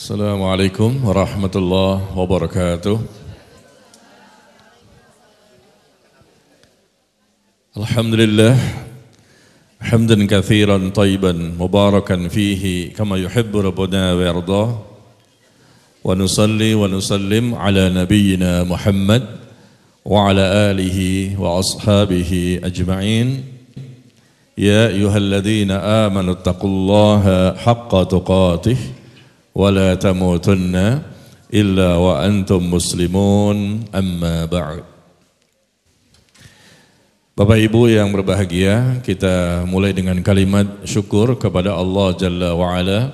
Assalamualaikum warahmatullahi wabarakatuh. Alhamdulillah hamdan katsiran thayyiban mubarakan fihi kama yuhibbu rabbuna wa yardah. Wa nusalli wa nusallim ala nabiyyina Muhammad wa ala alihi wa ashabihi ajma'in. Ya ayyuhalladzina amanu taqullaha haqqa tuqatih ولا تموتن إلا وأنتم مسلمون أما بعد. Bapak Ibu yang berbahagia, kita mulai dengan kalimat syukur kepada Allah Jalla wa'ala.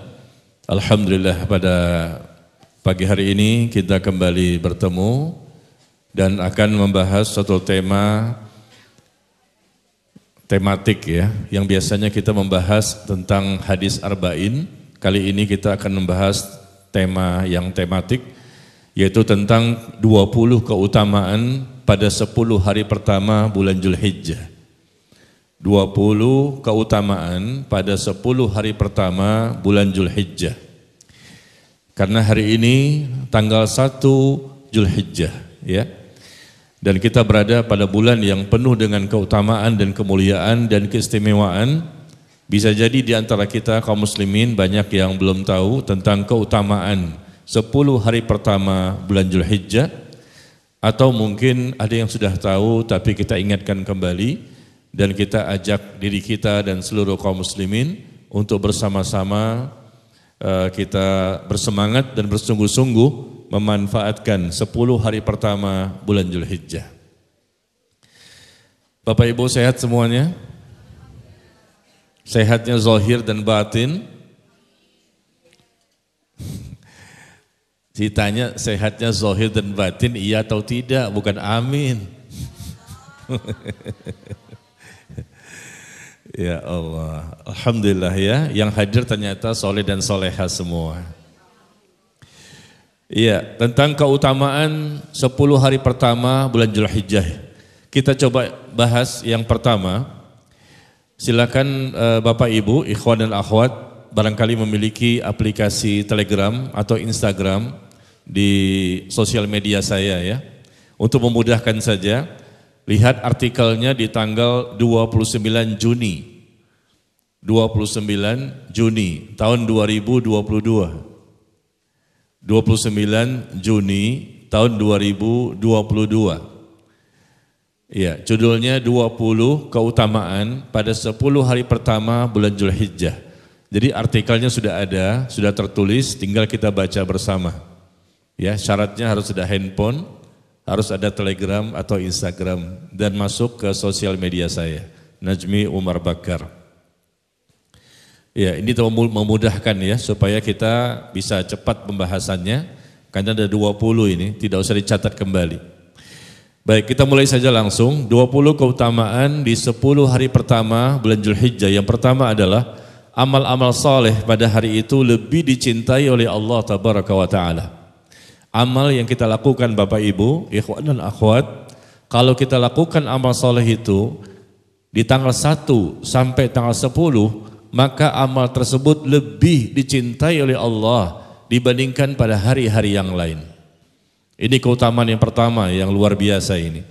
Alhamdulillah pada pagi hari ini kita kembali bertemu dan akan membahas satu tematik ya, yang biasanya kita membahas tentang hadis arba'in. Kali ini kita akan membahas tema yang tematik, yaitu tentang 20 keutamaan pada 10 hari pertama bulan Zulhijjah. 20 keutamaan pada 10 hari pertama bulan Zulhijjah. Karena hari ini tanggal 1 Zulhijjah ya. Dan kita berada pada bulan yang penuh dengan keutamaan dan kemuliaan dan keistimewaan. Bisa jadi di antara kita kaum muslimin banyak yang belum tahu tentang keutamaan 10 hari pertama bulan Zulhijjah, atau mungkin ada yang sudah tahu tapi kita ingatkan kembali dan kita ajak diri kita dan seluruh kaum muslimin untuk bersama-sama kita bersemangat dan bersungguh-sungguh memanfaatkan 10 hari pertama bulan Zulhijjah. Bapak Ibu sehat semuanya? Sehatnya zahir dan batin. Ditanya sehatnya zahir dan batin iya atau tidak, bukan amin. Ya Allah, alhamdulillah ya, yang hadir ternyata soleh dan soleha semua. Iya, tentang keutamaan 10 hari pertama bulan Zulhijjah. Kita coba bahas yang pertama. Silakan Bapak Ibu, ikhwan dan akhwat, barangkali memiliki aplikasi Telegram atau Instagram di sosial media saya ya. Untuk memudahkan saja, lihat artikelnya di tanggal 29 Juni. 29 Juni tahun 2022. 29 Juni tahun 2022. Ya, judulnya 20 keutamaan pada 10 hari pertama bulan Zulhijjah. Jadi artikelnya sudah ada, sudah tertulis, tinggal kita baca bersama. Ya, syaratnya harus ada handphone, harus ada Telegram atau Instagram dan masuk ke sosial media saya, Najmi Umar Bakar. Ya, ini memudahkan ya supaya kita bisa cepat pembahasannya karena ada 20 ini, tidak usah dicatat kembali. Baik, kita mulai saja langsung. 20 keutamaan di 10 hari pertama bulan Zulhijjah. Yang pertama adalah amal-amal saleh pada hari itu lebih dicintai oleh Allah Tabaraka wa Ta'ala. Amal yang kita lakukan Bapak Ibu, ikhwan dan akhwat, kalau kita lakukan amal saleh itu di tanggal 1 sampai tanggal 10, maka amal tersebut lebih dicintai oleh Allah dibandingkan pada hari-hari yang lain. Ini keutamaan yang pertama yang luar biasa ini.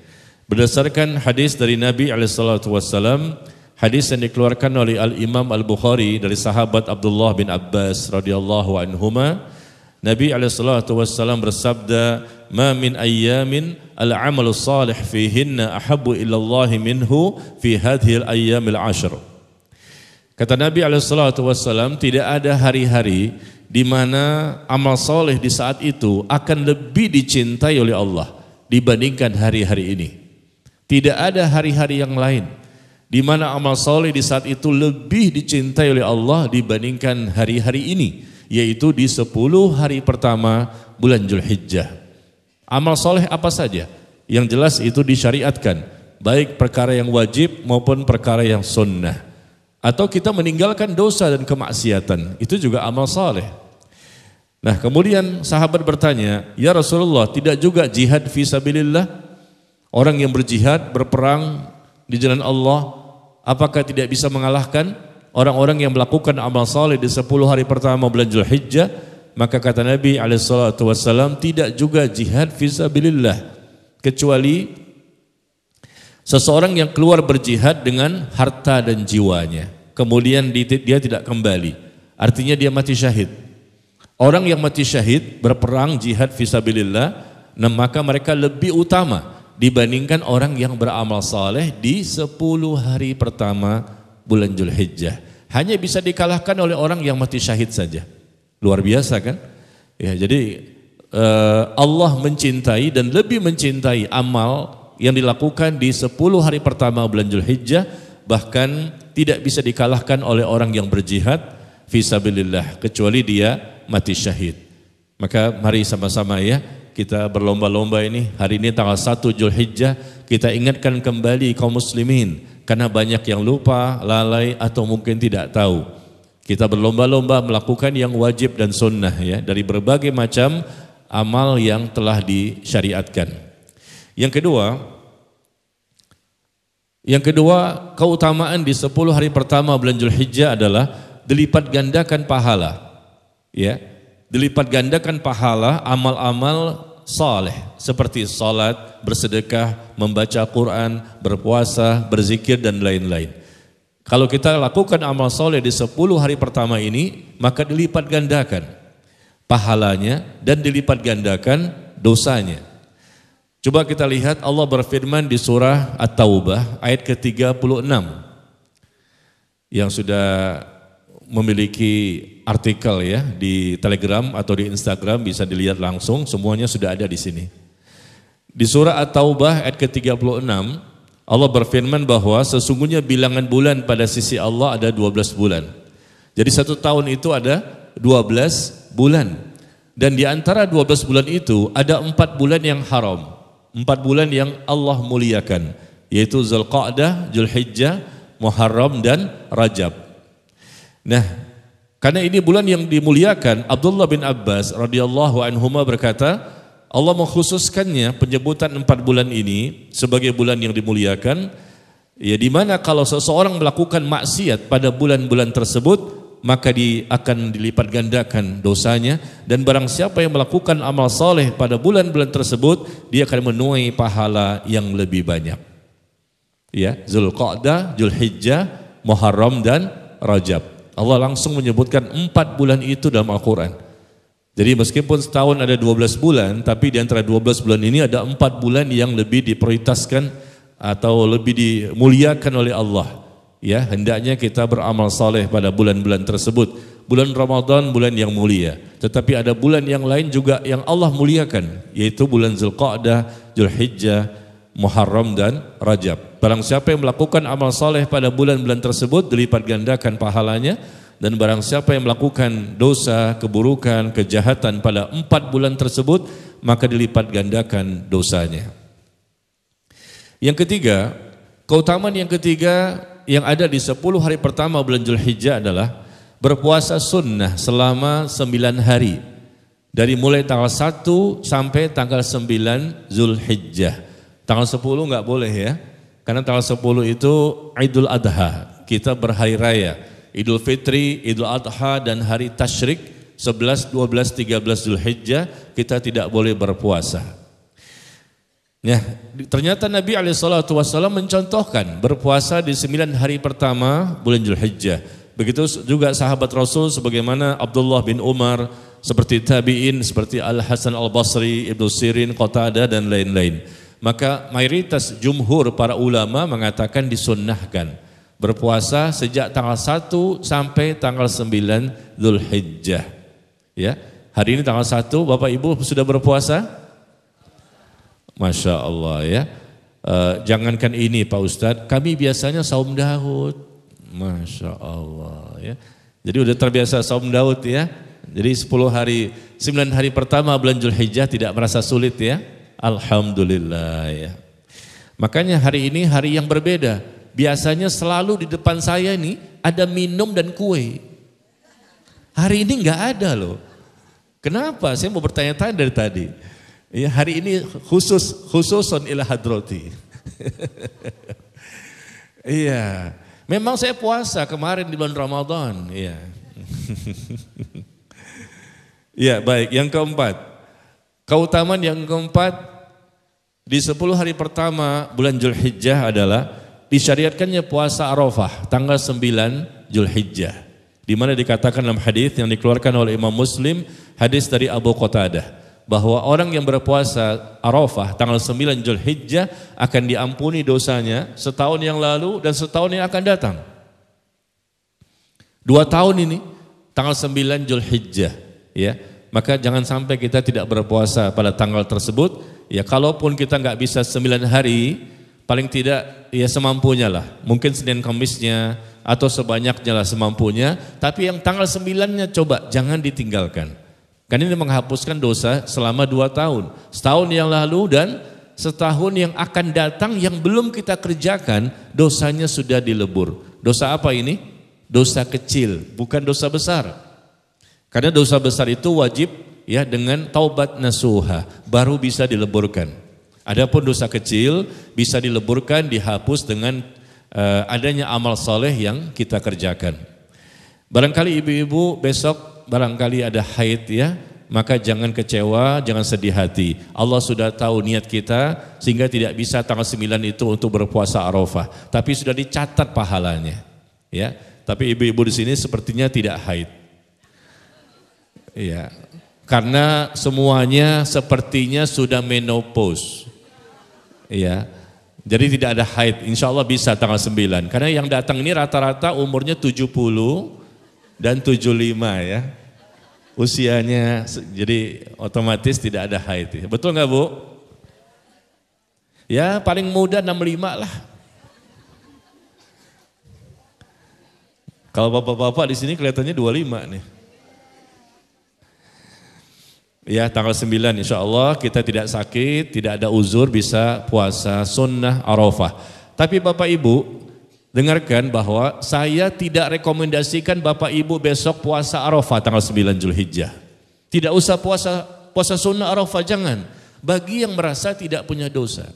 Berdasarkan hadis dari Nabi SAW, hadis yang dikeluarkan oleh Al-Imam Al-Bukhari dari sahabat Abdullah bin Abbas radhiyallahu anhuma, Nabi SAW bersabda, "Ma min ayyamin al-amalu salih fihinna ahabbu ila Allah minhu fi hadhil ayyamil 'ashr." Kata Nabi SAW, tidak ada hari-hari di mana amal soleh di saat itu akan lebih dicintai oleh Allah dibandingkan hari-hari ini. Tidak ada hari-hari yang lain di mana amal soleh di saat itu lebih dicintai oleh Allah dibandingkan hari-hari ini, yaitu di 10 hari pertama bulan Zulhijjah. Amal soleh apa saja? Yang jelas itu disyariatkan, baik perkara yang wajib maupun perkara yang sunnah. Atau kita meninggalkan dosa dan kemaksiatan, itu juga amal saleh. Nah, kemudian sahabat bertanya, "Ya Rasulullah, tidak juga jihad fi sabilillah? Orang yang berjihad, berperang di jalan Allah, apakah tidak bisa mengalahkan orang-orang yang melakukan amal saleh di 10 hari pertama bulan Zulhijjah?" Maka kata Nabi SAW, tidak juga jihad fisabilillah kecuali seseorang yang keluar berjihad dengan harta dan jiwanya, kemudian dia tidak kembali, artinya dia mati syahid. Orang yang mati syahid berperang jihad fisabilillah, maka mereka lebih utama dibandingkan orang yang beramal saleh di 10 hari pertama bulan Dzulhijjah. Hanya bisa dikalahkan oleh orang yang mati syahid saja. Luar biasa kan? Ya, jadi Allah mencintai dan lebih mencintai amal yang dilakukan di 10 hari pertama bulan Dzulhijjah, bahkan tidak bisa dikalahkan oleh orang yang berjihad fisabilillah kecuali dia mati syahid. Maka mari sama-sama ya kita berlomba-lomba ini. Hari ini tanggal 1 Dzulhijjah, kita ingatkan kembali kaum muslimin karena banyak yang lupa, lalai atau mungkin tidak tahu. Kita berlomba-lomba melakukan yang wajib dan sunnah ya, dari berbagai macam amal yang telah disyariatkan. Yang kedua, keutamaan di 10 hari pertama bulan Dzulhijjah adalah dilipat gandakan pahala. Ya, dilipat gandakan pahala amal-amal saleh seperti salat, bersedekah, membaca Quran, berpuasa, berzikir dan lain-lain. Kalau kita lakukan amal soleh di 10 hari pertama ini, maka dilipat gandakan pahalanya dan dilipat gandakan dosanya. Coba kita lihat Allah berfirman di surah At-Taubah ayat ke-36 yang sudah memiliki artikel ya di Telegram atau di Instagram, bisa dilihat langsung, semuanya sudah ada di sini. Di surah At-Taubah ayat ke-36 Allah berfirman bahwa sesungguhnya bilangan bulan pada sisi Allah ada 12 bulan. Jadi 1 tahun itu ada 12 bulan. Dan di antara 12 bulan itu ada 4 bulan yang haram. 4 bulan yang Allah muliakan, yaitu Zulqa'dah, Dzulhijjah, Muharram dan Rajab. Nah, karena ini bulan yang dimuliakan, Abdullah bin Abbas radhiyallahu anhuma berkata, Allah mengkhususkannya penyebutan 4 bulan ini sebagai bulan yang dimuliakan, ya, di mana kalau seseorang melakukan maksiat pada bulan-bulan tersebut, maka akan dilipat gandakan dosanya, dan barang siapa yang melakukan amal soleh pada bulan-bulan tersebut, dia akan menuai pahala yang lebih banyak. Ya, Zulqa'dah, Dzulhijjah, Muharram dan Rajab. Allah langsung menyebutkan 4 bulan itu dalam Al-Quran. Jadi meskipun setahun ada 12 bulan, tapi di antara 12 bulan ini ada 4 bulan yang lebih diprioritaskan atau lebih dimuliakan oleh Allah. Ya, hendaknya kita beramal saleh pada bulan-bulan tersebut. Bulan Ramadan bulan yang mulia, tetapi ada bulan yang lain juga yang Allah muliakan, yaitu bulan Zulqa'dah, Dzulhijjah, Muharram dan Rajab. Barang siapa yang melakukan amal saleh pada bulan-bulan tersebut, dilipat gandakan pahalanya. Dan barang siapa yang melakukan dosa, keburukan, kejahatan pada 4 bulan tersebut, maka dilipat gandakan dosanya. Yang ketiga, keutamaan yang ketiga yang ada di 10 hari pertama bulan Dzulhijjah adalah berpuasa sunnah selama 9 hari. Dari mulai tanggal 1 sampai tanggal 9 Dzulhijjah. Tanggal 10 enggak boleh ya, karena tanggal 10 itu Idul Adha, kita berhari raya. Idul Fitri, Idul Adha dan hari Tasyrik 11, 12, 13 Dzulhijjah kita tidak boleh berpuasa. Ya, ternyata Nabi SAW mencontohkan berpuasa di 9 hari pertama bulan Dzulhijjah. Begitu juga sahabat Rasul sebagaimana Abdullah bin Umar, seperti tabi'in, seperti Al-Hasan Al-Basri, Ibnu Sirin, Qatadah dan lain-lain. Maka mayoritas jumhur para ulama mengatakan disunnahkan berpuasa sejak tanggal 1 sampai tanggal 9 Dzulhijjah. Ya, hari ini tanggal 1, Bapak Ibu sudah berpuasa? Masya Allah ya. Jangankan ini Pak Ustadz, kami biasanya saum Daud. Masya Allah ya. Jadi udah terbiasa saum Daud ya. Jadi 9 hari pertama bulan Dzulhijjah tidak merasa sulit ya. Alhamdulillah ya. Makanya hari ini hari yang berbeda. Biasanya selalu di depan saya ini ada minum dan kue. Hari ini enggak ada loh. Kenapa? Saya mau bertanya-tanya dari tadi. Ya, hari ini khususon ila hadrati. Iya. Memang saya puasa kemarin di bulan Ramadan, iya. Ya, baik. Yang keempat, keutamaan yang keempat di 10 hari pertama bulan Zulhijjah adalah disyariatkannya puasa Arafah tanggal 9 Zulhijjah. Di mana dikatakan dalam hadis yang dikeluarkan oleh Imam Muslim, hadis dari Abu Qatadah, bahwa orang yang berpuasa Arafah tanggal 9 Zulhijjah akan diampuni dosanya setahun yang lalu dan setahun yang akan datang. 2 tahun ini tanggal 9 Zulhijjah. Ya, maka jangan sampai kita tidak berpuasa pada tanggal tersebut. Ya, kalaupun kita nggak bisa 9 hari, paling tidak ya semampunya lah. Mungkin Senin Kamisnya atau sebanyaknya lah semampunya. Tapi yang tanggal 9-nya coba jangan ditinggalkan. Karena ini menghapuskan dosa selama 2 tahun. Setahun yang lalu dan setahun yang akan datang yang belum kita kerjakan, dosanya sudah dilebur. Dosa apa ini? Dosa kecil, bukan dosa besar. Karena dosa besar itu wajib ya dengan taubat nasuha baru bisa dileburkan. Adapun dosa kecil bisa dileburkan, dihapus dengan adanya amal soleh yang kita kerjakan. Barangkali ibu-ibu besok barangkali ada haid ya, maka jangan kecewa, jangan sedih hati. Allah sudah tahu niat kita sehingga tidak bisa tanggal 9 itu untuk berpuasa Arafah, tapi sudah dicatat pahalanya. Ya, tapi ibu-ibu di sini sepertinya tidak haid. Iya, karena semuanya sepertinya sudah menopause. Iya, jadi tidak ada haid. Insya Allah bisa tanggal 9. Karena yang datang ini rata-rata umurnya 70 dan 75 ya. Usianya, jadi otomatis tidak ada haid. Betul nggak Bu? Ya paling muda 65 lah. Kalau bapak-bapak di sini kelihatannya 25 nih. Ya tanggal 9 insya Allah kita tidak sakit, tidak ada uzur bisa puasa sunnah Arafah. Tapi Bapak Ibu dengarkan bahwa saya tidak rekomendasikan Bapak Ibu besok puasa Arafah tanggal 9 Zulhijjah. Tidak usah puasa sunnah Arafah, jangan. Bagi yang merasa tidak punya dosa.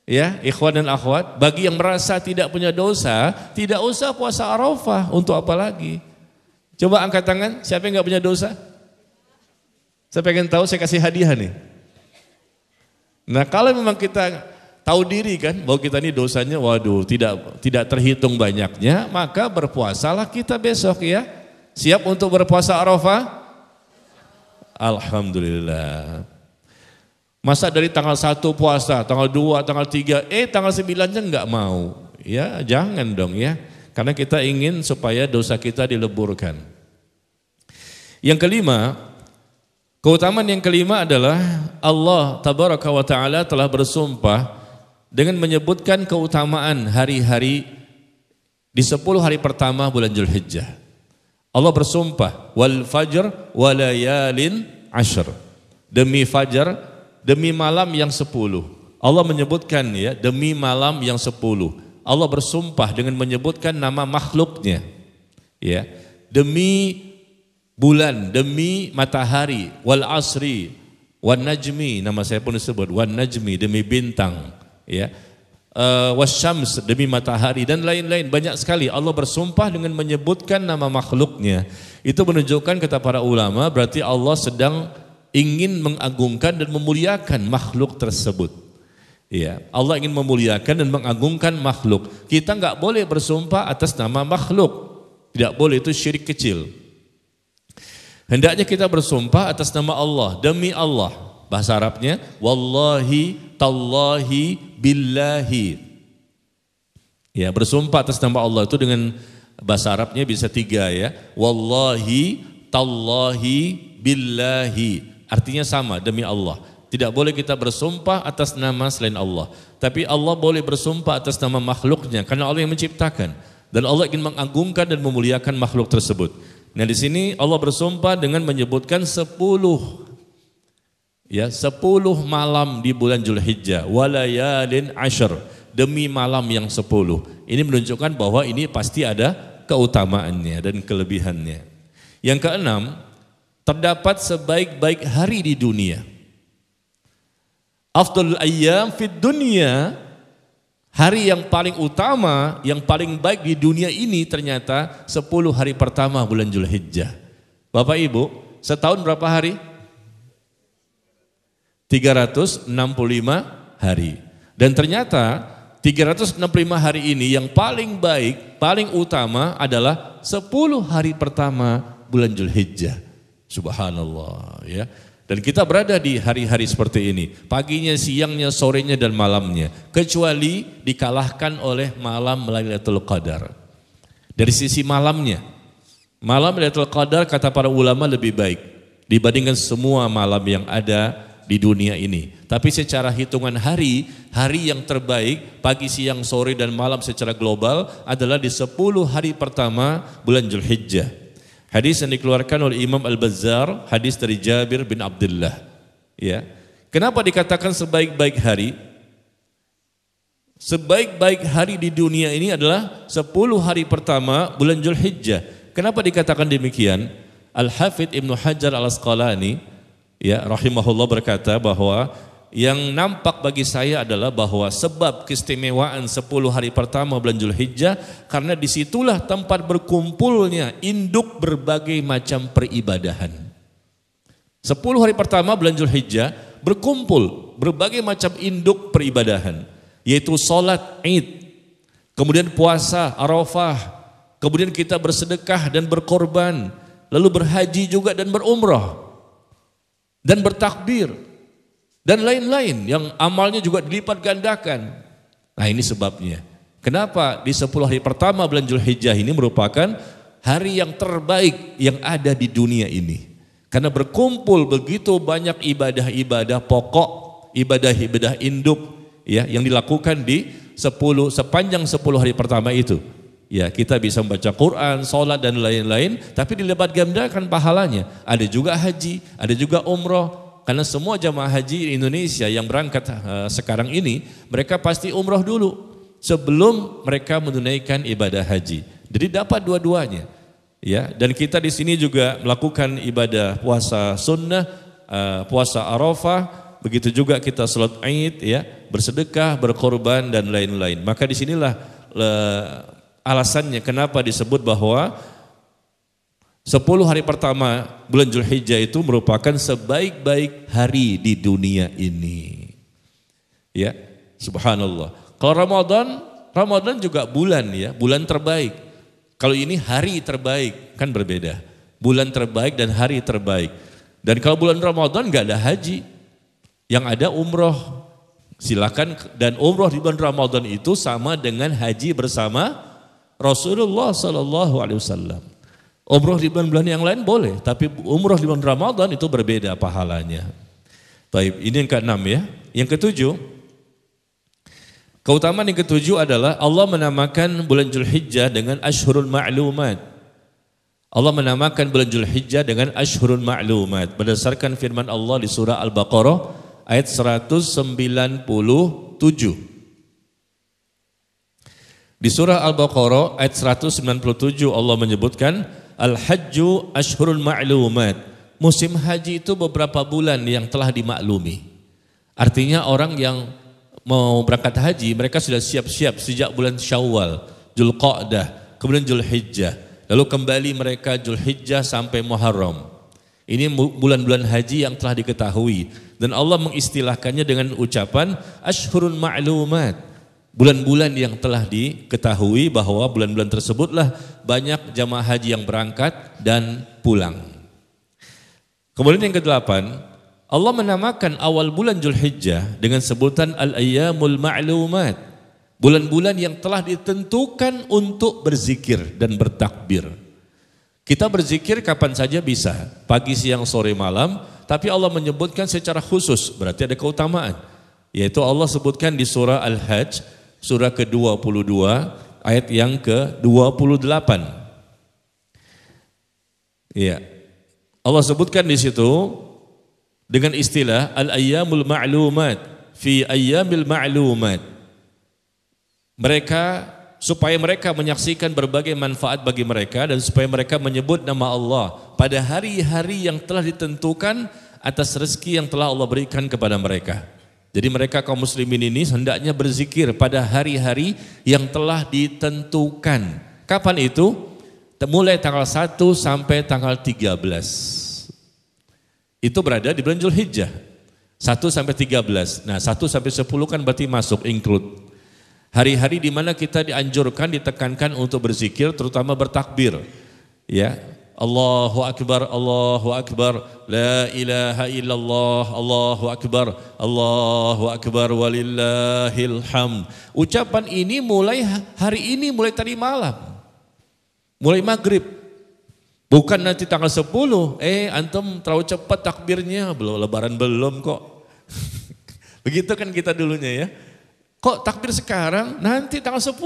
Ya ikhwan dan akhwat, bagi yang merasa tidak punya dosa, tidak usah puasa Arafah, untuk apa lagi? Coba angkat tangan, siapa yang nggak punya dosa? Saya pengen tahu, saya kasih hadiah nih. Nah kalau memang kita tahu diri kan, bahwa kita ini dosanya, waduh tidak terhitung banyaknya, maka berpuasalah kita besok ya. Siap untuk berpuasa Arafah? Alhamdulillah. Masa dari tanggal 1 puasa, tanggal 2, tanggal 3, tanggal 9-nya nggak mau. Ya jangan dong ya. Karena kita ingin supaya dosa kita dileburkan. Yang kelima, keutamaan yang kelima adalah Allah Tabaraka wa Ta'ala telah bersumpah dengan menyebutkan keutamaan hari-hari di 10 hari pertama bulan Zulhijjah. Allah bersumpah, wal fajr walayalin ashr. Demi fajar, demi malam yang 10. Allah menyebutkan ya, demi malam yang 10. Allah bersumpah dengan menyebutkan nama makhluknya, ya, demi bulan, demi matahari, wal asri, wan najmi, nama saya pun disebut, wan najmi, demi bintang, ya, wasyams, demi matahari dan lain-lain, banyak sekali Allah bersumpah dengan menyebutkan nama makhluknya. Itu menunjukkan kata para ulama berarti Allah sedang ingin mengagungkan dan memuliakan makhluk tersebut. Ya, Allah ingin memuliakan dan mengagungkan makhluk. Kita nggak boleh bersumpah atas nama makhluk, tidak boleh, itu syirik kecil. Hendaknya kita bersumpah atas nama Allah, demi Allah. Bahasa Arabnya, wallahi, tallahi, billahi. Ya, bersumpah atas nama Allah itu dengan bahasa Arabnya bisa 3 ya. Wallahi, tallahi, billahi. Artinya sama, demi Allah. Tidak boleh kita bersumpah atas nama selain Allah. Tapi Allah boleh bersumpah atas nama makhluknya karena Allah yang menciptakan. Dan Allah ingin mengagungkan dan memuliakan makhluk tersebut. Nah di sini Allah bersumpah dengan menyebutkan 10 malam di bulan Zulhijjah. Walayalin ashr, demi malam yang 10. Ini menunjukkan bahwa ini pasti ada keutamaannya dan kelebihannya. Yang keenam, terdapat sebaik-baik hari di dunia. Afdalul ayyam fid dunya, Hari yang paling utama, yang paling baik di dunia ini ternyata 10 hari pertama bulan Zulhijjah. Bapak Ibu, setahun berapa hari? 365 hari. Dan ternyata 365 hari ini yang paling baik, paling utama adalah 10 hari pertama bulan Zulhijjah. Subhanallah ya. Dan kita berada di hari-hari seperti ini, paginya, siangnya, sorenya dan malamnya, kecuali dikalahkan oleh malam Lailatul Qadar. Dari sisi malamnya, malam Lailatul Qadar kata para ulama lebih baik dibandingkan semua malam yang ada di dunia ini. Tapi secara hitungan hari, hari yang terbaik pagi, siang, sore dan malam secara global adalah di 10 hari pertama bulan Zulhijjah. Hadis yang dikeluarkan oleh Imam Al-Bazzar, hadis dari Jabir bin Abdullah. Ya. Kenapa dikatakan sebaik-baik hari? Sebaik-baik hari di dunia ini adalah 10 hari pertama bulan Zulhijjah. Kenapa dikatakan demikian? Al-Hafidh Ibnu Hajar Al-Asqalani ya rahimahullah berkata bahwa yang nampak bagi saya adalah bahwa sebab keistimewaan 10 hari pertama bulan Zulhijjah karena disitulah tempat berkumpulnya induk berbagai macam peribadahan. 10 hari pertama bulan Zulhijjah berkumpul berbagai macam induk peribadahan, yaitu sholat Id, kemudian puasa Arafah, kemudian kita bersedekah dan berkorban, lalu berhaji juga dan berumrah dan bertakbir dan lain-lain yang amalnya juga dilipat gandakan. Nah ini sebabnya. Kenapa di 10 hari pertama bulan Zulhijjah ini merupakan hari yang terbaik yang ada di dunia ini. Karena berkumpul begitu banyak ibadah-ibadah pokok, ibadah-ibadah induk ya yang dilakukan di sepanjang 10 hari pertama itu. Ya, kita bisa membaca Quran, sholat dan lain-lain, tapi dilipat gandakan pahalanya. Ada juga haji, ada juga umroh. Karena semua jamaah haji di Indonesia yang berangkat sekarang ini, mereka pasti umroh dulu sebelum mereka menunaikan ibadah haji. Jadi dapat dua-duanya. Ya, dan kita di sini juga melakukan ibadah puasa sunnah, puasa Arafah, begitu juga kita salat Id, ya, bersedekah, berkorban dan lain-lain. Maka disinilah alasannya kenapa disebut bahwa 10 hari pertama bulan Zulhijjah itu merupakan sebaik-baik hari di dunia ini. Ya, subhanallah. Kalau Ramadan juga bulan ya, bulan terbaik. Kalau ini hari terbaik, kan berbeda. Bulan terbaik dan hari terbaik. Dan kalau bulan Ramadan enggak ada haji. Yang ada umroh. Silakan, dan umroh di bulan Ramadan itu sama dengan haji bersama Rasulullah SAW. Umroh di bulan-bulan yang lain boleh, tapi umroh di bulan Ramadan itu berbeda pahalanya. Baik, ini yang ke-6 ya. Yang ke-7, keutamaan yang ke-7 adalah Allah menamakan bulan Zulhijjah dengan Ashhurul Ma'lumat. Allah menamakan bulan Zulhijjah dengan Ashhurul Ma'lumat berdasarkan firman Allah di surah Al-Baqarah ayat 197. Di surah Al-Baqarah ayat 197 Allah menyebutkan Al-Hajju Ashhurul Ma'lumat. Musim haji itu beberapa bulan yang telah dimaklumi. Artinya orang yang mau berangkat haji mereka sudah siap-siap sejak bulan Syawal, Dzulqa'dah, kemudian Zulhijjah. Lalu kembali mereka Zulhijjah sampai Muharram. Ini bulan-bulan haji yang telah diketahui dan Allah mengistilahkannya dengan ucapan Ashhurul Ma'lumat. Bulan-bulan yang telah diketahui bahwa bulan-bulan tersebutlah banyak jamaah haji yang berangkat dan pulang. Kemudian yang ke-8, Allah menamakan awal bulan Zulhijjah dengan sebutan Al-Ayyamul Ma'lumat. Bulan-bulan yang telah ditentukan untuk berzikir dan bertakbir. Kita berzikir kapan saja bisa, pagi, siang, sore, malam, tapi Allah menyebutkan secara khusus, berarti ada keutamaan. Yaitu Allah sebutkan di surah Al-Hajj, surah ke-22 ayat yang ke-28. Ya. Allah sebutkan di situ dengan istilah al-ayyamul ma'lumat fi ayyamil ma'lumat. Mereka supaya mereka menyaksikan berbagai manfaat bagi mereka dan supaya mereka menyebut nama Allah pada hari-hari yang telah ditentukan atas rezeki yang telah Allah berikan kepada mereka. Jadi mereka kaum muslimin ini hendaknya berzikir pada hari-hari yang telah ditentukan. Kapan itu? Mulai tanggal 1 sampai tanggal 13. Itu berada di bulan Zulhijjah. 1 sampai 13. Nah, 1 sampai 10 kan berarti masuk, include. Hari-hari di mana kita dianjurkan, ditekankan untuk berzikir, terutama bertakbir. Ya, Allahu Akbar, la ilaha illallah, Allahu Akbar, walillahil hamd. Ucapan ini mulai hari ini, mulai tadi malam, mulai maghrib. Bukan nanti tanggal 10, antum terlalu cepat takbirnya, belum lebaran belum kok. Begitu kan kita dulunya ya. Kok takbir sekarang, nanti tanggal 10.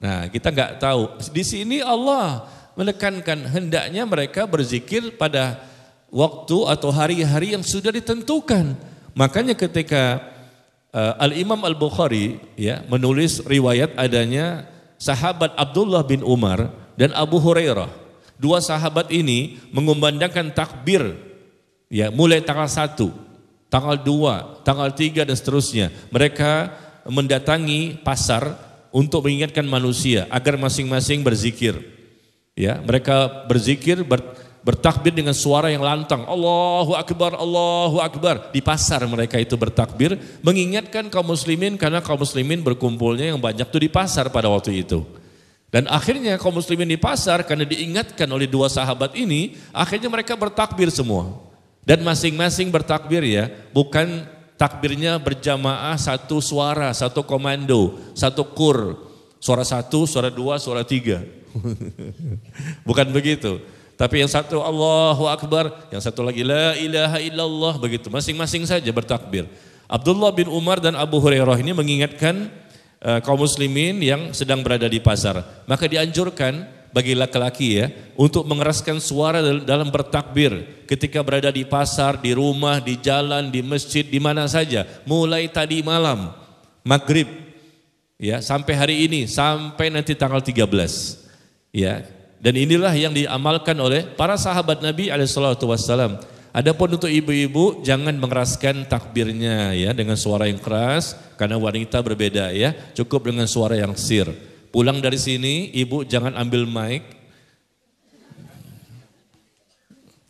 Nah, kita nggak tahu. Di sini Allah menekankan hendaknya mereka berzikir pada waktu atau hari-hari yang sudah ditentukan. Makanya ketika Al-Imam Al-Bukhari ya menulis riwayat adanya sahabat Abdullah bin Umar dan Abu Hurairah. Dua sahabat ini mengumandangkan takbir ya mulai tanggal 1, tanggal 2, tanggal 3 dan seterusnya. Mereka mendatangi pasar untuk mengingatkan manusia agar masing-masing berzikir. Ya, mereka berzikir, bertakbir dengan suara yang lantang. Allahu Akbar, Allahu Akbar. Di pasar mereka itu bertakbir, mengingatkan kaum muslimin karena kaum muslimin berkumpulnya yang banyak itu di pasar pada waktu itu. Dan akhirnya kaum muslimin di pasar karena diingatkan oleh dua sahabat ini, akhirnya mereka bertakbir semua. Dan masing-masing bertakbir ya, bukan takbirnya berjamaah satu suara, satu komando, satu kur. Suara 1, suara 2, suara 3. Bukan begitu. Tapi yang satu Allahu Akbar, yang satu lagi la ilaha illallah, begitu. Masing-masing saja bertakbir. Abdullah bin Umar dan Abu Hurairah ini mengingatkan kaum muslimin yang sedang berada di pasar. Maka dianjurkan bagi laki-laki ya untuk mengeraskan suara dalam bertakbir ketika berada di pasar, di rumah, di jalan, di masjid, di mana saja. Mulai tadi malam, maghrib ya sampai hari ini, sampai nanti tanggal 13. Ya, dan inilah yang diamalkan oleh para sahabat Nabi SAW. Adapun untuk ibu-ibu jangan mengeraskan takbirnya ya dengan suara yang keras karena wanita berbeda ya. Cukup dengan suara yang sir. Pulang dari sini ibu jangan ambil mic.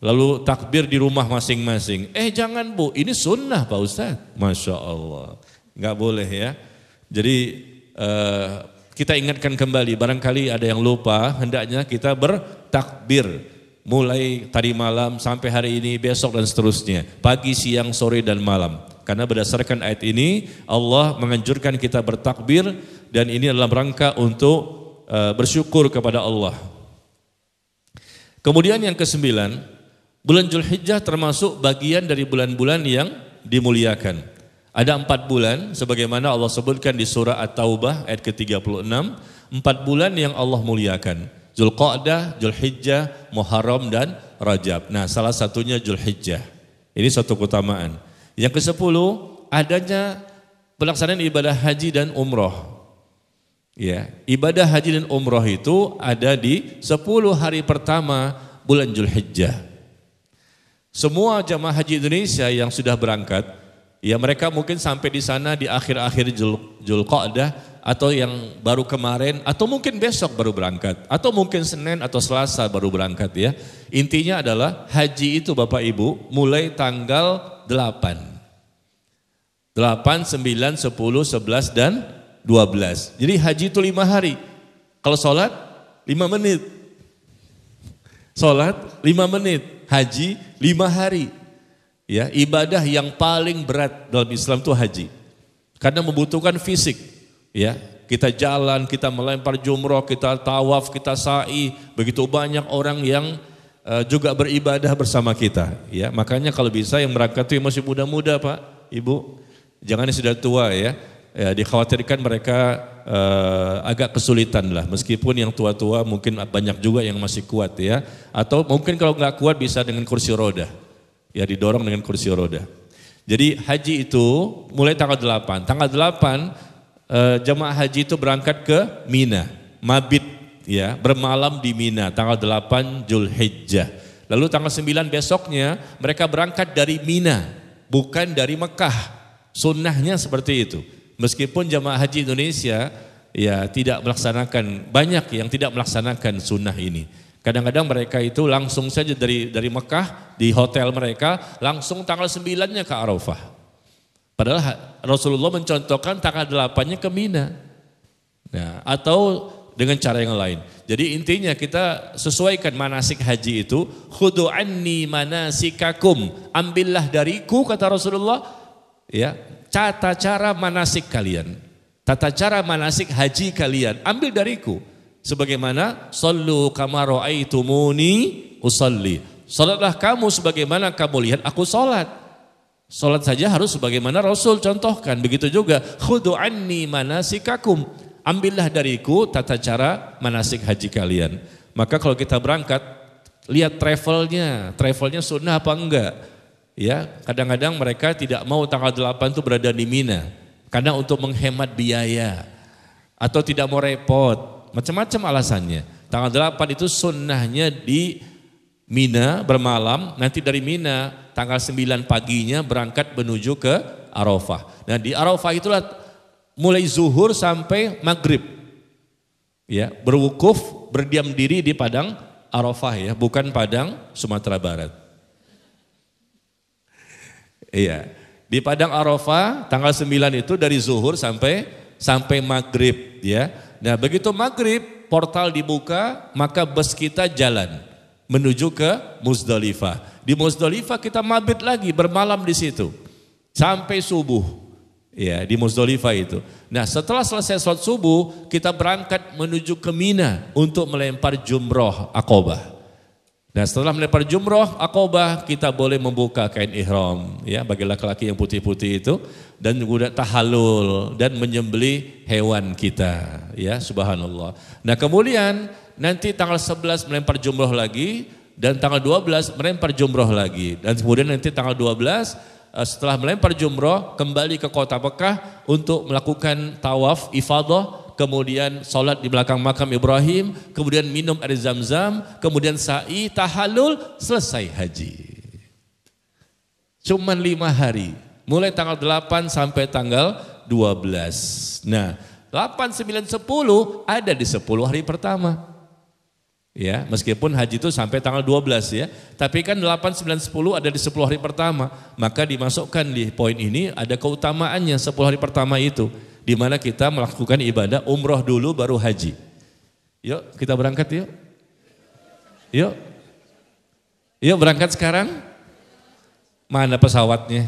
Lalu takbir di rumah masing-masing. Jangan Bu, ini sunnah Pak Ustadz. Masya Allah, nggak boleh ya. Jadi kita ingatkan kembali, barangkali ada yang lupa, hendaknya kita bertakbir mulai tadi malam sampai hari ini, besok dan seterusnya, pagi, siang, sore dan malam. Karena berdasarkan ayat ini Allah menganjurkan kita bertakbir dan ini dalam rangka untuk bersyukur kepada Allah. Kemudian yang ke-9, bulan Zulhijjah termasuk bagian dari bulan-bulan yang dimuliakan. Ada 4 bulan sebagaimana Allah sebutkan di surah At-Taubah ayat ke-36, 4 bulan yang Allah muliakan. Zulqa'dah, Zulhijjah, Muharram dan Rajab. Nah, salah satunya Zulhijjah. Ini suatu keutamaan. Yang ke-10 adanya pelaksanaan ibadah haji dan umroh. Ya, ibadah haji dan umroh itu ada di 10 hari pertama bulan Zulhijjah. Semua jamaah haji Indonesia yang sudah berangkat ya mereka mungkin sampai di sana di akhir-akhir Zulqa'dah atau yang baru kemarin atau mungkin besok baru berangkat atau mungkin Senin atau Selasa baru berangkat ya. Intinya adalah haji itu Bapak Ibu mulai tanggal 8, 9, 10, 11 dan 12. Jadi haji itu 5 hari. Kalau sholat 5 menit. Sholat 5 menit, haji 5 hari. Ya, ibadah yang paling berat dalam Islam itu haji. Karena membutuhkan fisik. Ya, kita jalan, kita melempar jumroh, kita tawaf, kita sa'i. Begitu banyak orang yang juga beribadah bersama kita. Ya, makanya kalau bisa yang berangkat itu masih muda-muda Pak, Ibu. Jangan yang sudah tua ya. Ya, dikhawatirkan mereka agak kesulitan lah. Meskipun yang tua-tua mungkin banyak juga yang masih kuat ya. Atau mungkin kalau nggak kuat bisa dengan kursi roda. Ya didorong dengan kursi roda. Jadi haji itu mulai tanggal 8. Tanggal 8 jemaah haji itu berangkat ke Mina, mabit ya, bermalam di Mina tanggal 8 Zulhijjah. Lalu tanggal 9 besoknya mereka berangkat dari Mina, bukan dari Mekah. Sunnahnya seperti itu. Meskipun jamaah haji Indonesia ya tidak melaksanakan, banyak yang tidak melaksanakan sunnah ini. Kadang-kadang mereka itu langsung saja dari Mekah di hotel mereka langsung tanggal 9-nya ke Arafah. Padahal Rasulullah mencontohkan tanggal 8-nya ke Mina. Nah, atau dengan cara yang lain. Jadi intinya kita sesuaikan manasik haji itu, khudu anni manasikakum, ambillah dariku kata Rasulullah, ya, tata cara manasik kalian, tata cara manasik haji kalian, ambil dariku. Sebagaimana sallu kama ra'aitumuni usalli. Salatlah kamu sebagaimana kamu lihat aku salat. Salat saja harus sebagaimana Rasul contohkan. Begitu juga khudu anni manasikakum. Ambillah dariku tata cara manasik haji kalian. Maka kalau kita berangkat, lihat travelnya sunnah apa enggak. Ya, kadang-kadang mereka tidak mau tanggal 8 itu berada di Mina. Karena untuk menghemat biaya. Atau tidak mau repot. Macam-macam alasannya. Tanggal 8 itu sunnahnya di Mina bermalam, nanti dari Mina tanggal 9 paginya berangkat menuju ke Arafah. Nah di Arafah itulah mulai zuhur sampai maghrib. Ya, berwukuf, berdiam diri di padang Arafah ya, bukan padang Sumatera Barat. Iya, di padang Arafah tanggal 9 itu dari zuhur sampai maghrib ya. Nah begitu maghrib portal dibuka maka bus kita jalan menuju ke Muzdalifah. Di Muzdalifah kita mabit lagi bermalam di situ sampai subuh ya di Muzdalifah itu. Nah setelah selesai sholat subuh kita berangkat menuju ke Mina untuk melempar jumroh Aqobah. Nah setelah melempar jumroh Aqobah kita boleh membuka kain ihram ya bagi laki-laki yang putih-putih itu dan juga tahallul dan menyembelih hewan kita ya subhanallah. Nah kemudian nanti tanggal 11 melempar jumroh lagi dan tanggal 12 melempar jumroh lagi dan kemudian nanti tanggal 12 setelah melempar jumroh kembali ke kota Mekah untuk melakukan tawaf ifadah. Kemudian sholat di belakang makam Ibrahim, kemudian minum air zam-zam, kemudian sa'i, tahallul, selesai haji. Cuman 5 hari, mulai tanggal 8 sampai tanggal 12. Nah, 8, 9, 10 ada di 10 hari pertama. Ya, meskipun haji itu sampai tanggal 12 ya, tapi kan 8, 9, 10 ada di 10 hari pertama. Maka dimasukkan di poin ini ada keutamaannya 10 hari pertama itu. Di mana kita melakukan ibadah umroh dulu baru haji. Yuk kita berangkat yuk. Yuk berangkat sekarang. Mana pesawatnya?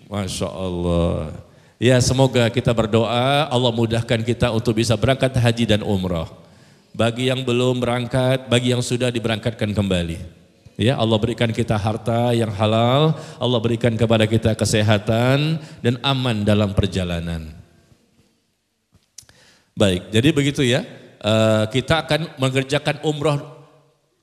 Masya Allah. Ya semoga kita berdoa Allah mudahkan kita untuk bisa berangkat haji dan umroh. Bagi yang belum berangkat, bagi yang sudah diberangkatkan kembali. Ya, Allah berikan kita harta yang halal, Allah berikan kepada kita kesehatan dan aman dalam perjalanan. Baik, jadi begitu ya. Kita akan mengerjakan umroh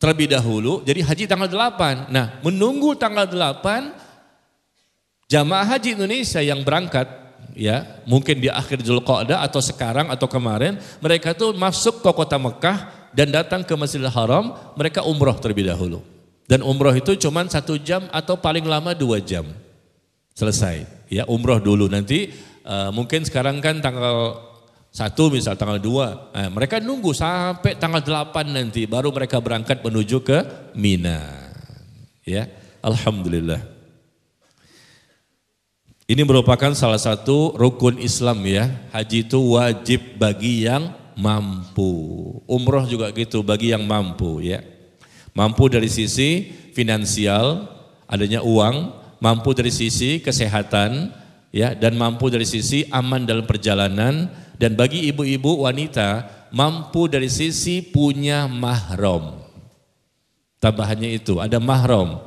terlebih dahulu. Jadi haji tanggal 8. Nah, menunggu tanggal 8 jamaah haji Indonesia yang berangkat ya, mungkin di akhir Dzulqa'dah atau sekarang atau kemarin, mereka tuh masuk ke kota Mekah dan datang ke Masjidil Haram, mereka umroh terlebih dahulu. Dan umroh itu cuma 1 jam atau paling lama 2 jam. Selesai. Ya umroh dulu nanti mungkin sekarang kan tanggal 1 misal tanggal 2. Mereka nunggu sampai tanggal 8 nanti baru mereka berangkat menuju ke Mina. Ya, alhamdulillah. Ini merupakan salah satu rukun Islam ya. Haji itu wajib bagi yang mampu. Umroh juga gitu bagi yang mampu ya. Mampu dari sisi finansial, adanya uang, mampu dari sisi kesehatan, ya, dan mampu dari sisi aman dalam perjalanan, dan bagi ibu-ibu wanita mampu dari sisi punya mahram. Tambahannya itu ada mahram,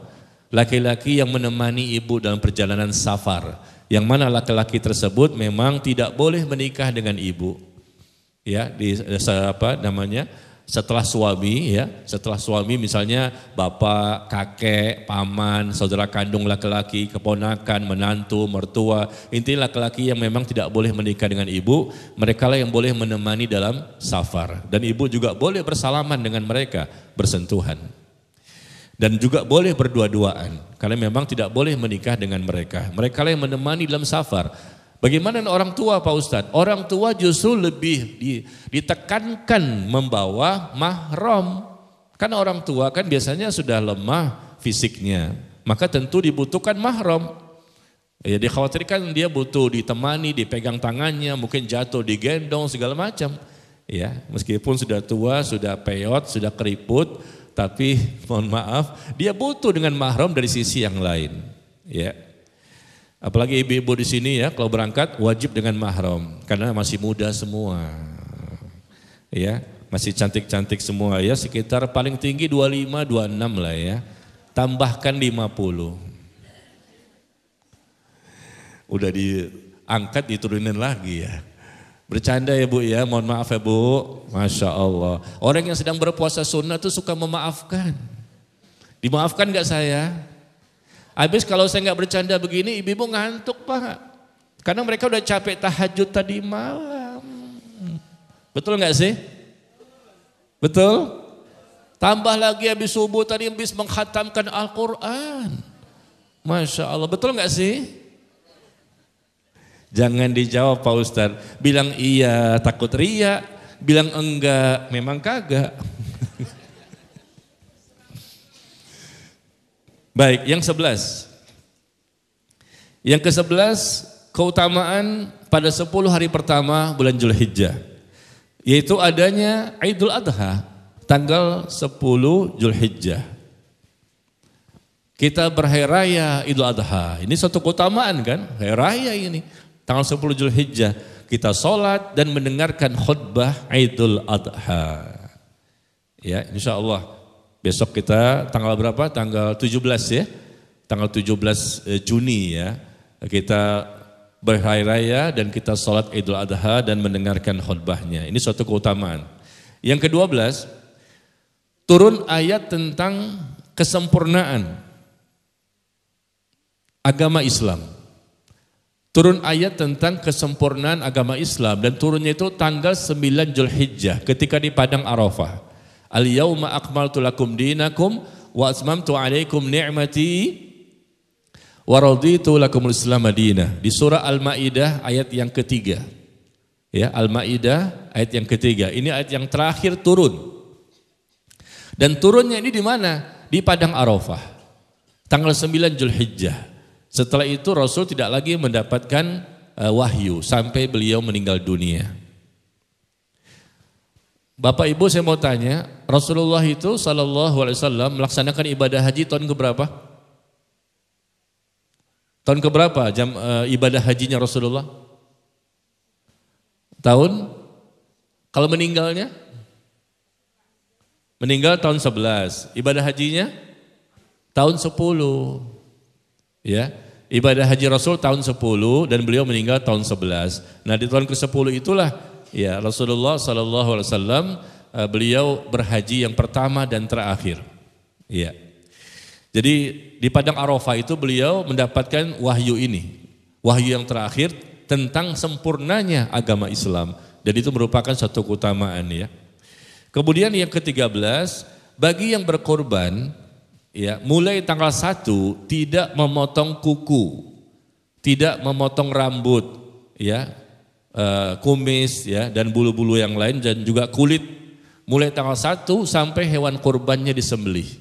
laki-laki yang menemani ibu dalam perjalanan safar, yang mana laki-laki tersebut memang tidak boleh menikah dengan ibu, ya, setelah suami ya, setelah suami misalnya bapak, kakek, paman, saudara kandung laki-laki, keponakan, menantu, mertua, intinya laki-laki yang memang tidak boleh menikah dengan ibu, mereka lah yang boleh menemani dalam safar dan ibu juga boleh bersalaman dengan mereka, bersentuhan. Dan juga boleh berdua-duaan, karena memang tidak boleh menikah dengan mereka. Mereka lah yang menemani dalam safar. Bagaimana orang tua Pak Ustadz? Orang tua justru lebih ditekankan membawa mahram. Karena orang tua kan biasanya sudah lemah fisiknya, maka tentu dibutuhkan mahram. Ya, dikhawatirkan dia butuh ditemani, dipegang tangannya, mungkin jatuh, digendong, segala macam. Ya, meskipun sudah tua, sudah peyot, sudah keriput, tapi mohon maaf, dia butuh dengan mahram dari sisi yang lain. Ya, apalagi ibu-ibu di sini ya, kalau berangkat wajib dengan mahram, karena masih muda semua. Ya, masih cantik-cantik semua ya, sekitar paling tinggi 25, 26 lah ya. Tambahkan 50. Udah diangkat diturunin lagi ya. Bercanda ya Bu ya, mohon maaf ya Bu. Masya Allah. Orang yang sedang berpuasa sunnah tuh suka memaafkan. Dimaafkan gak saya? Habis kalau saya gak bercanda begini, ibu-ibu ngantuk Pak. Karena mereka udah capek tahajud tadi malam. Betul gak sih? Betul? Tambah lagi habis subuh tadi habis mengkhatamkan Al-Quran. Masya Allah, betul gak sih? Jangan dijawab Pak Ustadz, bilang iya takut riya, bilang enggak memang kagak. Baik, yang 11. Yang ke-11, keutamaan pada 10 hari pertama bulan Zulhijjah, yaitu adanya Idul Adha, tanggal 10 Zulhijjah. Kita berhari raya Idul Adha, ini suatu keutamaan kan, hari raya ini. Tanggal 10 Zulhijjah kita sholat dan mendengarkan khutbah Idul Adha. Ya, insya Allah besok kita tanggal berapa? Tanggal 17 ya. Tanggal 17 Juni ya. Kita berhari raya dan kita sholat Idul Adha dan mendengarkan khutbahnya. Ini suatu keutamaan. Yang ke-12, turun ayat tentang kesempurnaan agama Islam. Turun ayat tentang kesempurnaan agama Islam dan turunnya itu tanggal 9 Zulhijjah ketika di Padang Arafah. Al-yauma akmaltu lakum dinakum wa atmamtu alaikum ni'mati wa raditu lakumul Islam madinah. Di surah Al-Maidah ayat yang ketiga. Ya, Al-Maidah ayat yang ketiga. Ini ayat yang terakhir turun. Dan turunnya ini di mana? Di Padang Arafah. Tanggal 9 Zulhijjah. Setelah itu Rasul tidak lagi mendapatkan wahyu sampai beliau meninggal dunia. Bapak Ibu saya mau tanya, Rasulullah itu sallallahu alaihi wasallam melaksanakan ibadah haji tahun keberapa? Tahun keberapa ibadah hajinya Rasulullah? Tahun? Kalau meninggalnya? Meninggal tahun 11. Ibadah hajinya? Tahun 10. Ya, ibadah haji Rasul tahun 10 dan beliau meninggal tahun 11. Nah di tahun ke-10 itulah ya Rasulullah sallallahu alaihi wasallam beliau berhaji yang pertama dan terakhir. Ya. Jadi di Padang Arafah itu beliau mendapatkan wahyu ini. Wahyu yang terakhir tentang sempurnanya agama Islam dan itu merupakan satu keutamaan ya. Kemudian yang ke-13, bagi yang berkorban ya, mulai tanggal 1 tidak memotong kuku, tidak memotong rambut, ya, kumis, ya, dan bulu-bulu yang lain dan juga kulit. Mulai tanggal 1 sampai hewan kurbannya disembelih.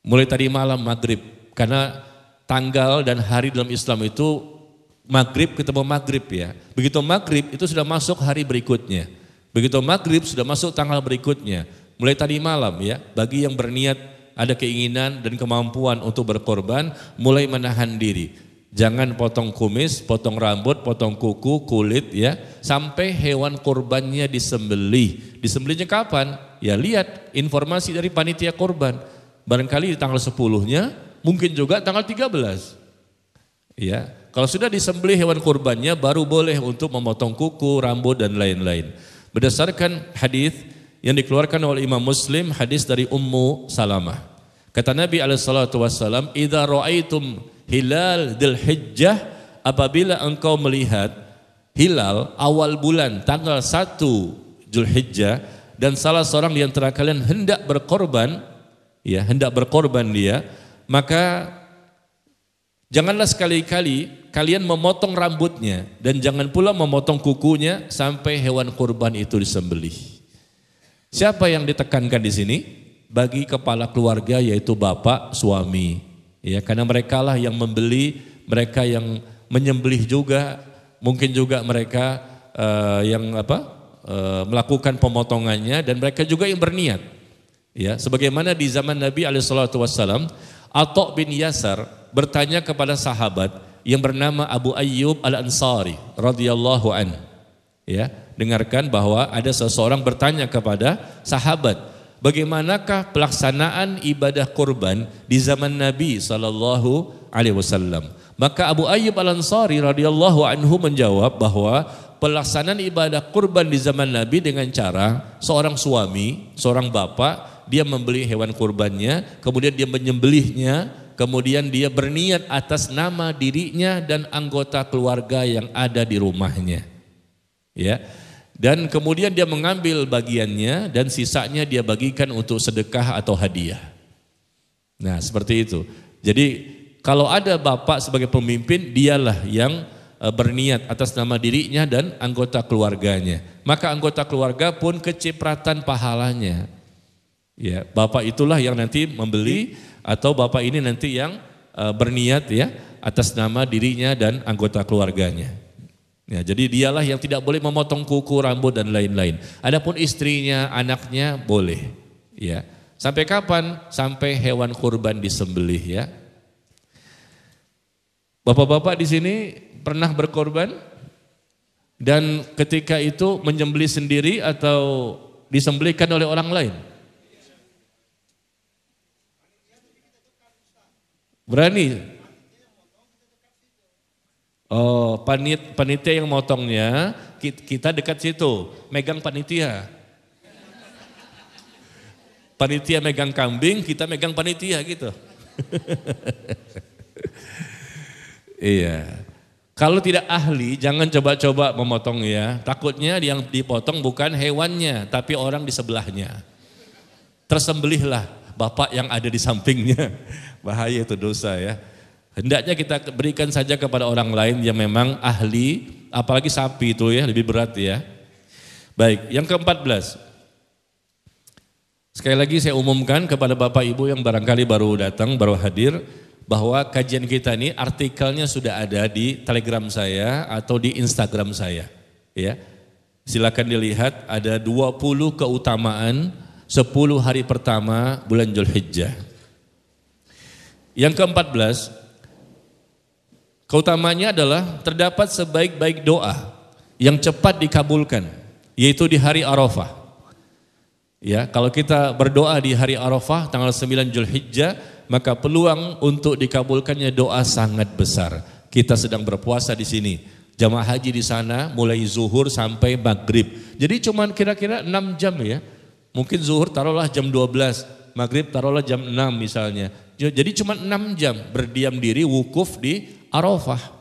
Mulai tadi malam maghrib, karena tanggal dan hari dalam Islam itu maghrib ketemu maghrib ya. Begitu maghrib itu sudah masuk hari berikutnya. Begitu maghrib sudah masuk tanggal berikutnya. Mulai tadi malam ya, bagi yang berniat ada keinginan dan kemampuan untuk berkorban, mulai menahan diri. Jangan potong kumis, potong rambut, potong kuku, kulit ya, sampai hewan kurbannya disembelih. Disembelihnya kapan? Ya lihat informasi dari panitia korban. Barangkali di tanggal 10-nya, mungkin juga tanggal 13. Ya, kalau sudah disembelih hewan kurbannya baru boleh untuk memotong kuku, rambut dan lain-lain. Berdasarkan hadis yang dikeluarkan oleh Imam Muslim, hadis dari Ummu Salamah. Kata Nabi SAW, "Idza ra'aitum hilal Dzulhijjah," apabila engkau melihat hilal awal bulan tanggal 1 Dzulhijjah dan salah seorang di antara kalian hendak berkorban, ya, hendak berkorban dia, maka janganlah sekali-kali kalian memotong rambutnya dan jangan pula memotong kukunya sampai hewan kurban itu disembelih. Siapa yang ditekankan di sini? Bagi kepala keluarga, yaitu bapak, suami. Ya, karena mereka lah yang membeli, mereka yang menyembelih juga, mungkin juga mereka melakukan pemotongannya, dan mereka juga yang berniat. Ya, sebagaimana di zaman Nabi SAW, Atha bin Yasar bertanya kepada sahabat yang bernama Abu Ayyub Al-Ansari radhiyallahu an. Ya, dengarkan bahwa ada seseorang bertanya kepada sahabat, bagaimanakah pelaksanaan ibadah kurban di zaman Nabi SAW? Maka Abu Ayyub Al-Ansari radhiyallahu anhu menjawab bahwa pelaksanaan ibadah kurban di zaman Nabi dengan cara seorang suami, seorang bapak, dia membeli hewan kurbannya, kemudian dia menyembelihnya, kemudian dia berniat atas nama dirinya dan anggota keluarga yang ada di rumahnya. Ya. Dan kemudian dia mengambil bagiannya dan sisanya dia bagikan untuk sedekah atau hadiah. Nah, seperti itu. Jadi kalau ada bapak sebagai pemimpin, dialah yang berniat atas nama dirinya dan anggota keluarganya. Maka anggota keluarga pun kecipratan pahalanya. Ya, bapak itulah yang nanti membeli, atau bapak ini nanti yang berniat ya atas nama dirinya dan anggota keluarganya. Ya, jadi dialah yang tidak boleh memotong kuku, rambut dan lain-lain. Adapun istrinya, anaknya boleh. Ya. Sampai kapan? Sampai hewan kurban disembelih ya. Bapak-bapak di sini pernah berkorban dan ketika itu menyembelih sendiri atau disembelihkan oleh orang lain? Berani? Oh, panitia yang motongnya, kita dekat situ, megang panitia. Panitia megang kambing, kita megang panitia gitu. Iya. Kalau tidak ahli, jangan coba-coba memotong ya. Takutnya yang dipotong bukan hewannya, tapi orang di sebelahnya. Tersembelihlah bapak yang ada di sampingnya. Bahaya itu, dosa ya. Hendaknya kita berikan saja kepada orang lain yang memang ahli, apalagi sapi itu ya, lebih berat ya. Baik, yang ke-14. Sekali lagi saya umumkan kepada Bapak Ibu yang barangkali baru datang, baru hadir, bahwa kajian kita ini artikelnya sudah ada di Telegram saya atau di Instagram saya. Ya. Silakan dilihat, ada 20 keutamaan 10 hari pertama bulan Dzulhijjah. Yang ke-14, keutamanya adalah terdapat sebaik-baik doa yang cepat dikabulkan, yaitu di hari Arafah. Ya, kalau kita berdoa di hari Arafah tanggal 9 Dzulhijjah, maka peluang untuk dikabulkannya doa sangat besar. Kita sedang berpuasa di sini, jamaah haji di sana mulai zuhur sampai maghrib. Jadi cuman kira-kira 6 jam ya. Mungkin zuhur taruhlah jam 12, maghrib taruhlah jam 6 misalnya. Jadi cuma 6 jam berdiam diri wukuf di Arafah.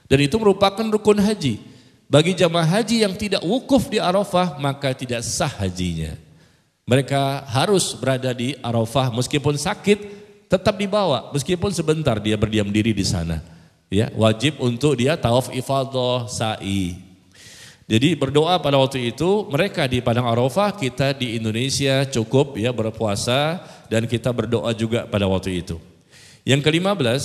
Dan itu merupakan rukun haji. Bagi jamaah haji yang tidak wukuf di Arafah, maka tidak sah hajinya. Mereka harus berada di Arafah, meskipun sakit tetap dibawa, meskipun sebentar dia berdiam diri di sana. Ya, wajib untuk dia tawaf ifadah, sa'i. Jadi berdoa pada waktu itu, mereka di Padang Arafah, kita di Indonesia cukup ya berpuasa dan kita berdoa juga pada waktu itu. Yang ke-15,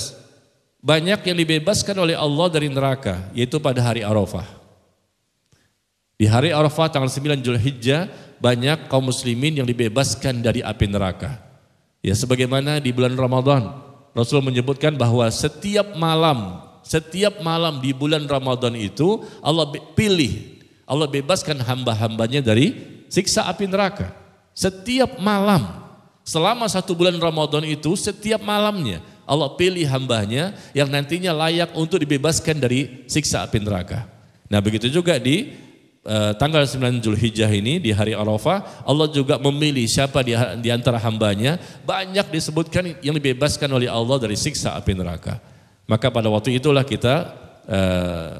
banyak yang dibebaskan oleh Allah dari neraka, yaitu pada hari Arafah. Di hari Arafah tanggal 9 Dzulhijjah, banyak kaum muslimin yang dibebaskan dari api neraka. Ya, sebagaimana di bulan Ramadan, Rasul menyebutkan bahwa setiap malam di bulan Ramadan itu Allah pilih, Allah bebaskan hamba-hambanya dari siksa api neraka. Setiap malam, selama 1 bulan Ramadan itu setiap malamnya Allah pilih hambanya yang nantinya layak untuk dibebaskan dari siksa api neraka. Nah, begitu juga di tanggal 9 Dzulhijjah ini di hari Arafah, Allah juga memilih siapa di antara hambanya, banyak disebutkan yang dibebaskan oleh Allah dari siksa api neraka. Maka pada waktu itulah kita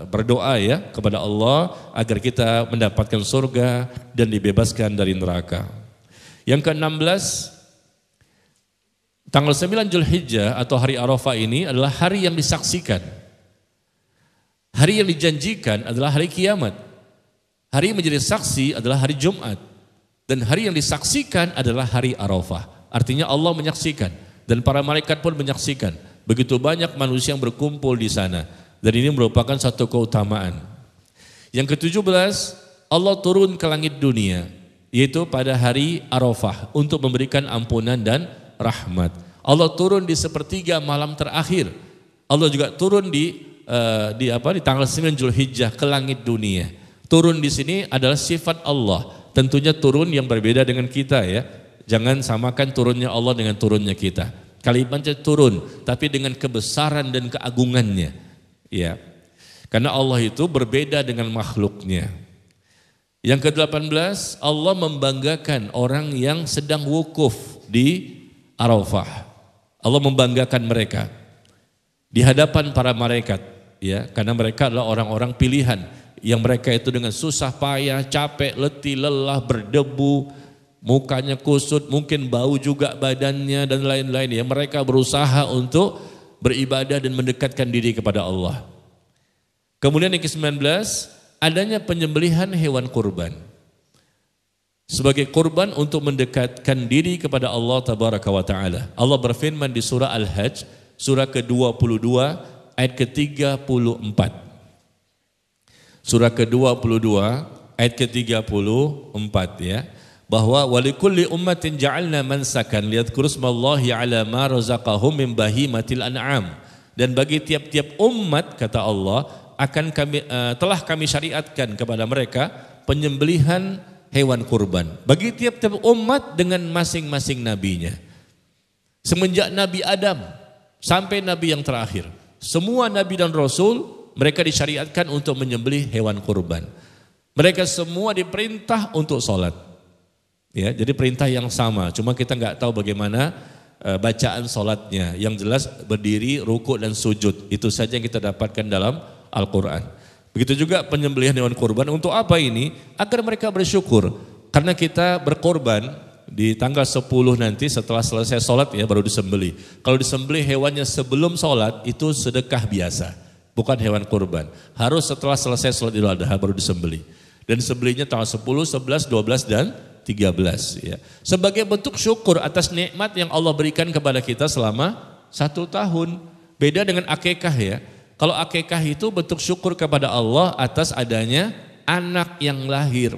berdoa ya kepada Allah agar kita mendapatkan surga dan dibebaskan dari neraka. Yang ke-16, Tanggal 9 Zulhijjah atau hari Arafah ini adalah hari yang disaksikan. Hari yang dijanjikan adalah hari kiamat. Hari yang menjadi saksi adalah hari Jumat. Dan hari yang disaksikan adalah hari Arafah. Artinya Allah menyaksikan dan para malaikat pun menyaksikan. Begitu banyak manusia yang berkumpul di sana. Dan ini merupakan satu keutamaan. Yang ke-17, Allah turun ke langit dunia, yaitu pada hari Arafah untuk memberikan ampunan dan rahmat. Allah turun di sepertiga malam terakhir. Allah juga turun di tanggal 9 Zulhijjah ke langit dunia. Turun di sini adalah sifat Allah. Tentunya turun yang berbeda dengan kita ya. Jangan samakan turunnya Allah dengan turunnya kita. Kalimatnya turun, tapi dengan kebesaran dan keagungannya. Ya. Karena Allah itu berbeda dengan makhluknya. Yang ke-18, Allah membanggakan orang yang sedang wukuf di Arafah. Allah membanggakan mereka di hadapan para malaikat, ya, karena mereka adalah orang-orang pilihan yang mereka itu dengan susah payah, capek, letih, lelah, berdebu, mukanya kusut, mungkin bau juga badannya dan lain-lain ya. Mereka berusaha untuk beribadah dan mendekatkan diri kepada Allah. Kemudian yang ke-19, adanya penyembelihan hewan kurban. Sebagai kurban untuk mendekatkan diri kepada Allah Tabaraka wa Ta'ala. Allah berfirman di surah Al-Hajj, surah ke-22 ayat ke-34. Surah ke-22 ayat ke-34 ya. Bahwa walikulli ummatin ja'alna mansakan liyadhkuru smallahi ala ma razaqahum min bahimatil an'am. Dan bagi tiap-tiap umat kata Allah telah kami syariatkan kepada mereka penyembelihan hewan kurban. Bagi tiap-tiap umat dengan masing-masing nabinya. Semenjak Nabi Adam sampai Nabi yang terakhir. Semua Nabi dan Rasul mereka disyariatkan untuk menyembelih hewan kurban. Mereka semua diperintah untuk sholat. Ya, jadi perintah yang sama. Cuma kita nggak tahu bagaimana bacaan sholatnya. Yang jelas berdiri, ruku dan sujud. Itu saja yang kita dapatkan dalam Al-Quran. Begitu juga penyembelihan hewan kurban. Untuk apa ini? Agar mereka bersyukur. Karena kita berkorban di tanggal 10 nanti setelah selesai sholat ya baru disembelih. Kalau disembelih hewannya sebelum sholat itu sedekah biasa. Bukan hewan kurban. Harus setelah selesai sholat Idul Adha baru disembelih. Dan disembelihnya tanggal 10, 11, 12 dan 13 ya. Sebagai bentuk syukur atas nikmat yang Allah berikan kepada kita selama 1 tahun. Beda dengan akikah ya. Kalau akikah itu bentuk syukur kepada Allah atas adanya anak yang lahir.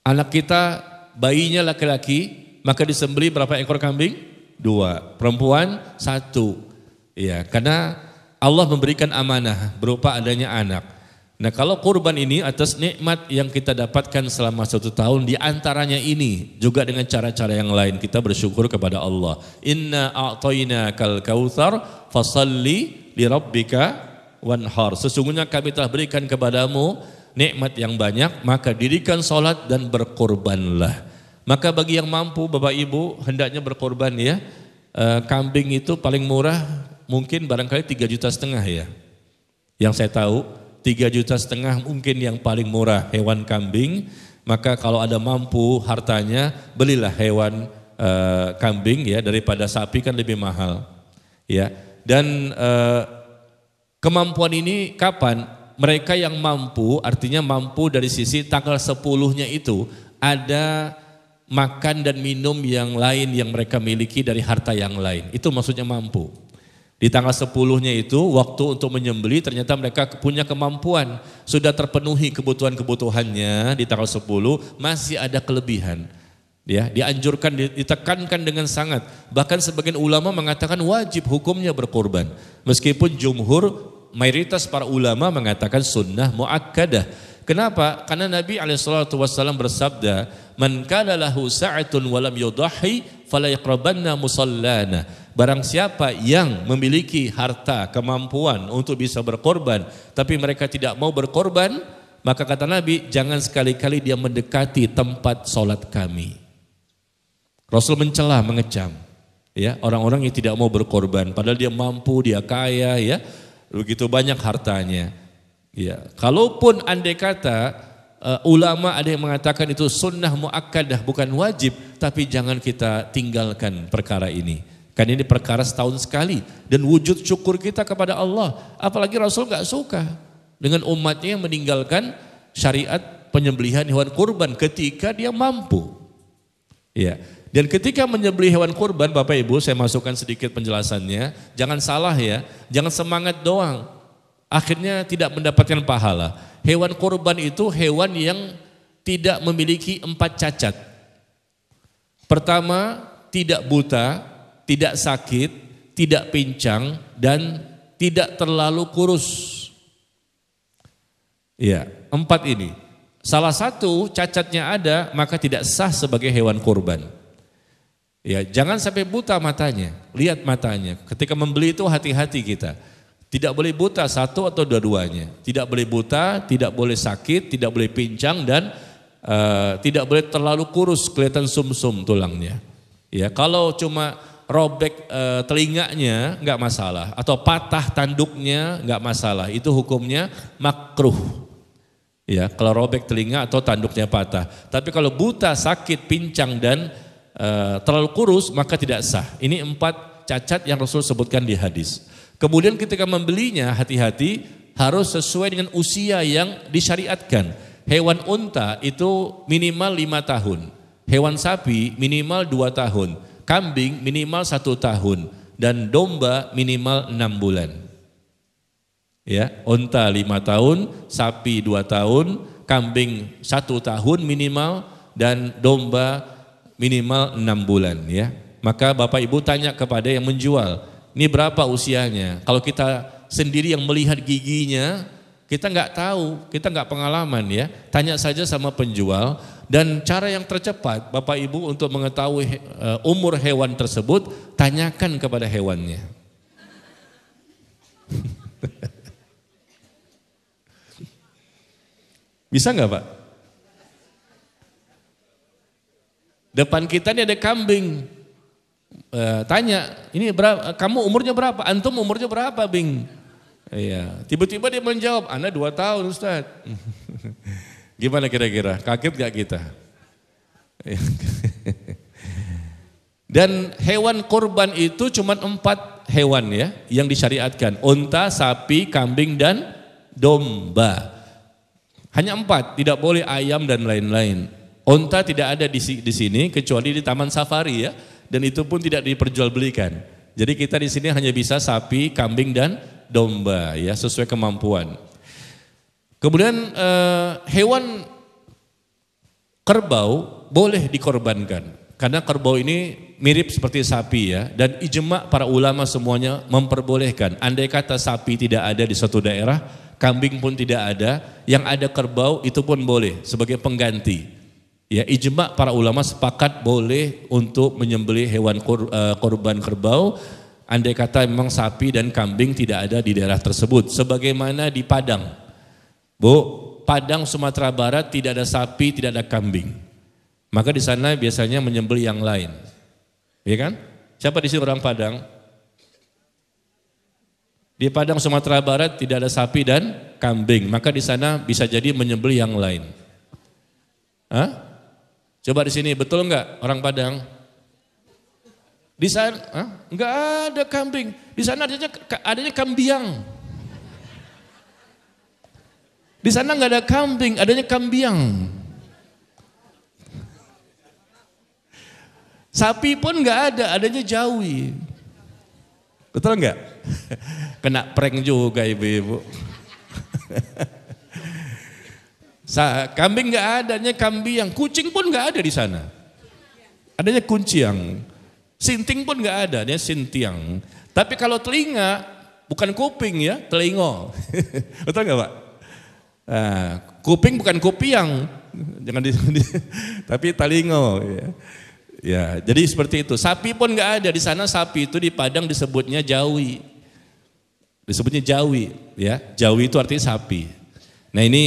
Anak kita bayinya laki-laki, maka disembelih berapa ekor kambing? 2. Perempuan 1. Ya, karena Allah memberikan amanah berupa adanya anak. Nah kalau kurban ini atas nikmat yang kita dapatkan selama 1 tahun, di antaranya ini juga dengan cara-cara yang lain kita bersyukur kepada Allah. Inna a'tainakal kautsar fasalli lirabbika wanhar. Sesungguhnya kami telah berikan kepadamu nikmat yang banyak, maka dirikan salat dan berkorbanlah. Maka bagi yang mampu Bapak Ibu hendaknya berkorban ya. Kambing itu paling murah mungkin barangkali 3,5 juta ya. Yang saya tahu 3,5 juta mungkin yang paling murah hewan kambing. Maka kalau ada mampu hartanya belilah hewan kambing ya, daripada sapi kan lebih mahal ya. Dan kemampuan ini kapan? Mereka yang mampu, artinya mampu dari sisi tanggal 10-nya itu ada makan dan minum yang lain yang mereka miliki dari harta yang lain. Itu maksudnya mampu. Di tanggal 10-nya itu waktu untuk menyembelih ternyata mereka punya kemampuan. Sudah terpenuhi kebutuhan-kebutuhannya di tanggal 10, masih ada kelebihan. Ya, dianjurkan, ditekankan dengan sangat. Bahkan sebagian ulama mengatakan wajib hukumnya berkorban. Meskipun jumhur, mayoritas para ulama mengatakan sunnah muakkadah. Kenapa? Karena Nabi SAW bersabda, "Man kana lahu sa'atun wa lam yudahhi fala yaqrabanna musallana." Barang siapa yang memiliki harta, kemampuan untuk bisa berkorban, tapi mereka tidak mau berkorban, maka kata Nabi, jangan sekali-kali dia mendekati tempat sholat kami. Rasul mencela, mengecam, ya orang-orang yang tidak mau berkorban, padahal dia mampu, dia kaya, ya begitu banyak hartanya. Ya, kalaupun andai kata ulama ada yang mengatakan itu sunnah muakkadah, bukan wajib, tapi jangan kita tinggalkan perkara ini. Kan ini perkara setahun sekali dan wujud syukur kita kepada Allah. Apalagi Rasul gak suka dengan umatnya yang meninggalkan syariat penyembelihan hewan kurban ketika dia mampu. Ya. Dan ketika menyembelih hewan kurban, Bapak Ibu, saya masukkan sedikit penjelasannya. Jangan salah ya, jangan semangat doang. Akhirnya tidak mendapatkan pahala. Hewan kurban itu hewan yang tidak memiliki 4 cacat. Pertama, tidak buta, tidak sakit, tidak pincang, dan tidak terlalu kurus. Ya, 4 ini. Salah satu cacatnya ada, maka tidak sah sebagai hewan kurban. Ya, jangan sampai buta matanya, lihat matanya. Ketika membeli itu hati-hati kita. Tidak boleh buta satu atau dua-duanya. Tidak boleh buta, tidak boleh sakit, tidak boleh pincang, dan tidak boleh terlalu kurus, kelihatan sumsum tulangnya. Ya, kalau cuma robek telinganya nggak masalah, atau patah tanduknya nggak masalah. Itu hukumnya makruh. Ya, kalau robek telinga atau tanduknya patah. Tapi kalau buta, sakit, pincang, dan terlalu kurus, maka tidak sah. Ini 4 cacat yang Rasul sebutkan di hadis. Kemudian ketika membelinya, hati-hati, harus sesuai dengan usia yang disyariatkan. Hewan unta itu minimal 5 tahun, hewan sapi minimal 2 tahun, kambing minimal 1 tahun, dan domba minimal 6 bulan. Ya, unta 5 tahun, sapi 2 tahun, kambing 1 tahun minimal, dan domba minimal 6 bulan ya. Maka Bapak Ibu tanya kepada yang menjual, ini berapa usianya? Kalau kita sendiri yang melihat giginya, kita nggak tahu, kita nggak pengalaman ya. Tanya saja sama penjual, dan cara yang tercepat Bapak Ibu untuk mengetahui umur hewan tersebut, tanyakan kepada hewannya. Bisa nggak Pak? Depan kita ini ada kambing, tanya, ini berapa, kamu umurnya berapa? Antum umurnya berapa, Bing? Iya. Tiba-tiba dia menjawab, Anda 2 tahun Ustaz. Gimana kira-kira? Kaget gak kita? Dan hewan kurban itu cuma 4 hewan ya yang disyariatkan. Unta, sapi, kambing, dan domba. Hanya 4, tidak boleh ayam dan lain-lain. Unta tidak ada di sini kecuali di Taman Safari ya, dan itu pun tidak diperjualbelikan. Jadi kita di sini hanya bisa sapi, kambing, dan domba ya, sesuai kemampuan. Kemudian hewan kerbau boleh dikorbankan karena kerbau ini mirip seperti sapi ya, dan ijma para ulama semuanya memperbolehkan. Andai kata sapi tidak ada di suatu daerah, kambing pun tidak ada, yang ada kerbau itu pun boleh sebagai pengganti. Ya, ijma para ulama sepakat boleh untuk menyembelih hewan korban kerbau andai kata memang sapi dan kambing tidak ada di daerah tersebut. Sebagaimana di Padang. Bu, Padang Sumatera Barat tidak ada sapi, tidak ada kambing. Maka di sana biasanya menyembelih yang lain. Ya kan? Siapa di sini orang Padang? Di Padang Sumatera Barat tidak ada sapi dan kambing. Maka di sana bisa jadi menyembelih yang lain. Hah? Coba di sini, betul enggak orang Padang? Di sana enggak ada kambing. Di sana adanya kambiang. Di sana enggak ada kambing, adanya kambiang. Sapi pun enggak ada, adanya jawi. Betul enggak? Kena prank juga ibu-ibu. Kambing nggak ada, adanya kambiang. Kucing pun nggak ada di sana. Adanya kunciang. Sinting pun nggak ada, adanya sintiang. Tapi kalau telinga, bukan kuping ya, telingo. Betul nggak Pak? Nah, kuping bukan kupiang, jangan tapi telingo. Ya, jadi seperti itu. Sapi pun nggak ada di sana. Sapi itu di Padang disebutnya jawi. Disebutnya jawi, ya. Jawi itu artinya sapi. Nah ini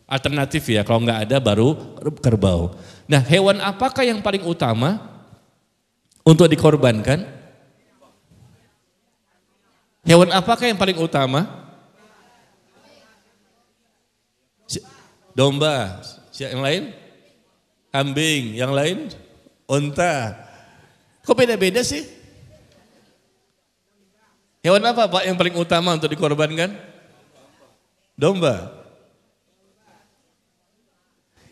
alternatif ya, kalau nggak ada baru kerbau. Nah, hewan apakah yang paling utama untuk dikorbankan? Hewan apakah yang paling utama? Domba. Yang lain? Kambing. Yang lain? Unta. Kok beda-beda sih? Hewan apa Pak yang paling utama untuk dikorbankan? Domba.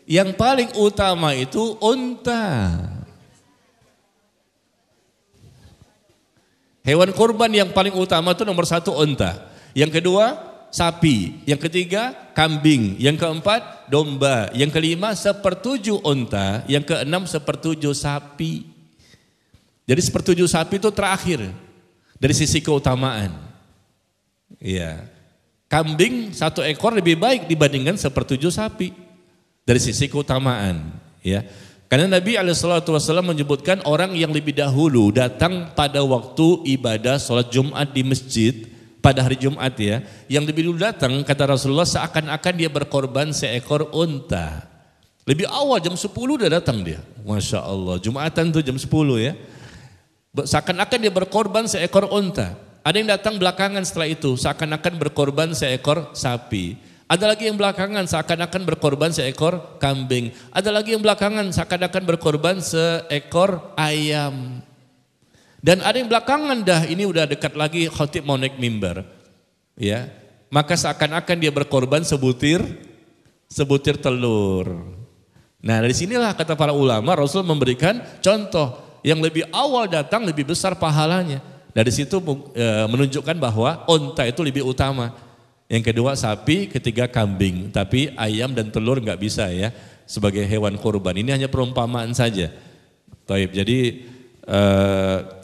Yang paling utama itu unta. Hewan kurban yang paling utama itu nomor 1 unta. Yang kedua sapi. Yang ketiga kambing. Yang keempat domba. Yang kelima 1/7 unta. Yang keenam 1/7 sapi. Jadi 1/7 sapi itu terakhir dari sisi keutamaan. Iya. Kambing 1 ekor lebih baik dibandingkan 1/7 sapi dari sisi keutamaan. Ya. Karena Nabi SAW menyebutkan orang yang lebih dahulu datang pada waktu ibadah sholat Jumat di masjid pada hari Jumat ya, yang lebih dulu datang kata Rasulullah seakan-akan dia berkorban seekor unta. Lebih awal jam 10 udah datang dia, Masya Allah, Jumatan tuh jam 10 ya. Seakan-akan dia berkorban seekor unta. Ada yang datang belakangan setelah itu, seakan-akan berkorban seekor sapi. Ada lagi yang belakangan seakan-akan berkorban seekor kambing. Ada lagi yang belakangan seakan-akan berkorban seekor ayam. Dan ada yang belakangan dah ini udah dekat lagi khatib mau naik mimbar. Ya. Maka seakan-akan dia berkorban sebutir telur. Nah, dari sinilah kata para ulama Rasul memberikan contoh yang lebih awal datang lebih besar pahalanya. Dari situ menunjukkan bahwa unta itu lebih utama. Yang kedua sapi, ketiga kambing. Tapi ayam dan telur nggak bisa ya sebagai hewan kurban. Ini hanya perumpamaan saja. Taib. Jadi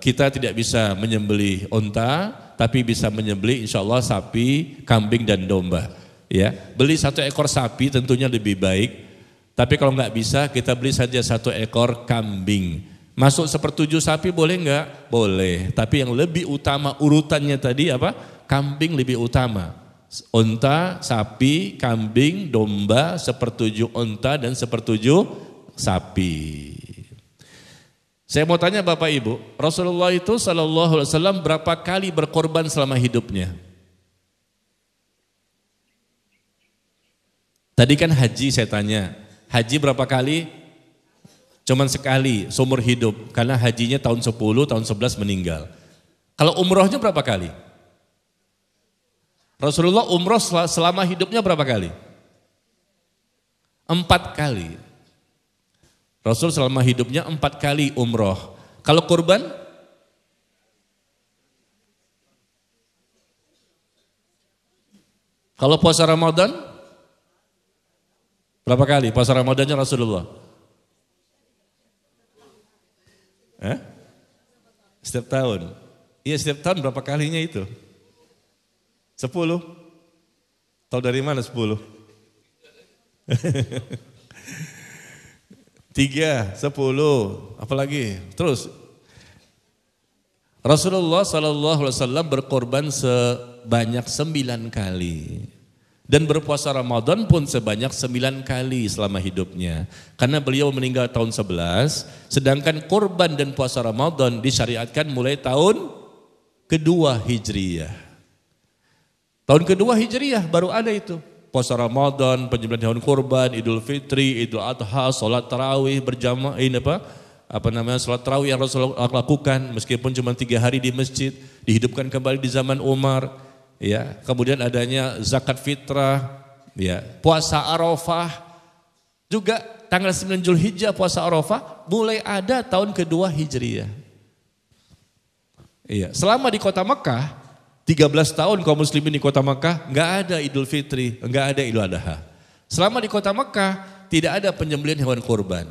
kita tidak bisa menyembelih unta, tapi bisa menyembelih insya Allah sapi, kambing dan domba. Ya, beli 1 ekor sapi tentunya lebih baik. Tapi kalau nggak bisa kita beli saja 1 ekor kambing. Masuk 1/7 sapi boleh nggak? Boleh. Tapi yang lebih utama urutannya tadi apa? Kambing lebih utama. Unta, sapi, kambing, domba, 1/7 unta dan 1/7 sapi. Saya mau tanya Bapak Ibu, Rasulullah itu SAW berapa kali berkorban selama hidupnya? Tadi kan haji saya tanya, haji berapa kali? Cuman sekali seumur hidup, karena hajinya tahun 10, tahun 11 meninggal. Kalau umrohnya berapa kali? Rasulullah umroh selama hidupnya berapa kali? 4 kali. Rasul selama hidupnya 4 kali umroh. Kalau kurban? Kalau puasa Ramadan? Berapa kali puasa Ramadannya Rasulullah? Setiap tahun. Iya setiap tahun berapa kalinya itu? 10. Tahu dari mana 10? 3, 10, apalagi? Terus Rasulullah SAW berkorban sebanyak 9 kali. Dan berpuasa Ramadan pun sebanyak 9 kali selama hidupnya. Karena beliau meninggal tahun 11, sedangkan kurban dan puasa Ramadan disyariatkan mulai tahun kedua Hijriyah. Tahun kedua Hijriyah baru ada itu. Puasa Ramadan, penyembelihan hewan kurban, Idul Fitri, Idul Adha, sholat tarawih berjamaah, sholat tarawih yang Rasulullah lakukan meskipun cuma 3 hari di masjid, dihidupkan kembali di zaman Umar. Ya, kemudian adanya zakat fitrah, ya, puasa Arafah, juga tanggal 9 Zulhijjah puasa Arafah mulai ada tahun kedua Hijriyah. Iya, selama di kota Mekah 13 tahun kaum muslimin di kota Mekah nggak ada Idul Fitri, nggak ada Idul Adha. Selama di kota Mekah tidak ada penyembelihan hewan kurban.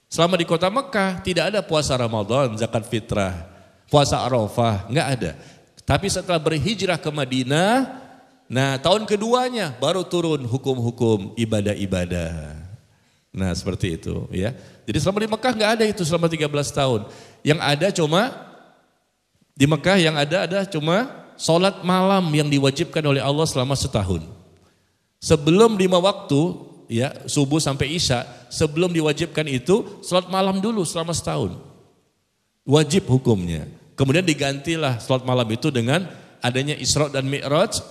Selama di kota Mekah tidak ada puasa Ramadan, zakat fitrah, puasa Arafah, nggak ada. Tapi setelah berhijrah ke Madinah, nah tahun keduanya baru turun hukum-hukum ibadah-ibadah. Nah seperti itu ya. Jadi selama di Mekah nggak ada itu selama 13 tahun. Yang ada cuma di Mekah yang ada cuma sholat malam yang diwajibkan oleh Allah selama setahun. Sebelum 5 waktu, ya subuh sampai isya, sebelum diwajibkan itu, sholat malam dulu selama setahun. Wajib hukumnya. Kemudian digantilah sholat malam itu dengan adanya Isra dan Mi'raj,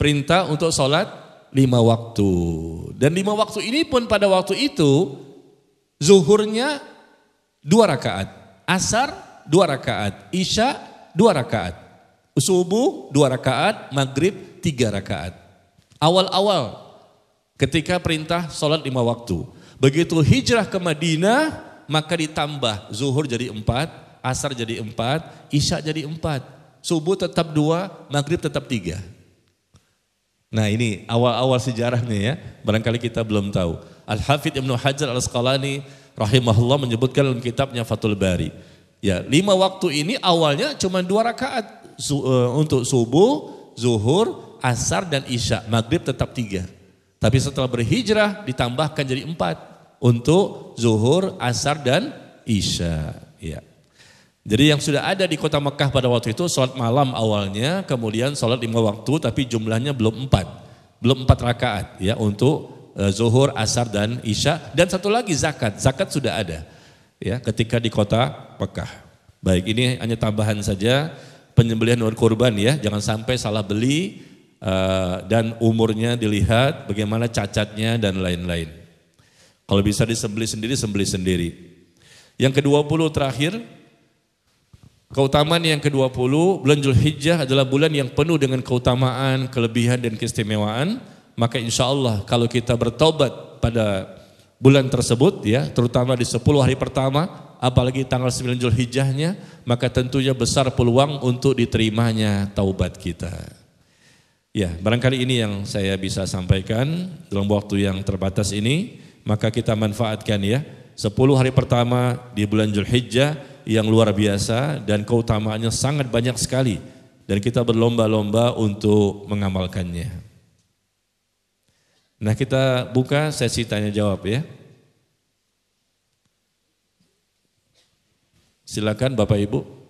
perintah untuk sholat 5 waktu. Dan 5 waktu ini pun pada waktu itu zuhurnya 2 rakaat, asar 2 rakaat, isya 2 rakaat, subuh 2 rakaat, maghrib 3 rakaat. Awal-awal ketika perintah sholat 5 waktu. Begitu hijrah ke Madinah maka ditambah zuhur jadi 4, asar jadi 4, isya jadi 4, subuh tetap 2, maghrib tetap 3. Nah ini awal-awal sejarahnya ya, barangkali kita belum tahu. Al-Hafidh Ibnu Hajar Al-Asqalani rahimahullah menyebutkan dalam kitabnya Fathul Bari. Ya 5 waktu ini awalnya cuma 2 rakaat untuk subuh, zuhur, asar dan isya. Maghrib tetap 3. Tapi setelah berhijrah ditambahkan jadi 4 untuk zuhur, asar dan isya. Ya. Jadi yang sudah ada di kota Mekah pada waktu itu sholat malam awalnya, kemudian sholat 5 waktu tapi jumlahnya belum 4. Belum 4 rakaat ya untuk zuhur, asar dan isya. Dan satu lagi zakat. Zakat sudah ada ya ketika di kota Mekah. Baik, ini hanya tambahan saja penyembelihan hewan kurban ya. Jangan sampai salah beli dan umurnya dilihat, bagaimana cacatnya dan lain-lain. Kalau bisa disembelih sendiri, sembelih sendiri. Yang ke-20 terakhir, keutamaan yang ke-20, bulan Dzulhijjah adalah bulan yang penuh dengan keutamaan, kelebihan dan keistimewaan. Maka insya Allah kalau kita bertobat pada bulan tersebut ya, terutama di 10 hari pertama, apalagi tanggal 9 Dzulhijjahnya, maka tentunya besar peluang untuk diterimanya taubat kita. Ya, barangkali ini yang saya bisa sampaikan dalam waktu yang terbatas ini, maka kita manfaatkan ya. 10 hari pertama di bulan Dzulhijjah yang luar biasa dan keutamaannya sangat banyak sekali dan kita berlomba-lomba untuk mengamalkannya. Nah, kita buka sesi tanya jawab ya. Silakan Bapak Ibu.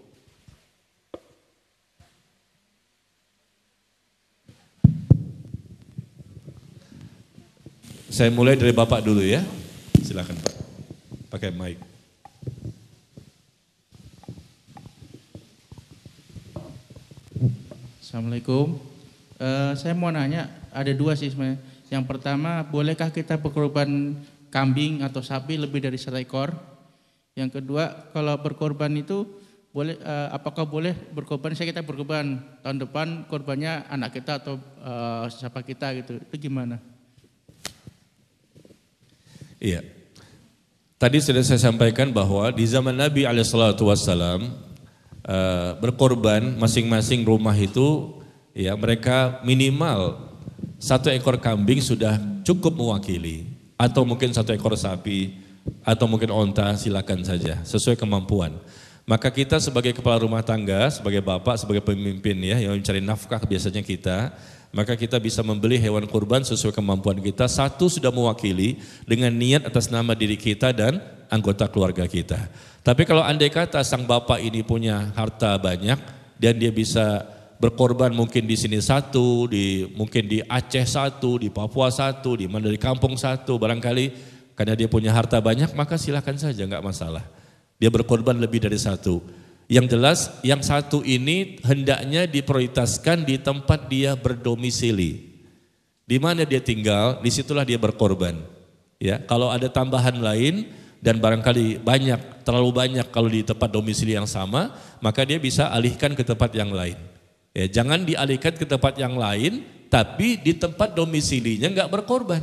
Saya mulai dari Bapak dulu ya. Silakan Pak. Pakai mic. Assalamualaikum. Saya mau nanya, ada 2 sih sebenarnya. Yang pertama, bolehkah kita berkorban kambing atau sapi lebih dari 1 ekor? Yang kedua, kalau berkorban itu boleh, apakah boleh berkorban? Saya kita berkorban tahun depan, korbannya anak kita atau siapa kita gitu. Itu gimana? Iya. Tadi sudah saya sampaikan bahwa di zaman Nabi SAW berkorban masing-masing rumah itu ya mereka minimal 1 ekor kambing sudah cukup mewakili, atau mungkin 1 ekor sapi atau mungkin onta, silakan saja sesuai kemampuan. Maka kita sebagai kepala rumah tangga, sebagai bapak, sebagai pemimpin ya yang mencari nafkah biasanya kita, maka kita bisa membeli hewan kurban sesuai kemampuan kita. 1 sudah mewakili dengan niat atas nama diri kita dan anggota keluarga kita. Tapi kalau andai kata sang bapak ini punya harta banyak dan dia bisa berkorban mungkin di sini 1, mungkin di Aceh 1, di Papua 1, di mana di kampung 1, barangkali karena dia punya harta banyak maka silakan saja, enggak masalah. Dia berkorban lebih dari 1. Yang jelas yang 1 ini hendaknya diprioritaskan di tempat dia berdomisili. Di mana dia tinggal, disitulah dia berkorban. Ya, kalau ada tambahan lain dan barangkali terlalu banyak kalau di tempat domisili yang sama, maka dia bisa alihkan ke tempat yang lain. Ya, jangan dialihkan ke tempat yang lain, tapi di tempat domisilinya enggak berkorban.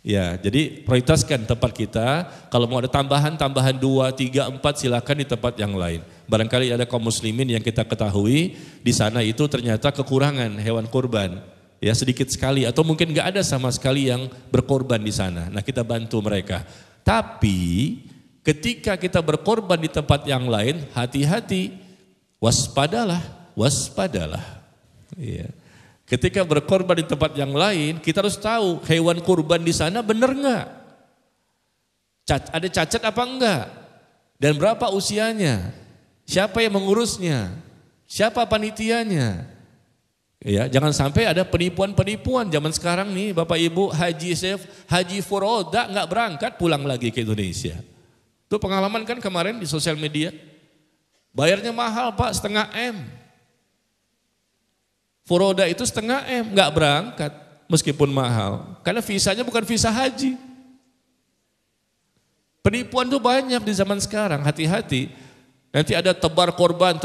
Ya, jadi prioritaskan tempat kita. Kalau mau ada tambahan 2, 3, 4 silakan di tempat yang lain. Barangkali ada kaum muslimin yang kita ketahui di sana itu ternyata kekurangan hewan kurban. Ya, sedikit sekali atau mungkin enggak ada sama sekali yang berkorban di sana. Nah, kita bantu mereka. Tapi ketika kita berkorban di tempat yang lain, hati-hati, waspadalah. Ya. Ketika berkorban di tempat yang lain, kita harus tahu hewan kurban di sana benar enggak? Ada cacat apa enggak? Dan berapa usianya? Siapa yang mengurusnya? Siapa panitianya? Ya, jangan sampai ada penipuan-penipuan zaman sekarang nih Bapak Ibu, haji furoda enggak berangkat pulang lagi ke Indonesia. Itu pengalaman kan kemarin di sosial media. Bayarnya mahal Pak, 0,5 M. Furoda itu 0,5 M, enggak berangkat. meskipun mahal. Karena visanya bukan visa haji. Penipuan tuh banyak di zaman sekarang, hati-hati. Nanti ada tebar korban,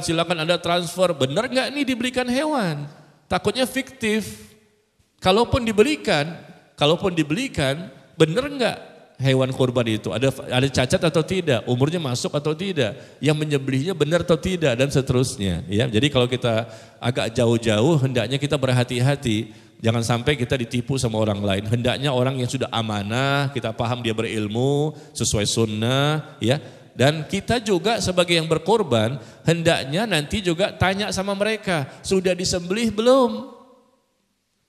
silakan ada transfer. Benar nggak nih dibelikan hewan? Takutnya fiktif. Kalaupun dibelikan, benar nggak hewan korban itu? Ada cacat atau tidak? Umurnya masuk atau tidak? Yang menyembelihnya benar atau tidak? Dan seterusnya. Ya, jadi kalau kita agak jauh-jauh, hendaknya kita berhati-hati. Jangan sampai kita ditipu sama orang lain. Hendaknya orang yang sudah amanah, kita paham dia berilmu, sesuai sunnah, ya. Dan kita juga sebagai yang berkorban, hendaknya nanti juga tanya sama mereka, sudah disembelih belum?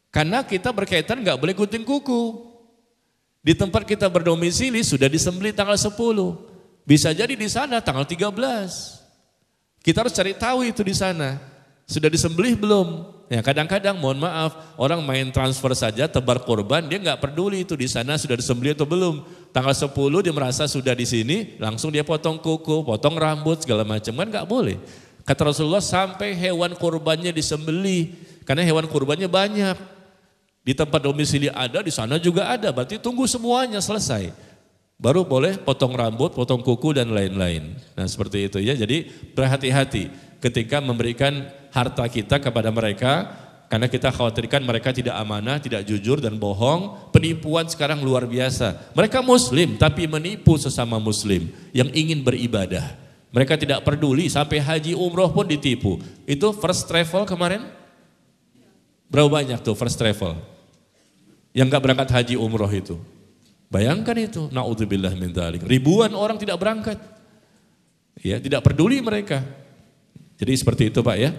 Karena kita berkaitan nggak boleh gunting kuku. Di tempat kita berdomisili sudah disembelih tanggal 10. Bisa jadi di sana tanggal 13. Kita harus cari tahu itu di sana. Sudah disembelih belum? Ya, kadang-kadang mohon maaf, orang main transfer saja tebar korban, dia nggak peduli itu di sana sudah disembelih atau belum. Tanggal 10 dia merasa sudah di sini, langsung dia potong kuku, potong rambut segala macam, kan nggak boleh. Kata Rasulullah sampai hewan korbannya disembelih, karena hewan korbannya banyak. Di tempat domisili ada, di sana juga ada, berarti tunggu semuanya selesai. Baru boleh potong rambut, potong kuku dan lain-lain. Nah seperti itu ya, jadi berhati-hati ketika memberikan harta kita kepada mereka, karena kita khawatirkan mereka tidak amanah, tidak jujur dan bohong. Penipuan sekarang luar biasa. Mereka muslim tapi menipu sesama muslim yang ingin beribadah. Mereka tidak peduli, sampai haji umroh pun ditipu. Itu first travel kemarin, berapa banyak tuh first travel yang gak berangkat haji umroh itu? Bayangkan itu, na'udzubillah min dzalik. Ribuan orang tidak berangkat. Ya, tidak peduli mereka. Jadi seperti itu Pak ya.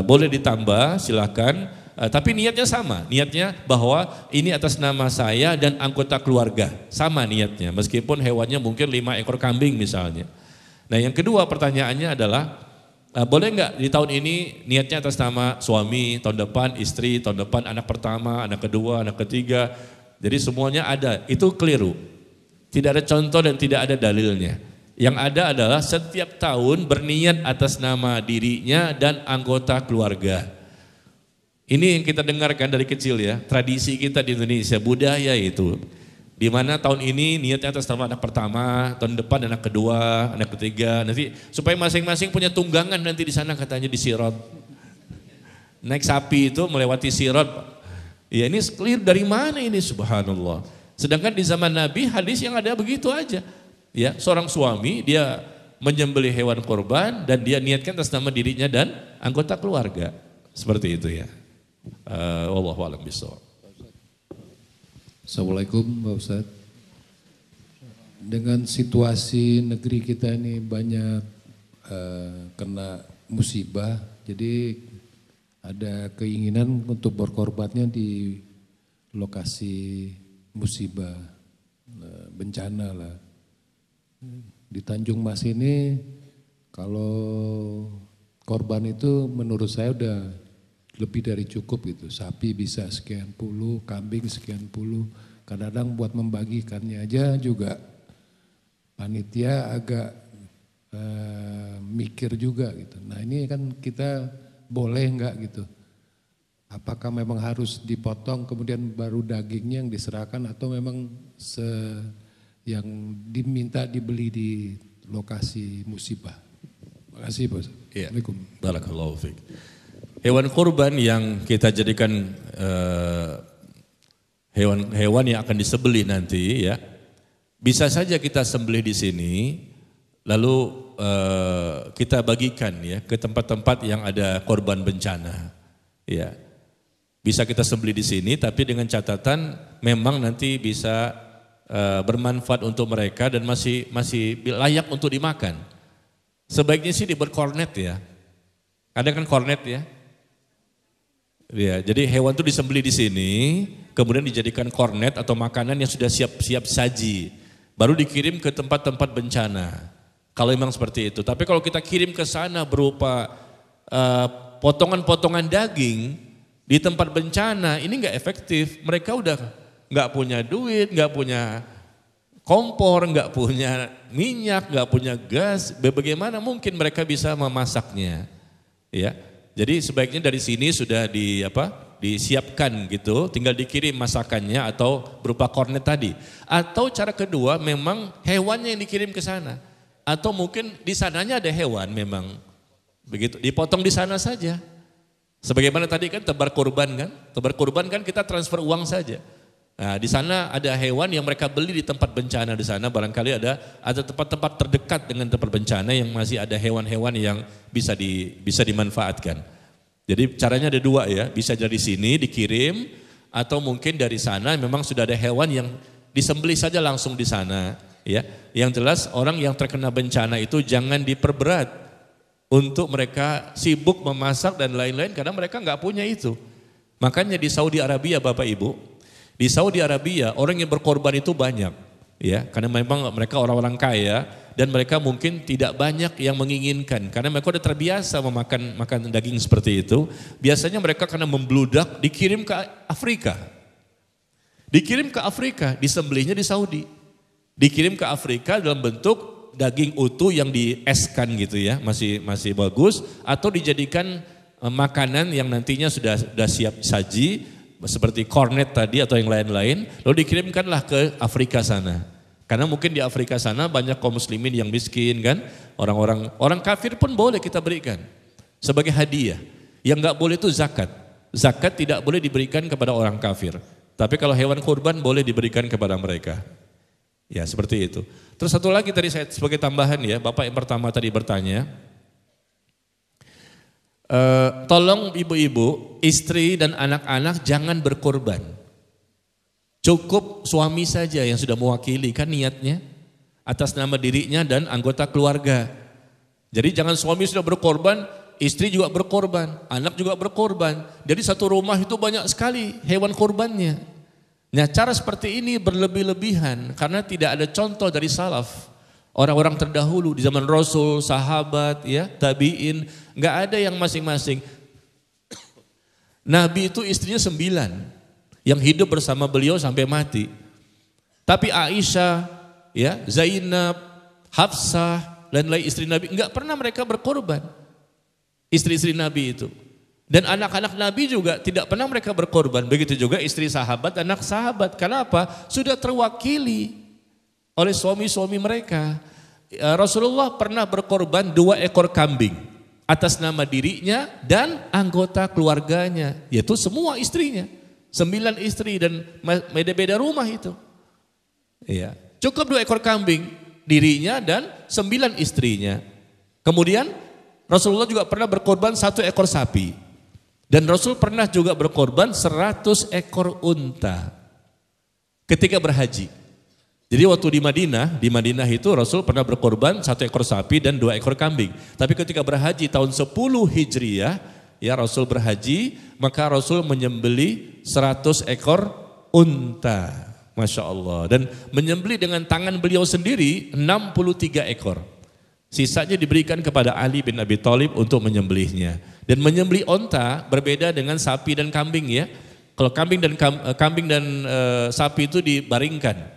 Boleh ditambah silakan, tapi niatnya sama. Niatnya bahwa ini atas nama saya dan anggota keluarga. Sama niatnya, meskipun hewannya mungkin 5 ekor kambing misalnya. Nah yang kedua pertanyaannya adalah, boleh nggak di tahun ini niatnya atas nama suami, tahun depan istri, tahun depan anak pertama, anak kedua, anak ketiga. Jadi semuanya ada, itu keliru. Tidak ada contoh dan tidak ada dalilnya. Yang ada adalah setiap tahun berniat atas nama dirinya dan anggota keluarga. Ini yang kita dengarkan dari kecil ya, tradisi kita di Indonesia, budaya itu. Di mana tahun ini niatnya atas nama anak pertama, tahun depan anak kedua, anak ketiga, nanti supaya masing-masing punya tunggangan nanti di sana katanya di Sirat. Naik sapi itu melewati Sirat. Ya ini clear dari mana ini subhanallah. Sedangkan di zaman Nabi hadis yang ada begitu aja. Ya, seorang suami dia menyembelih hewan korban dan dia niatkan atas nama dirinya dan anggota keluarga. Seperti itu ya. Wallahu a'lam bishawab. Assalamualaikum Pak Ustadz. Dengan situasi negeri kita ini banyak kena musibah, jadi ada keinginan untuk berkorbannya di lokasi musibah, bencana lah. Di Tanjung Mas ini kalau korban itu menurut saya udah lebih dari cukup gitu. Sapi bisa sekian puluh, kambing sekian puluh. Kadang-kadang buat membagikannya aja juga panitia agak mikir juga gitu. Nah ini kan kita boleh enggak gitu. Apakah memang harus dipotong kemudian baru dagingnya yang diserahkan atau memang yang diminta dibeli di lokasi musibah. Terima kasih Pak. Iya. Barakallahu fiik. Hewan kurban yang kita jadikan hewan yang akan disembelih nanti ya, bisa saja kita sembelih di sini, lalu kita bagikan ya ke tempat-tempat yang ada korban bencana. Ya, bisa kita sembelih di sini, tapi dengan catatan memang nanti bisa bermanfaat untuk mereka dan masih layak untuk dimakan. Sebaiknya sih dibuat kornet ya. Ada kan kornet ya. Ya, jadi hewan itu disembelih di sini, kemudian dijadikan kornet atau makanan yang sudah siap saji, baru dikirim ke tempat-tempat bencana. Kalau memang seperti itu. Tapi kalau kita kirim ke sana berupa potongan-potongan daging di tempat bencana, ini nggak efektif. Mereka udah nggak punya duit, nggak punya kompor, nggak punya minyak, nggak punya gas. Bagaimana mungkin mereka bisa memasaknya? Ya. Jadi sebaiknya dari sini sudah disiapkan gitu, tinggal dikirim masakannya atau berupa kornet tadi. Atau cara kedua memang hewannya yang dikirim ke sana. Atau mungkin di sananya ada hewan memang begitu, dipotong di sana saja. Sebagaimana tadi kan tebar kurban kan kita transfer uang saja. Nah, di sana ada hewan yang mereka beli di tempat bencana di sana, barangkali ada tempat-tempat terdekat dengan tempat bencana yang masih ada hewan-hewan yang bisa dimanfaatkan. Jadi caranya ada dua ya, bisa dari sini dikirim atau mungkin dari sana memang sudah ada hewan yang disembelih saja langsung di sana ya. Yang jelas orang yang terkena bencana itu jangan diperberat untuk mereka sibuk memasak dan lain-lain karena mereka nggak punya itu. Makanya di Saudi Arabia Bapak Ibu, di Saudi Arabia orang yang berkorban itu banyak ya, karena memang mereka orang-orang kaya dan mereka mungkin tidak banyak yang menginginkan karena mereka sudah terbiasa makan daging seperti itu. Biasanya mereka karena membludak dikirim ke Afrika. Dikirim ke Afrika, disembelihnya di Saudi. Dikirim ke Afrika dalam bentuk daging utuh yang dieskan gitu ya, masih bagus, atau dijadikan makanan yang nantinya sudah siap saji seperti kornet tadi atau yang lain-lain, lalu dikirimkanlah ke Afrika sana. Karena mungkin di Afrika sana banyak kaum muslimin yang miskin kan, orang kafir pun boleh kita berikan sebagai hadiah. Yang enggak boleh itu zakat. Zakat tidak boleh diberikan kepada orang kafir. Tapi kalau hewan kurban boleh diberikan kepada mereka. Ya seperti itu. Terus satu lagi tadi saya sebagai tambahan ya, Bapak yang pertama tadi bertanya, tolong ibu-ibu, istri dan anak-anak jangan berkorban. Cukup suami saja yang sudah mewakili kan niatnya atas nama dirinya dan anggota keluarga. Jadi jangan suami sudah berkorban, istri juga berkorban, anak juga berkorban. Jadi satu rumah itu banyak sekali hewan korbannya. Nah cara seperti ini berlebih-lebihan karena tidak ada contoh dari salaf. Orang-orang terdahulu di zaman Rasul, sahabat, ya, tabi'in, nggak ada yang masing-masing. Nabi itu istrinya 9 yang hidup bersama beliau sampai mati. Tapi Aisyah, ya, Zainab, Hafsah, dan lain istri Nabi nggak pernah mereka berkorban. Istri-istri Nabi itu. Dan anak-anak Nabi juga tidak pernah mereka berkorban. Begitu juga istri sahabat, anak sahabat. Kenapa? Sudah terwakili oleh suami-suami mereka. Rasulullah pernah berkorban 2 ekor kambing atas nama dirinya dan anggota keluarganya, yaitu semua istrinya, 9 istri dan beda-beda rumah itu. Ya, cukup 2 ekor kambing dirinya dan 9 istrinya. Kemudian Rasulullah juga pernah berkorban 1 ekor sapi dan Rasul pernah juga berkorban 100 ekor unta ketika berhaji. Jadi waktu di Madinah itu Rasul pernah berkorban 1 ekor sapi dan 2 ekor kambing. Tapi ketika berhaji tahun 10 Hijriah, ya Rasul berhaji, maka Rasul menyembeli 100 ekor unta. Masya Allah. Dan menyembeli dengan tangan beliau sendiri 63 ekor. Sisanya diberikan kepada Ali bin Abi Thalib untuk menyembelihnya. Dan menyembelih unta berbeda dengan sapi dan kambing ya. Kalau kambing dan sapi itu dibaringkan,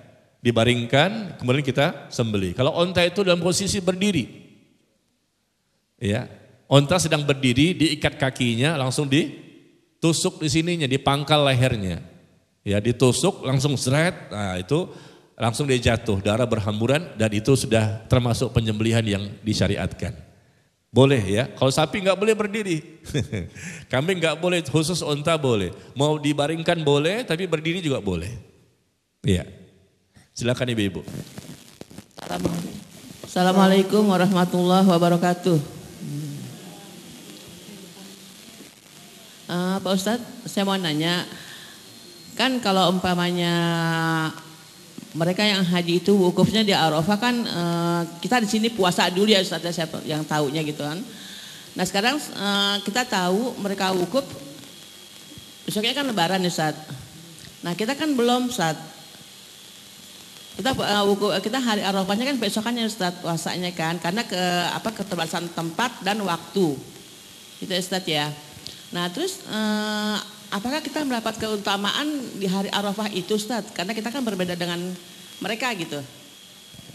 kemudian kita sembelih. Kalau onta itu dalam posisi berdiri, ya, onta sedang berdiri, diikat kakinya, langsung ditusuk di sininya, dipangkal lehernya, ya, ditusuk langsung seret, nah itu langsung dia jatuh, darah berhamburan dan itu sudah termasuk penyembelihan yang disyariatkan. Boleh ya, kalau sapi nggak boleh berdiri, kambing nggak boleh, khusus onta boleh, mau dibaringkan boleh, tapi berdiri juga boleh. Iya. Silakan ibu-ibu. Assalamualaikum warahmatullahi wabarakatuh. Pak Ustadz, saya mau nanya, kan kalau umpamanya mereka yang haji itu wukufnya di Arafah kan, kita di sini puasa dulu ya Ustadz, siapa yang tahunya gitu kan. Nah sekarang kita tahu mereka wukuf, besoknya kan Lebaran Ustadz. Nah kita kan belum Ustadz. Kita hari Arafahnya kan besokannya Ustaz, puasanya kan, karena keterbatasan tempat dan waktu itu Ustaz ya. Nah terus apakah kita mendapat keutamaan di hari Arafah itu Ustaz, karena kita kan berbeda dengan mereka gitu.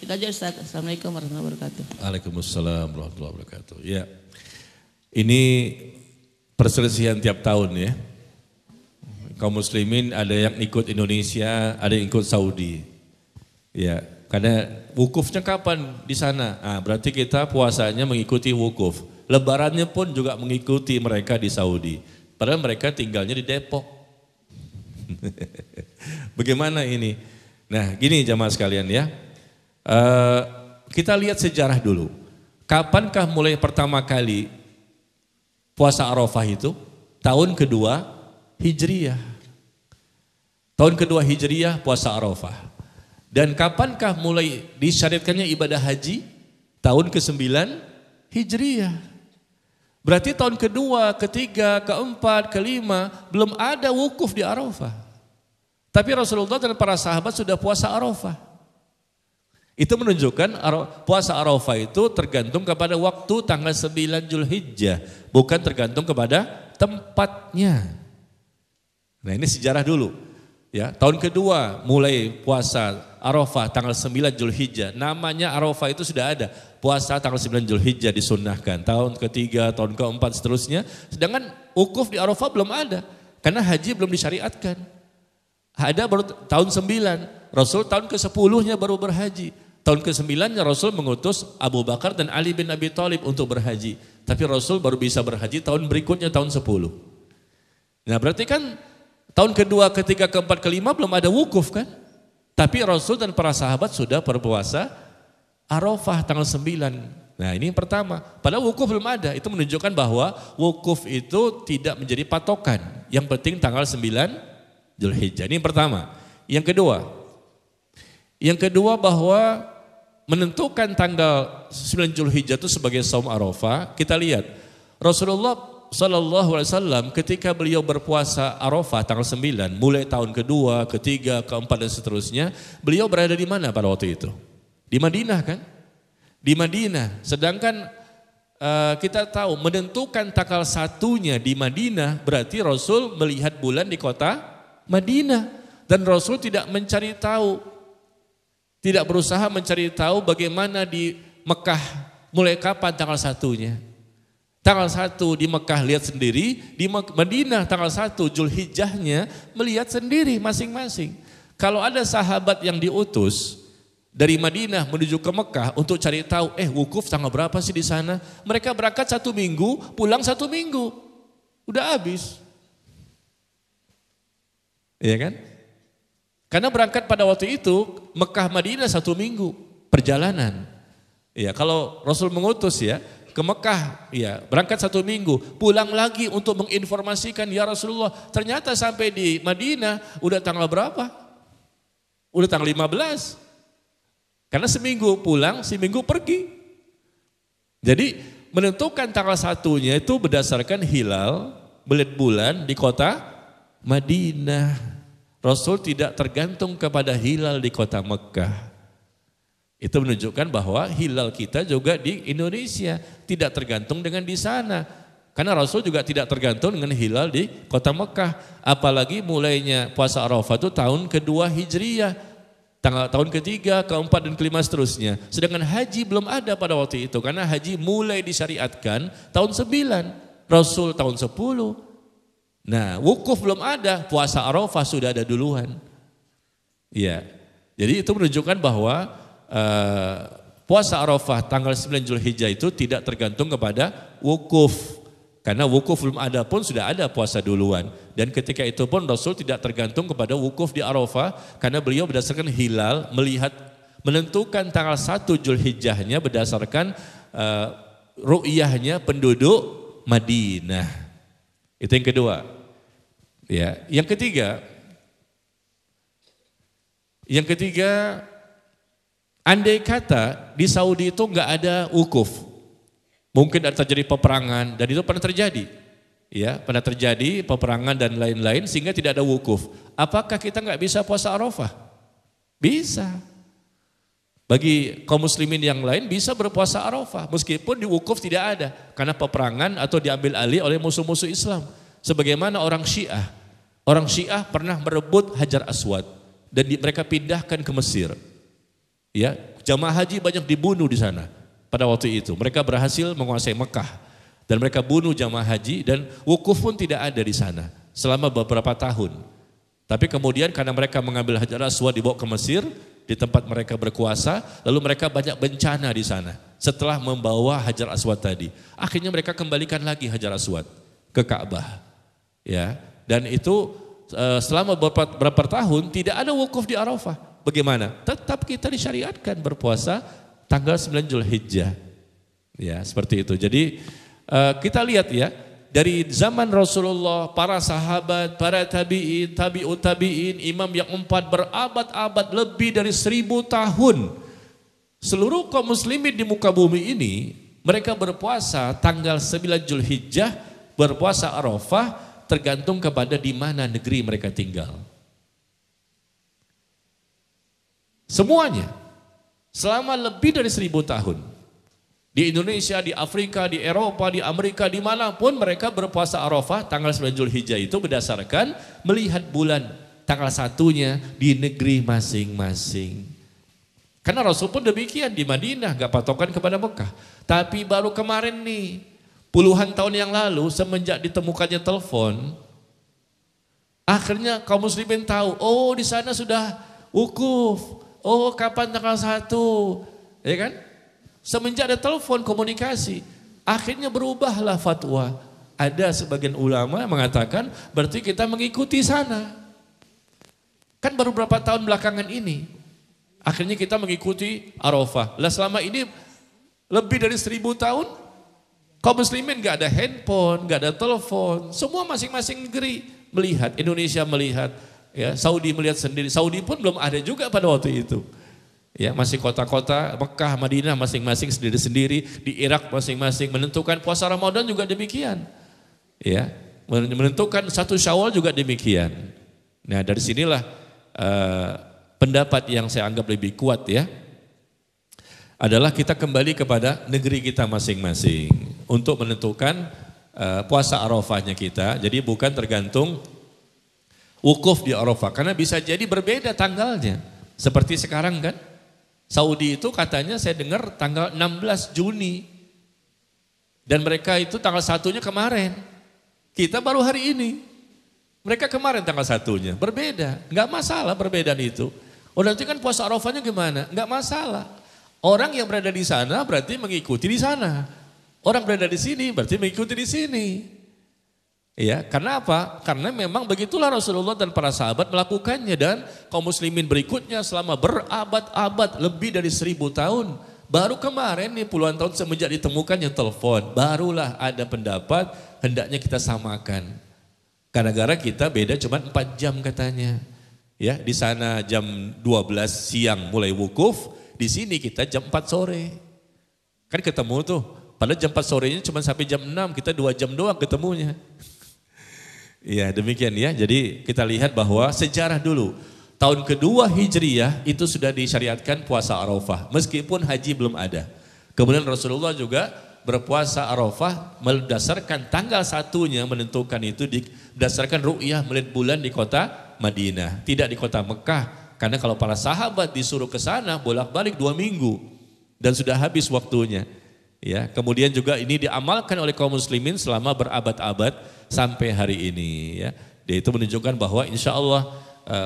Itu aja Ustaz. Assalamualaikum warahmatullahi wabarakatuh. Waalaikumsalam warahmatullahi wabarakatuh. Ya, ini perselisihan tiap tahun ya. kaum muslimin ada yang ikut Indonesia, ada yang ikut Saudi. Ya, karena wukufnya kapan di sana? Ah, berarti kita puasanya mengikuti wukuf. Lebarannya pun juga mengikuti mereka di Saudi. Padahal mereka tinggalnya di Depok. Bagaimana ini? Nah, gini jamaah sekalian ya. Kita lihat sejarah dulu. Kapankah mulai pertama kali puasa Arafah itu? Tahun kedua Hijriyah. Tahun kedua Hijriyah puasa Arafah. Dan kapankah mulai disyariatkannya ibadah haji? Tahun ke-9 Hijriyah. Berarti tahun kedua, ketiga, keempat, kelima belum ada wukuf di Arafah. Tapi Rasulullah dan para sahabat sudah puasa Arafah. Itu menunjukkan puasa Arafah itu tergantung kepada waktu tanggal 9 Zulhijjah, bukan tergantung kepada tempatnya. Nah, ini sejarah dulu. Ya, tahun kedua mulai puasa Arafah tanggal 9 Zulhijjah. Namanya Arafah itu sudah ada. Puasa tanggal 9 Zulhijjah disunnahkan. Tahun ketiga, tahun keempat seterusnya. Sedangkan wukuf di Arafah belum ada. Karena haji belum disyariatkan. Ada baru tahun 9. Rasul tahun ke-10-nya baru berhaji. Tahun ke-9-nya Rasul mengutus Abu Bakar dan Ali bin Abi Thalib untuk berhaji. Tapi Rasul baru bisa berhaji tahun berikutnya, tahun 10. Nah, berarti kan tahun kedua, ketiga, keempat, kelima belum ada wukuf kan? Tapi Rasul dan para sahabat sudah berpuasa Arafah tanggal 9. Nah, ini yang pertama. Padahal wukuf belum ada. Itu menunjukkan bahwa wukuf itu tidak menjadi patokan. Yang penting tanggal 9 Zulhijjah. Ini yang pertama. Yang kedua bahwa menentukan tanggal 9 Zulhijjah itu sebagai saum Arafah. Kita lihat Rasulullah Sallallahu Alaihi Wasallam ketika beliau berpuasa Arafah tanggal 9, mulai tahun kedua, ketiga, keempat dan seterusnya, beliau berada di mana pada waktu itu? Di Madinah kan? Di Madinah. Sedangkan kita tahu menentukan tanggal 1-nya di Madinah berarti Rasul melihat bulan di kota Madinah. Dan Rasul tidak mencari tahu, tidak berusaha mencari tahu bagaimana di Mekah mulai kapan tanggal 1-nya. Tanggal 1 di Mekah lihat sendiri, di Madinah tanggal 1 Zulhijjahnya melihat sendiri masing-masing. Kalau ada sahabat yang diutus dari Madinah menuju ke Mekah untuk cari tahu, wukuf tanggal berapa sih di sana? Mereka berangkat 1 minggu, pulang 1 minggu. Udah habis. Iya kan? Karena berangkat pada waktu itu Mekah Madinah 1 minggu perjalanan. Ya, kalau Rasul mengutus ya ke Mekah, ya berangkat 1 minggu, pulang lagi untuk menginformasikan, ya Rasulullah, ternyata sampai di Madinah udah tanggal berapa? Udah tanggal 15. Karena seminggu pulang, seminggu pergi. Jadi menentukan tanggal 1-nya itu berdasarkan hilal, belit bulan di kota Madinah. Rasul tidak tergantung kepada hilal di kota Mekah. Itu menunjukkan bahwa hilal kita juga di Indonesia, tidak tergantung dengan di sana. Karena Rasul juga tidak tergantung dengan hilal di kota Mekah. Apalagi mulainya puasa Arafah itu tahun kedua Hijriyah. Tahun ketiga, keempat dan kelima seterusnya. Sedangkan haji belum ada pada waktu itu. Karena haji mulai disyariatkan tahun 9. Rasul tahun 10. Nah, wukuf belum ada, puasa Arafah sudah ada duluan. Ya, jadi itu menunjukkan bahwa puasa Arafah tanggal 9 Zulhijjah itu tidak tergantung kepada wukuf. Karena wukuf belum ada pun sudah ada puasa duluan. Dan ketika itu pun Rasul tidak tergantung kepada wukuf di Arafah. Karena beliau berdasarkan hilal menentukan tanggal 1 Zulhijjahnya berdasarkan ru'yahnya penduduk Madinah. Itu yang kedua. Ya, yang ketiga andai kata di Saudi itu nggak ada wukuf, mungkin ada terjadi peperangan dan itu pernah terjadi, ya pernah terjadi peperangan dan lain-lain sehingga tidak ada wukuf. Apakah kita nggak bisa puasa Arafah? Bisa. Bagi kaum muslimin yang lain bisa berpuasa Arafah meskipun di wukuf tidak ada karena peperangan atau diambil alih oleh musuh-musuh Islam. Sebagaimana orang Syiah pernah merebut Hajar Aswad dan mereka pindahkan ke Mesir. Ya, jamaah haji banyak dibunuh di sana pada waktu itu. Mereka berhasil menguasai Mekah dan mereka bunuh jamaah haji dan wukuf pun tidak ada di sana selama beberapa tahun. Tapi kemudian karena mereka mengambil Hajar Aswad dibawa ke Mesir, di tempat mereka berkuasa, lalu mereka banyak bencana di sana. Setelah membawa Hajar Aswad tadi, akhirnya mereka kembalikan lagi Hajar Aswad ke Ka'bah. Ya, dan itu selama beberapa tahun tidak ada wukuf di Arafah. Bagaimana? Tetap kita disyariatkan berpuasa tanggal 9 Zulhijjah. Ya, seperti itu. Jadi kita lihat ya, dari zaman Rasulullah, para sahabat, para tabi'in, tabi'ut tabi'in, imam yang 4 berabad-abad, lebih dari 1000 tahun. Seluruh kaum muslimin di muka bumi ini, mereka berpuasa tanggal 9 Zulhijjah, berpuasa Arafah, tergantung kepada di mana negeri mereka tinggal. Semuanya, selama lebih dari 1000 tahun. Di Indonesia, di Afrika, di Eropa, di Amerika, dimanapun mereka berpuasa Arafah tanggal 9 Zulhijjah itu berdasarkan melihat bulan tanggal 1-nya di negeri masing-masing. Karena Rasul pun demikian di Madinah, gak patokan kepada Mekah. Tapi baru kemarin nih, puluhan tahun yang lalu semenjak ditemukannya telepon, akhirnya kaum muslimin tahu, oh di sana sudah wukuf, oh kapan tanggal 1, ya kan? Semenjak ada telepon komunikasi, akhirnya berubahlah fatwa. Ada sebagian ulama yang mengatakan berarti kita mengikuti sana. Kan baru berapa tahun belakangan ini, akhirnya kita mengikuti Arafah. Lah selama ini lebih dari 1000 tahun, kaum muslimin gak ada handphone, gak ada telepon, semua masing-masing negeri melihat, Indonesia melihat, ya Saudi melihat sendiri. Saudi pun belum ada juga pada waktu itu. Ya, masih kota-kota, Mekah, Madinah masing-masing sendiri-sendiri, di Irak masing-masing menentukan puasa Ramadan juga demikian. Ya, menentukan 1 Syawal juga demikian. Nah, dari sinilah pendapat yang saya anggap lebih kuat ya, adalah kita kembali kepada negeri kita masing-masing untuk menentukan puasa Arafahnya kita. Jadi bukan tergantung wukuf di Arafah, karena bisa jadi berbeda tanggalnya. Seperti sekarang kan, Saudi itu katanya saya dengar tanggal 16 Juni. Dan mereka itu tanggal 1-nya kemarin. Kita baru hari ini. Mereka kemarin tanggal 1-nya. Berbeda. Enggak masalah perbedaan itu. Oh nanti kan puasa Arafahnya gimana? Enggak masalah. Orang yang berada di sana berarti mengikuti di sana. Orang berada di sini berarti mengikuti di sini. Ya, karena apa? Karena memang begitulah Rasulullah dan para sahabat melakukannya, dan kaum muslimin berikutnya selama berabad-abad, lebih dari 1000 tahun. Baru kemarin nih puluhan tahun semenjak ditemukannya telepon, barulah ada pendapat hendaknya kita samakan. Gara-gara kita beda cuma 4 jam katanya. Ya, di sana jam 12 siang mulai wukuf, di sini kita jam 4 sore. Kan ketemu tuh, padahal jam 4 sorenya cuma sampai jam 6, kita 2 jam doang ketemunya. Ya demikian ya, jadi kita lihat bahwa sejarah dulu, tahun kedua Hijriyah itu sudah disyariatkan puasa Arafah, meskipun haji belum ada. Kemudian Rasulullah juga berpuasa Arafah berdasarkan tanggal 1-nya menentukan itu berdasarkan ru'yah melihat bulan di kota Madinah, tidak di kota Mekah. Karena kalau para sahabat disuruh ke sana bolak-balik 2 minggu dan sudah habis waktunya. Ya, kemudian juga ini diamalkan oleh kaum muslimin selama berabad-abad sampai hari ini ya. Dia itu menunjukkan bahwa insya Allah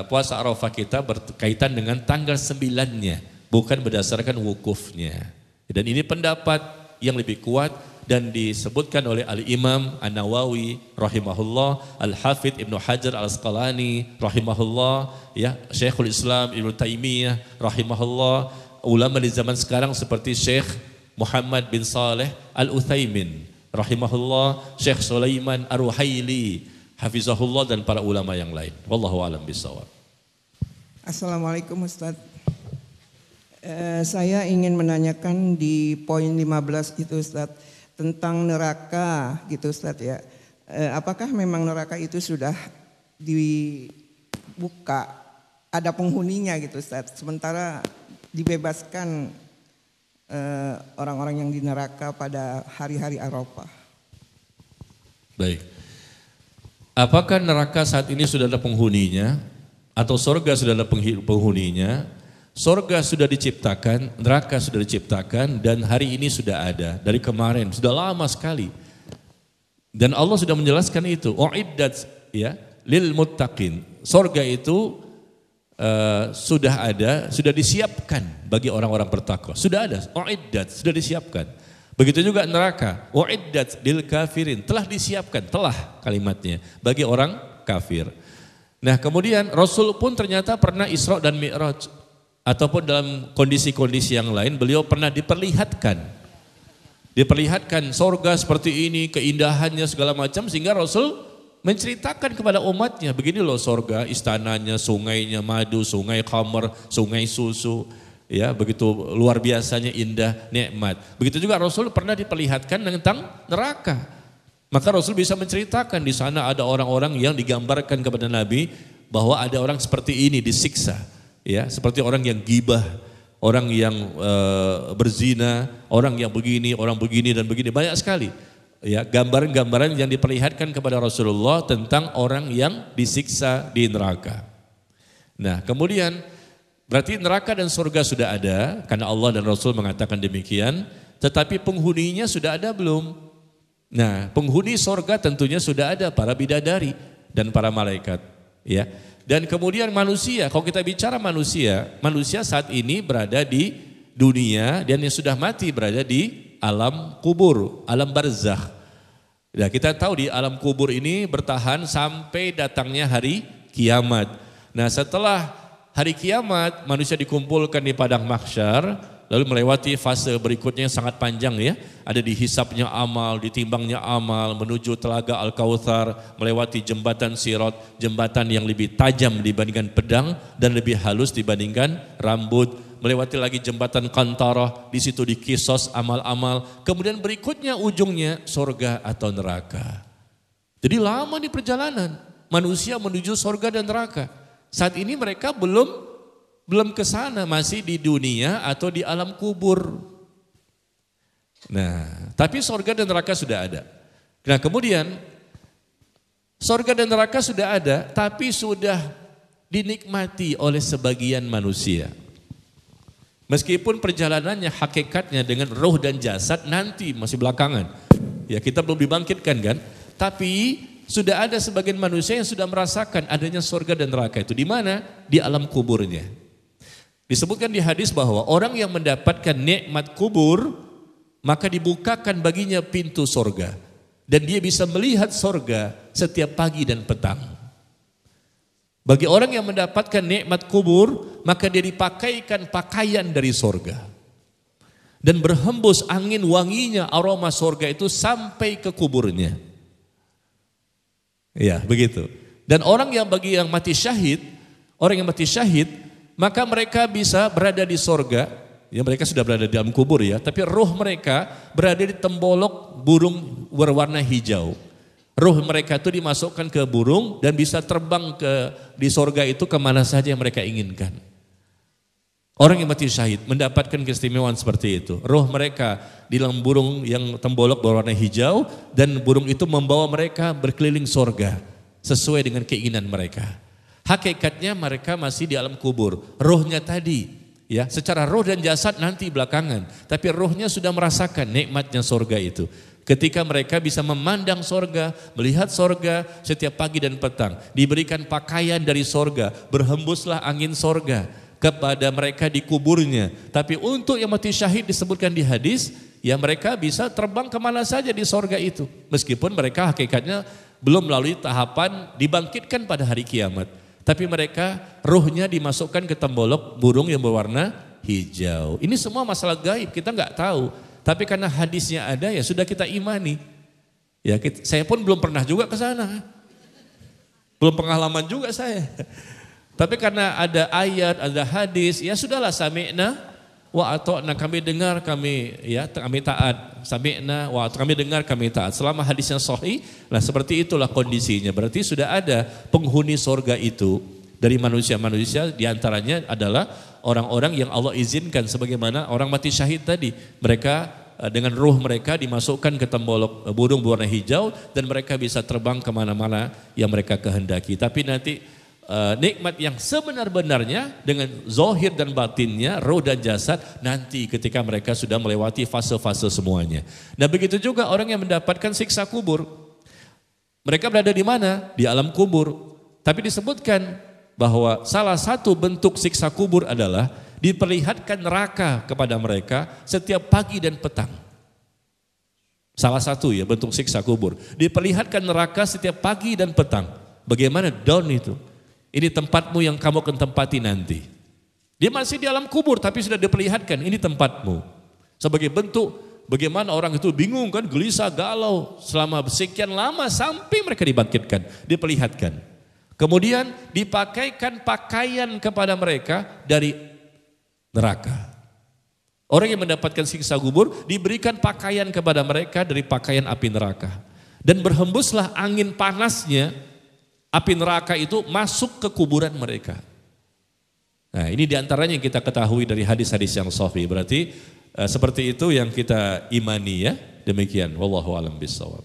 puasa Arafah kita berkaitan dengan tanggal 9-nya, bukan berdasarkan wukufnya. Dan ini pendapat yang lebih kuat dan disebutkan oleh Al-Imam An-Nawawi rahimahullah, Al-Hafidh Ibnu Hajar Al-Asqalani rahimahullah, ya, Syekhul Islam Ibnu Taimiyah rahimahullah, ulama di zaman sekarang seperti Syekh Muhammad bin Saleh Al-Utsaimin rahimahullah, Syekh Sulaiman Ar-Ruhaili hafizahullah, dan para ulama yang lain. Wallahu a'lam bishawab. Assalamualaikum Ustaz. Saya ingin menanyakan di poin 15 itu Ustaz, tentang neraka gitu Ustaz ya. Apakah memang neraka itu sudah dibuka, ada penghuninya gitu Ustaz, sementara dibebaskan orang-orang yang di neraka pada hari-hari Arafah? Baik. Apakah neraka saat ini sudah ada penghuninya atau surga sudah ada penghuninya? Surga sudah diciptakan, neraka sudah diciptakan, dan hari ini sudah ada dari kemarin, sudah lama sekali. Dan Allah sudah menjelaskan itu. Uiddat ya lil muttaqin. Sorga itu sudah ada, sudah disiapkan bagi orang-orang bertakwa. Sudah ada, uiddat, sudah disiapkan. Begitu juga neraka, uiddat lil kafirin, telah disiapkan, telah kalimatnya bagi orang kafir. Nah kemudian Rasul pun ternyata pernah Isra dan Mi'raj, ataupun dalam kondisi-kondisi yang lain beliau pernah diperlihatkan sorga seperti ini, keindahannya segala macam, sehingga Rasul menceritakan kepada umatnya, begini loh sorga, istananya, sungainya madu, sungai khamar, sungai susu, ya begitu luar biasanya indah, nikmat. Begitu juga Rasul pernah diperlihatkan tentang neraka. Maka Rasul bisa menceritakan di sana ada orang-orang yang digambarkan kepada Nabi bahwa ada orang seperti ini disiksa, ya seperti orang yang gibah, orang yang berzina, orang yang begini, orang begini dan begini, banyak sekali. Ya gambaran-gambaran yang diperlihatkan kepada Rasulullah tentang orang yang disiksa di neraka. Nah kemudian berarti neraka dan surga sudah ada karena Allah dan Rasul mengatakan demikian, tetapi penghuninya sudah ada belum? Nah, penghuni sorga tentunya sudah ada para bidadari dan para malaikat, ya. Dan kemudian manusia, kalau kita bicara manusia saat ini berada di dunia dan yang sudah mati berada di alam kubur, alam barzakh. Nah, kita tahu di alam kubur ini bertahan sampai datangnya hari kiamat. Nah, setelah hari kiamat manusia dikumpulkan di padang mahsyar. Lalu melewati fase berikutnya yang sangat panjang ya. Ada dihisapnya amal, ditimbangnya amal, menuju telaga Al-Kautsar, melewati jembatan Sirat, jembatan yang lebih tajam dibandingkan pedang dan lebih halus dibandingkan rambut. Melewati lagi jembatan Qantarah, di situ dikisos amal-amal. Kemudian berikutnya ujungnya surga atau neraka. Jadi lama di perjalanan manusia menuju surga dan neraka. Saat ini mereka belum ke sana, masih di dunia atau di alam kubur. Nah, tapi surga dan neraka sudah ada. Nah, kemudian surga dan neraka sudah ada, tapi sudah dinikmati oleh sebagian manusia. Meskipun perjalanannya hakikatnya dengan roh dan jasad nanti masih belakangan. Ya, kita belum dibangkitkan kan? Tapi sudah ada sebagian manusia yang sudah merasakan adanya surga dan neraka itu di mana? Di alam kuburnya. Disebutkan di hadis bahwa orang yang mendapatkan nikmat kubur, maka dibukakan baginya pintu sorga. Dan dia bisa melihat sorga setiap pagi dan petang. Bagi orang yang mendapatkan nikmat kubur, maka dia dipakaikan pakaian dari sorga. Dan berhembus angin wanginya aroma sorga itu sampai ke kuburnya. Ya begitu. Dan orang yang bagi yang mati syahid, maka mereka bisa berada di sorga, ya mereka sudah berada di dalam kubur ya, tapi roh mereka berada di tembolok burung berwarna hijau. Roh mereka itu dimasukkan ke burung dan bisa terbang di sorga itu kemana saja yang mereka inginkan. Orang yang mati syahid mendapatkan keistimewaan seperti itu. Roh mereka di dalam burung yang tembolok berwarna hijau dan burung itu membawa mereka berkeliling sorga sesuai dengan keinginan mereka. Hakikatnya mereka masih di alam kubur. Rohnya tadi, ya, secara roh dan jasad nanti belakangan. Tapi rohnya sudah merasakan nikmatnya sorga itu. Ketika mereka bisa memandang sorga, melihat sorga setiap pagi dan petang. Diberikan pakaian dari sorga, berhembuslah angin sorga kepada mereka di kuburnya. Tapi untuk yang mati syahid disebutkan di hadis, ya mereka bisa terbang kemana saja di sorga itu. Meskipun mereka hakikatnya belum melalui tahapan dibangkitkan pada hari kiamat. Tapi mereka ruhnya dimasukkan ke tembolok burung yang berwarna hijau. Ini semua masalah gaib, kita nggak tahu. Tapi karena hadisnya ada ya sudah kita imani. Ya saya pun belum pernah juga ke sana. Belum pengalaman juga saya. Tapi karena ada ayat, ada hadis, ya sudahlah sami'na wa ata'na, kami dengar, kami taat. Sami'na wa ata'na, kami dengar, kami taat. Selama hadisnya sahih, nah seperti itulah kondisinya. Berarti sudah ada penghuni sorga itu dari manusia-manusia, diantaranya adalah orang-orang yang Allah izinkan sebagaimana orang mati syahid tadi. Mereka dengan ruh mereka dimasukkan ke tembolok burung berwarna hijau dan mereka bisa terbang kemana-mana yang mereka kehendaki. Tapi nanti nikmat yang sebenar-benarnya dengan zahir dan batinnya, roh dan jasad nanti ketika mereka sudah melewati fase-fase semuanya. Nah begitu juga orang yang mendapatkan siksa kubur. Mereka berada di mana? Di alam kubur. Tapi disebutkan bahwa salah satu bentuk siksa kubur adalah diperlihatkan neraka kepada mereka setiap pagi dan petang. Salah satu ya bentuk siksa kubur. Diperlihatkan neraka setiap pagi dan petang. Bagaimana down itu? Ini tempatmu yang kamu akan tempati nanti. Dia masih di alam kubur tapi sudah diperlihatkan ini tempatmu. Sebagai bentuk bagaimana orang itu bingung kan, gelisah, galau selama sekian lama sampai mereka dibangkitkan, diperlihatkan. Kemudian dipakaikan pakaian kepada mereka dari neraka. Orang yang mendapatkan siksa kubur diberikan pakaian kepada mereka dari pakaian api neraka. Dan berhembuslah angin panasnya api neraka itu masuk ke kuburan mereka. Nah ini diantaranya yang kita ketahui dari hadis-hadis yang sahih. Berarti seperti itu yang kita imani ya. Demikian. Wallahu a'lam bishawab.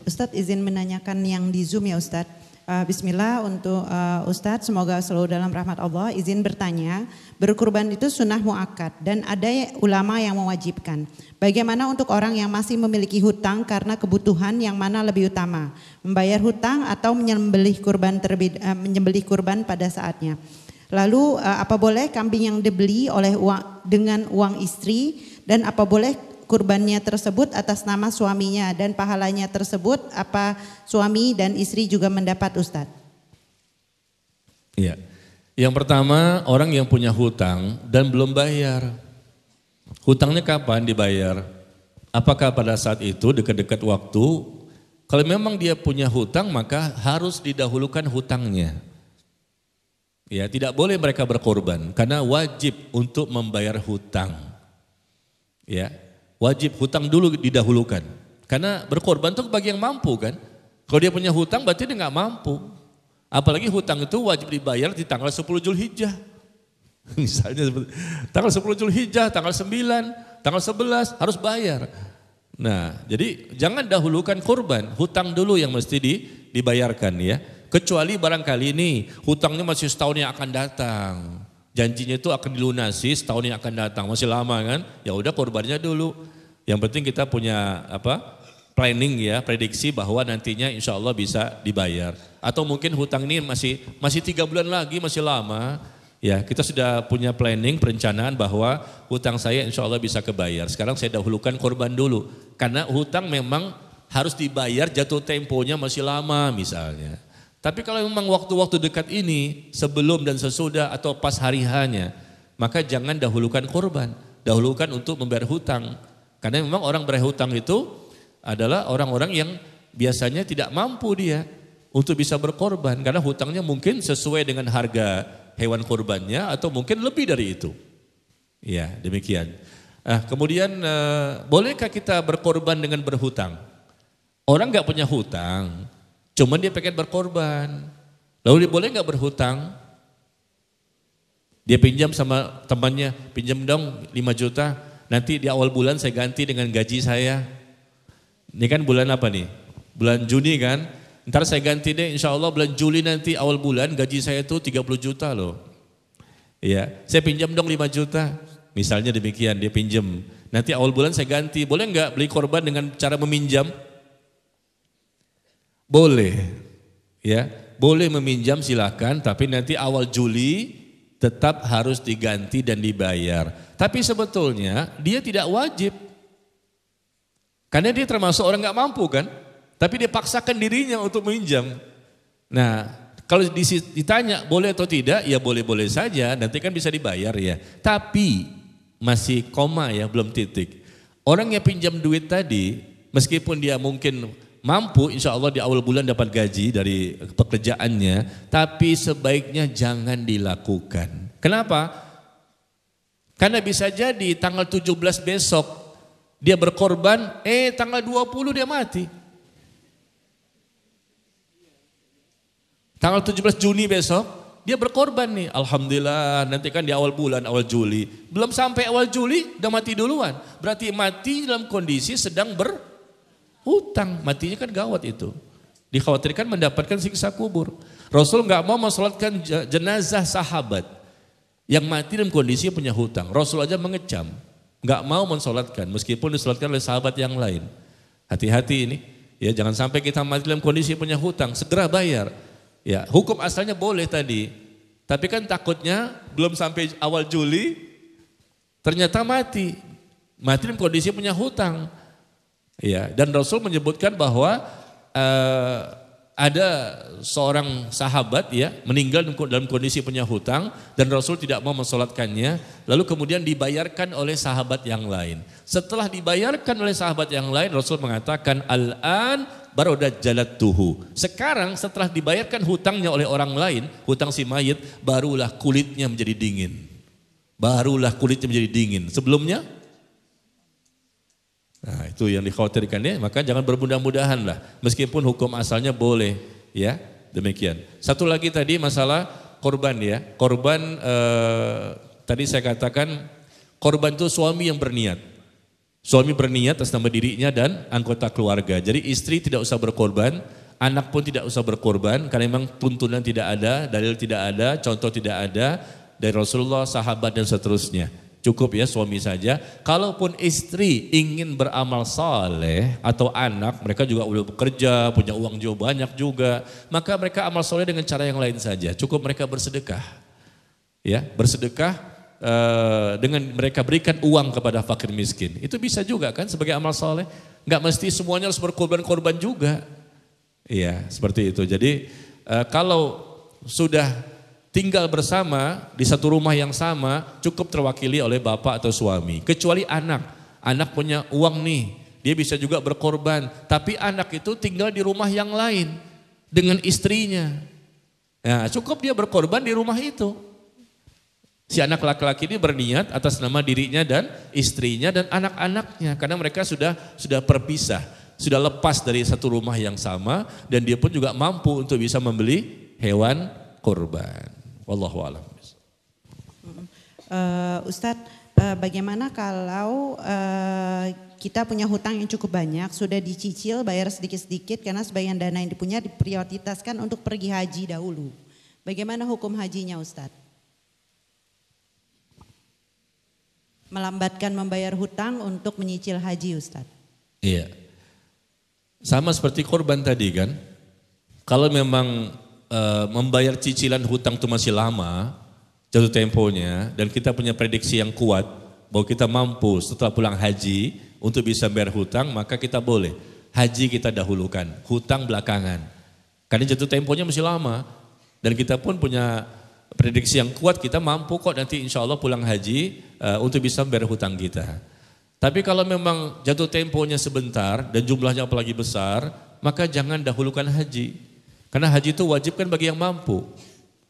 Ustadz izin menanyakan yang di Zoom ya Ustadz. Bismillah untuk Ustadz, semoga selalu dalam rahmat Allah. Izin bertanya, berkurban itu sunnah muakkad dan ada ulama yang mewajibkan. Bagaimana untuk orang yang masih memiliki hutang karena kebutuhan, yang mana lebih utama? Membayar hutang atau menyembelih kurban pada saatnya? Lalu apa boleh kambing yang dibeli dengan uang istri, dan apa boleh kurbannya tersebut atas nama suaminya, dan pahalanya tersebut apa suami dan istri juga mendapat Ustadz? Iya. Yang pertama, orang yang punya hutang dan belum bayar. Hutangnya kapan dibayar? Apakah pada saat itu dekat-dekat waktu? Kalau memang dia punya hutang maka harus didahulukan hutangnya. Ya, tidak boleh mereka berkorban karena wajib untuk membayar hutang. Ya. Wajib hutang dulu didahulukan. Karena berkorban itu bagi yang mampu kan. Kalau dia punya hutang berarti dia nggak mampu. Apalagi hutang itu wajib dibayar di tanggal 10 Zulhijjah. Misalnya tanggal 10 Zulhijjah, tanggal 9, tanggal 11 harus bayar. Nah jadi jangan dahulukan korban, hutang dulu yang mesti dibayarkan ya. Kecuali barangkali ini hutangnya masih setahun yang akan datang. Janjinya itu akan dilunasi setahun yang akan datang, masih lama kan? Ya udah korbannya dulu. Yang penting kita punya planning ya, prediksi bahwa nantinya insya Allah bisa dibayar. Atau mungkin hutang ini masih 3 bulan lagi, masih lama. Ya kita sudah punya planning, perencanaan bahwa hutang saya insya Allah bisa kebayar. Sekarang saya dahulukan korban dulu. Karena hutang memang harus dibayar, jatuh temponya masih lama misalnya. Tapi kalau memang waktu-waktu dekat ini, sebelum dan sesudah atau pas hari hanya, maka jangan dahulukan korban, dahulukan untuk membayar hutang. Karena memang orang berhutang itu adalah orang-orang yang biasanya tidak mampu dia untuk bisa berkorban. Karena hutangnya mungkin sesuai dengan harga hewan korbannya atau mungkin lebih dari itu. Ya demikian. Kemudian bolehkah kita berkorban dengan berhutang? Orang gak punya hutang. Cuman dia pengen berkorban. Lalu dia boleh nggak berhutang? Dia pinjam sama temannya, pinjam dong 5 juta. Nanti di awal bulan saya ganti dengan gaji saya. Ini kan bulan apa nih? Bulan Juni kan? Ntar saya ganti deh insya Allah bulan Juli nanti awal bulan gaji saya tuh 30 juta loh. Ya, saya pinjam dong 5 juta. Misalnya demikian, dia pinjam. Nanti awal bulan saya ganti. Boleh nggak beli korban dengan cara meminjam? Boleh, ya, boleh meminjam silakan, tapi nanti awal Juli tetap harus diganti dan dibayar. Tapi sebetulnya dia tidak wajib, karena dia termasuk orang nggak mampu kan, tapi dia paksakan dirinya untuk meminjam. Nah, kalau ditanya boleh atau tidak, ya boleh-boleh saja, nanti kan bisa dibayar ya. Tapi masih koma ya, belum titik. Orang yang pinjam duit tadi, meskipun dia mungkin mampu insya Allah di awal bulan dapat gaji dari pekerjaannya, tapi sebaiknya jangan dilakukan. Kenapa? Karena bisa jadi tanggal 17 besok dia berkorban, tanggal 20 dia mati. Tanggal 17 Juni besok dia berkorban nih, alhamdulillah nanti kan di awal bulan, awal Juli. Belum sampai awal Juli udah mati duluan. Berarti mati dalam kondisi sedang hutang, matinya kan gawat itu. Dikhawatirkan mendapatkan siksa kubur. Rasul nggak mau mensolatkan jenazah sahabat yang mati dalam kondisi punya hutang. Rasul aja mengecam, nggak mau mensolatkan meskipun disolatkan oleh sahabat yang lain. Hati-hati ini. Ya, jangan sampai kita mati dalam kondisi punya hutang, segera bayar. Ya, hukum asalnya boleh tadi. Tapi kan takutnya belum sampai awal Juli ternyata mati. Mati dalam kondisi punya hutang. Ya, dan Rasul menyebutkan bahwa ada seorang sahabat ya meninggal dalam kondisi punya hutang dan Rasul tidak mau mensolatkannya, lalu kemudian dibayarkan oleh sahabat yang lain. Setelah dibayarkan oleh sahabat yang lain, Rasul mengatakan al-an barodajjalatuhu. Sekarang setelah dibayarkan hutangnya oleh orang lain, hutang si mayit, barulah kulitnya menjadi dingin. Barulah kulitnya menjadi dingin. Sebelumnya nah, itu yang dikhawatirkan ya, maka jangan bermudah-mudahan lah. Meskipun hukum asalnya boleh, ya demikian. Satu lagi tadi masalah korban ya. Korban tadi saya katakan korban itu suami yang berniat. Suami berniat atas nama dirinya dan anggota keluarga. Jadi istri tidak usah berkorban, anak pun tidak usah berkorban karena memang tuntunan tidak ada, dalil tidak ada, contoh tidak ada dari Rasulullah, sahabat dan seterusnya. Cukup ya suami saja. Kalaupun istri ingin beramal saleh atau anak, mereka juga udah bekerja, punya uang juga banyak juga, maka mereka amal saleh dengan cara yang lain saja. Cukup mereka bersedekah. Ya, bersedekah dengan mereka berikan uang kepada fakir miskin. Itu bisa juga kan sebagai amal saleh. Enggak mesti semuanya harus berkorban-korban juga. Iya, seperti itu. Jadi kalau sudah tinggal bersama di satu rumah yang sama cukup terwakili oleh bapak atau suami. Kecuali anak punya uang nih, dia bisa juga berkorban. Tapi anak itu tinggal di rumah yang lain dengan istrinya. Nah, cukup dia berkorban di rumah itu. Si anak laki-laki ini berniat atas nama dirinya dan istrinya dan anak-anaknya. Karena mereka sudah berpisah, sudah lepas dari satu rumah yang sama dan dia pun juga mampu untuk bisa membeli hewan korban. Wallahu a'lam. Ustadz, bagaimana kalau kita punya hutang yang cukup banyak, sudah dicicil, bayar sedikit-sedikit karena sebagian dana yang dipunya diprioritaskan untuk pergi haji dahulu. Bagaimana hukum hajinya Ustadz? Melambatkan membayar hutang untuk menyicil haji Ustadz. Iya. Sama seperti korban tadi kan. Kalau memang membayar cicilan hutang itu masih lama, jatuh temponya, dan kita punya prediksi yang kuat bahwa kita mampu setelah pulang haji untuk bisa bayar hutang, maka kita boleh haji kita dahulukan, hutang belakangan. Karena jatuh temponya masih lama dan kita pun punya prediksi yang kuat, kita mampu kok nanti insya Allah pulang haji untuk bisa bayar hutang kita. Tapi kalau memang jatuh temponya sebentar dan jumlahnya apalagi besar, maka jangan dahulukan haji. Karena haji itu wajib kan bagi yang mampu.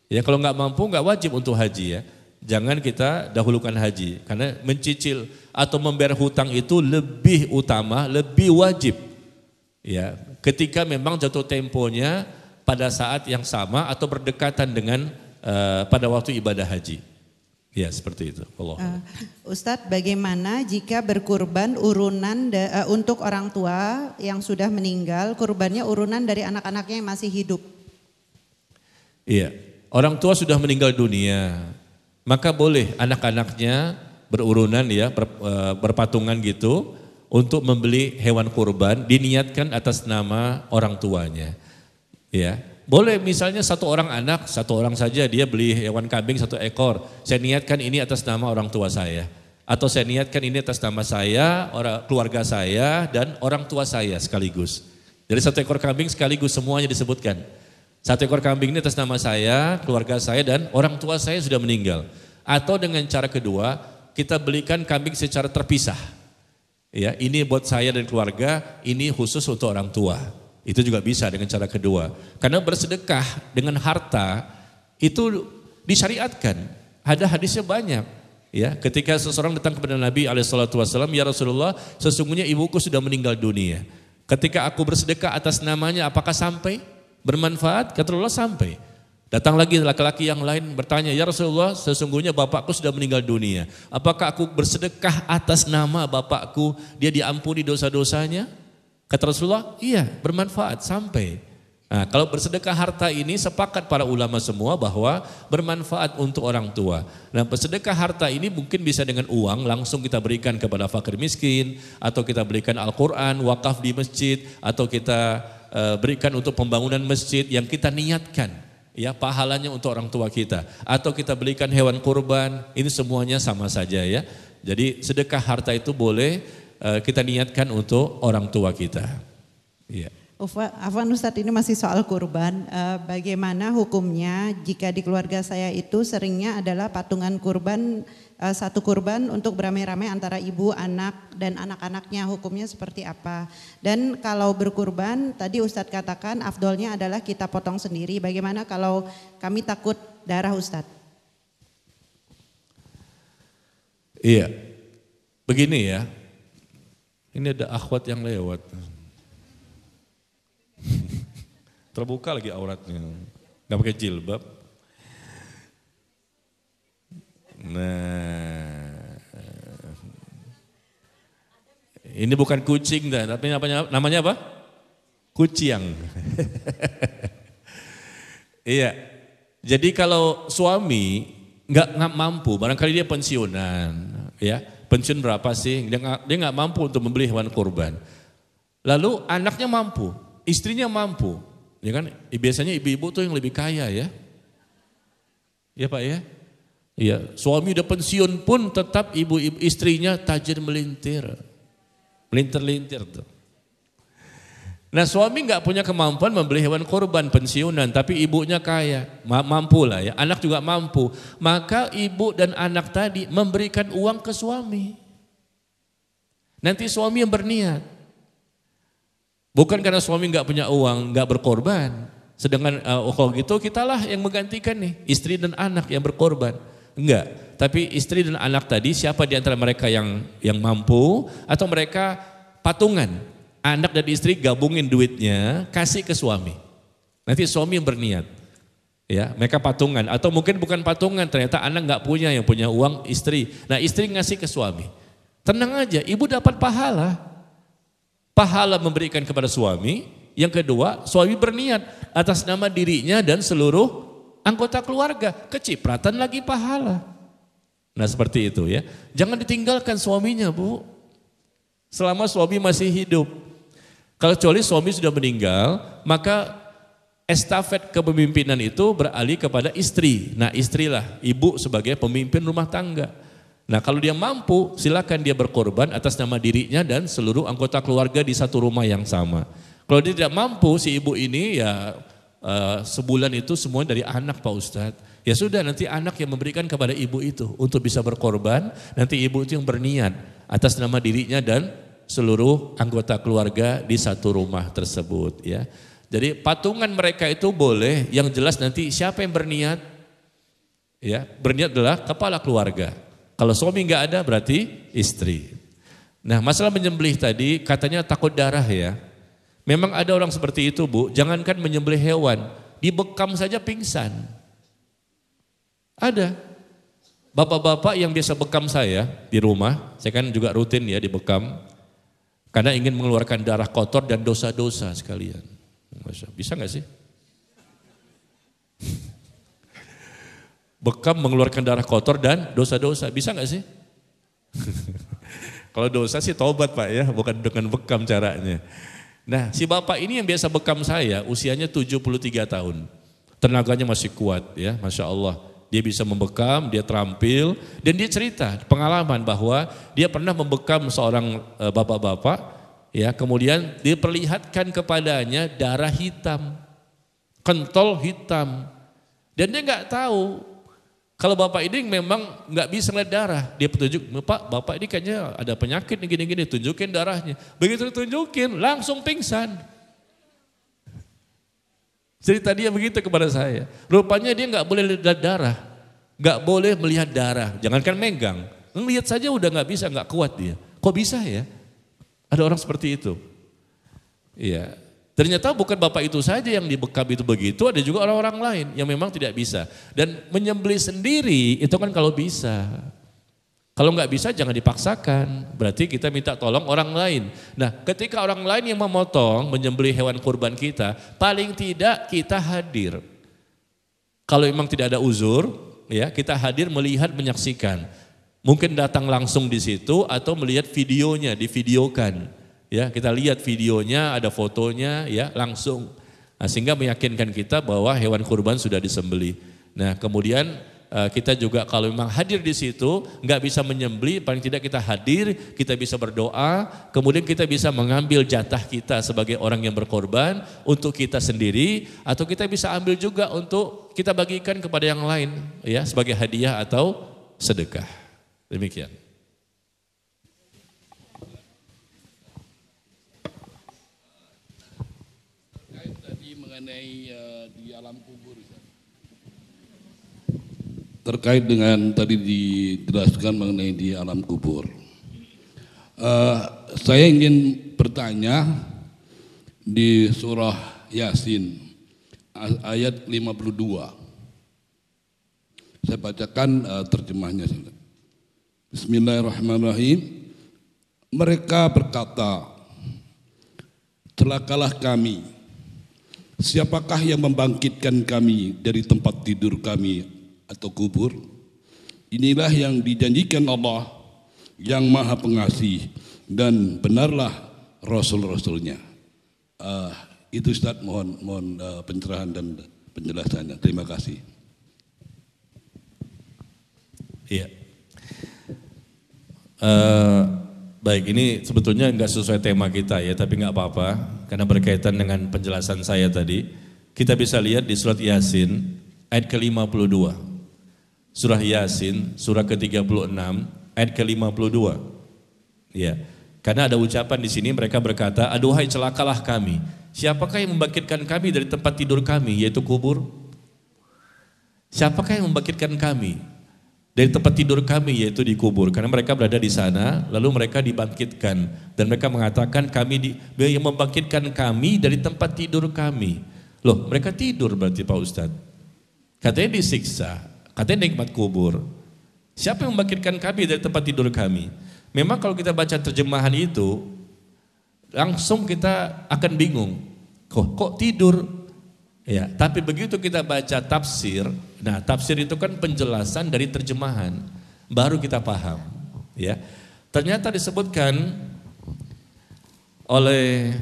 Ya kalau nggak mampu nggak wajib untuk haji ya. Jangan kita dahulukan haji. Karena mencicil atau membayar hutang itu lebih utama, lebih wajib. Ya, ketika memang jatuh temponya pada saat yang sama atau berdekatan dengan pada waktu ibadah haji. Ya seperti itu. Ustadz, bagaimana jika berkurban urunan untuk orang tua yang sudah meninggal, kurbannya urunan dari anak-anaknya yang masih hidup? Iya, orang tua sudah meninggal dunia, maka boleh anak-anaknya berurunan ya, berpatungan gitu untuk membeli hewan kurban, diniatkan atas nama orang tuanya. Ya. Boleh misalnya satu orang anak, satu orang saja dia beli hewan kambing 1 ekor. Saya niatkan ini atas nama orang tua saya. Atau saya niatkan ini atas nama saya, keluarga saya, dan orang tua saya sekaligus. Jadi 1 ekor kambing sekaligus semuanya disebutkan. 1 ekor kambing ini atas nama saya, keluarga saya, dan orang tua saya sudah meninggal. Atau dengan cara kedua, kita belikan kambing secara terpisah. Ya, ini buat saya dan keluarga, ini khusus untuk orang tua. Itu juga bisa dengan cara kedua. Karena bersedekah dengan harta itu disyariatkan. Ada hadisnya banyak. Ya, ketika seseorang datang kepada Nabi SAW, ya Rasulullah, sesungguhnya ibuku sudah meninggal dunia. Ketika aku bersedekah atas namanya, apakah sampai? Bermanfaat? Kata Rasulullah sampai. Datang lagi laki-laki yang lain bertanya, ya Rasulullah, sesungguhnya bapakku sudah meninggal dunia. Apakah aku bersedekah atas nama bapakku, dia diampuni dosa-dosanya? Kata Rasulullah, iya bermanfaat sampai. Nah, kalau bersedekah harta ini sepakat para ulama semua bahwa bermanfaat untuk orang tua. Nah, bersedekah harta ini mungkin bisa dengan uang langsung kita berikan kepada fakir miskin, atau kita berikan Al-Quran, wakaf di masjid, atau kita berikan untuk pembangunan masjid yang kita niatkan, ya pahalanya untuk orang tua kita, atau kita berikan hewan kurban, ini semuanya sama saja ya. Jadi sedekah harta itu boleh kita niatkan untuk orang tua kita. Ya. Afwan Ustadz, ini masih soal kurban. Bagaimana hukumnya jika di keluarga saya itu seringnya adalah patungan kurban, satu kurban untuk beramai-ramai antara ibu, anak, dan anak-anaknya, hukumnya seperti apa? Dan kalau berkurban, tadi Ustadz katakan afdolnya adalah kita potong sendiri. Bagaimana kalau kami takut darah Ustadz? Iya, begini ya, ini ada akhwat yang lewat. Terbuka lagi auratnya, nggak pakai jilbab. Nah, ini bukan kucing dah, tapi namanya apa? Kuciang. Iya, jadi kalau suami nggak mampu, barangkali dia pensiunan, ya pensiun berapa sih? Dia nggak mampu untuk membeli hewan kurban. Lalu anaknya mampu, istrinya mampu. Ya kan, biasanya ibu-ibu tuh yang lebih kaya ya. Iya Pak ya? Iya, suami udah pensiun pun tetap ibu-ibu istrinya tajir melintir. Melintir-lintir tuh. Nah, suami nggak punya kemampuan membeli hewan kurban pensiunan, tapi ibunya kaya, mampu lah ya. Anak juga mampu. Maka ibu dan anak tadi memberikan uang ke suami. Nanti suami yang berniat. Bukan karena suami nggak punya uang, nggak berkorban. Sedangkan kalau gitu kitalah yang menggantikan nih, istri dan anak yang berkorban. Enggak, tapi istri dan anak tadi siapa di antara mereka yang mampu, atau mereka patungan. Anak dan istri gabungin duitnya, kasih ke suami. Nanti suami yang berniat. Ya, mereka patungan, atau mungkin bukan patungan, ternyata anak nggak punya, yang punya uang istri. Nah, istri ngasih ke suami. Tenang aja, ibu dapat pahala. Pahala memberikan kepada suami. Yang kedua, suami berniat atas nama dirinya dan seluruh anggota keluarga. Kecipratan lagi pahala. Nah seperti itu ya. Jangan ditinggalkan suaminya Bu. Selama suami masih hidup. Kalau kecuali suami sudah meninggal, maka estafet kepemimpinan itu beralih kepada istri. Nah istrilah, ibu sebagai pemimpin rumah tangga. Nah kalau dia mampu, silakan dia berkorban atas nama dirinya dan seluruh anggota keluarga di satu rumah yang sama. Kalau dia tidak mampu, si ibu ini ya sebulan itu semua dari anak Pak Ustadz. Ya sudah, nanti anak yang memberikan kepada ibu itu untuk bisa berkorban, nanti ibu itu yang berniat atas nama dirinya dan seluruh anggota keluarga di satu rumah tersebut. Ya. Jadi patungan mereka itu boleh, yang jelas nanti siapa yang berniat? Ya, berniat adalah kepala keluarga. Kalau suami nggak ada berarti istri. Nah masalah menyembelih tadi katanya takut darah ya. Memang ada orang seperti itu Bu, jangankan menyembelih hewan, dibekam saja pingsan. Ada. Bapak-bapak yang biasa bekam saya di rumah, saya kan juga rutin ya dibekam. Karena ingin mengeluarkan darah kotor dan dosa-dosa sekalian. Bisa nggak sih? Bekam mengeluarkan darah kotor dan dosa-dosa, bisa nggak sih? Kalau dosa sih taubat Pak ya, bukan dengan bekam caranya. Nah si bapak ini yang biasa bekam saya usianya 73 tahun. Tenaganya masih kuat ya, Masya Allah. Dia bisa membekam, dia terampil, dan dia cerita pengalaman bahwa dia pernah membekam seorang bapak-bapak, ya kemudian diperlihatkan kepadanya darah hitam, kentol hitam. Dan dia nggak tahu. Kalau bapak ini memang nggak bisa ngeliat darah, dia petunjuk, Pak, bapak ini kayaknya ada penyakit gini-gini, tunjukin darahnya. Begitu ditunjukin, langsung pingsan. Cerita dia begitu kepada saya. Rupanya dia nggak boleh lihat darah, nggak boleh melihat darah. Jangankan megang, ngelihat saja udah nggak bisa, nggak kuat dia. Kok bisa ya? Ada orang seperti itu. Iya. Ternyata bukan bapak itu saja yang dibekam itu begitu, ada juga orang-orang lain yang memang tidak bisa. Dan menyembelih sendiri itu kan kalau bisa. Kalau nggak bisa jangan dipaksakan, berarti kita minta tolong orang lain. Nah, ketika orang lain yang memotong, menyembelih hewan kurban kita, paling tidak kita hadir. Kalau memang tidak ada uzur, ya kita hadir melihat menyaksikan. Mungkin datang langsung di situ atau melihat videonya, divideokan. Ya, kita lihat videonya, ada fotonya, ya langsung. Nah, sehingga meyakinkan kita bahwa hewan kurban sudah disembelih. Nah, kemudian kita juga kalau memang hadir di situ, nggak bisa menyembelih, paling tidak kita hadir, kita bisa berdoa, kemudian kita bisa mengambil jatah kita sebagai orang yang berkorban untuk kita sendiri, atau kita bisa ambil juga untuk kita bagikan kepada yang lain, ya sebagai hadiah atau sedekah. Demikian. Tadi mengenai di alam kubur. Terkait dengan tadi dijelaskan mengenai di alam kubur. Saya ingin bertanya di surah Yasin ayat 52. Saya bacakan terjemahnya. Bismillahirrahmanirrahim. Mereka berkata, celakalah kami. Siapakah yang membangkitkan kami dari tempat tidur kami atau kubur? Inilah yang dijanjikan Allah yang Maha Pengasih, dan benarlah Rasul-Rasulnya. Itu Ustaz, mohon pencerahan dan penjelasannya. Terima kasih. Iya. Baik, ini sebetulnya enggak sesuai tema kita ya, tapi enggak apa-apa karena berkaitan dengan penjelasan saya tadi. Kita bisa lihat di surat Yasin ayat ke-52. Surah Yasin, surah ke-36, ayat ke-52. Ya, karena ada ucapan di sini mereka berkata, aduhai celakalah kami. Siapakah yang membangkitkan kami dari tempat tidur kami, yaitu kubur? Siapakah yang membangkitkan kami dari tempat tidur kami, yaitu di kubur? Karena mereka berada di sana, lalu mereka dibangkitkan. Dan mereka mengatakan yang membangkitkan kami dari tempat tidur kami. Loh, mereka tidur berarti Pak Ustadz. Katanya disiksa. Katanya nikmat kubur. Siapa yang membangkitkan kami dari tempat tidur kami? Memang kalau kita baca terjemahan itu, langsung kita akan bingung. Kok tidur? Ya, tapi begitu kita baca tafsir, nah tafsir itu kan penjelasan dari terjemahan, baru kita paham. Ya, ternyata disebutkan oleh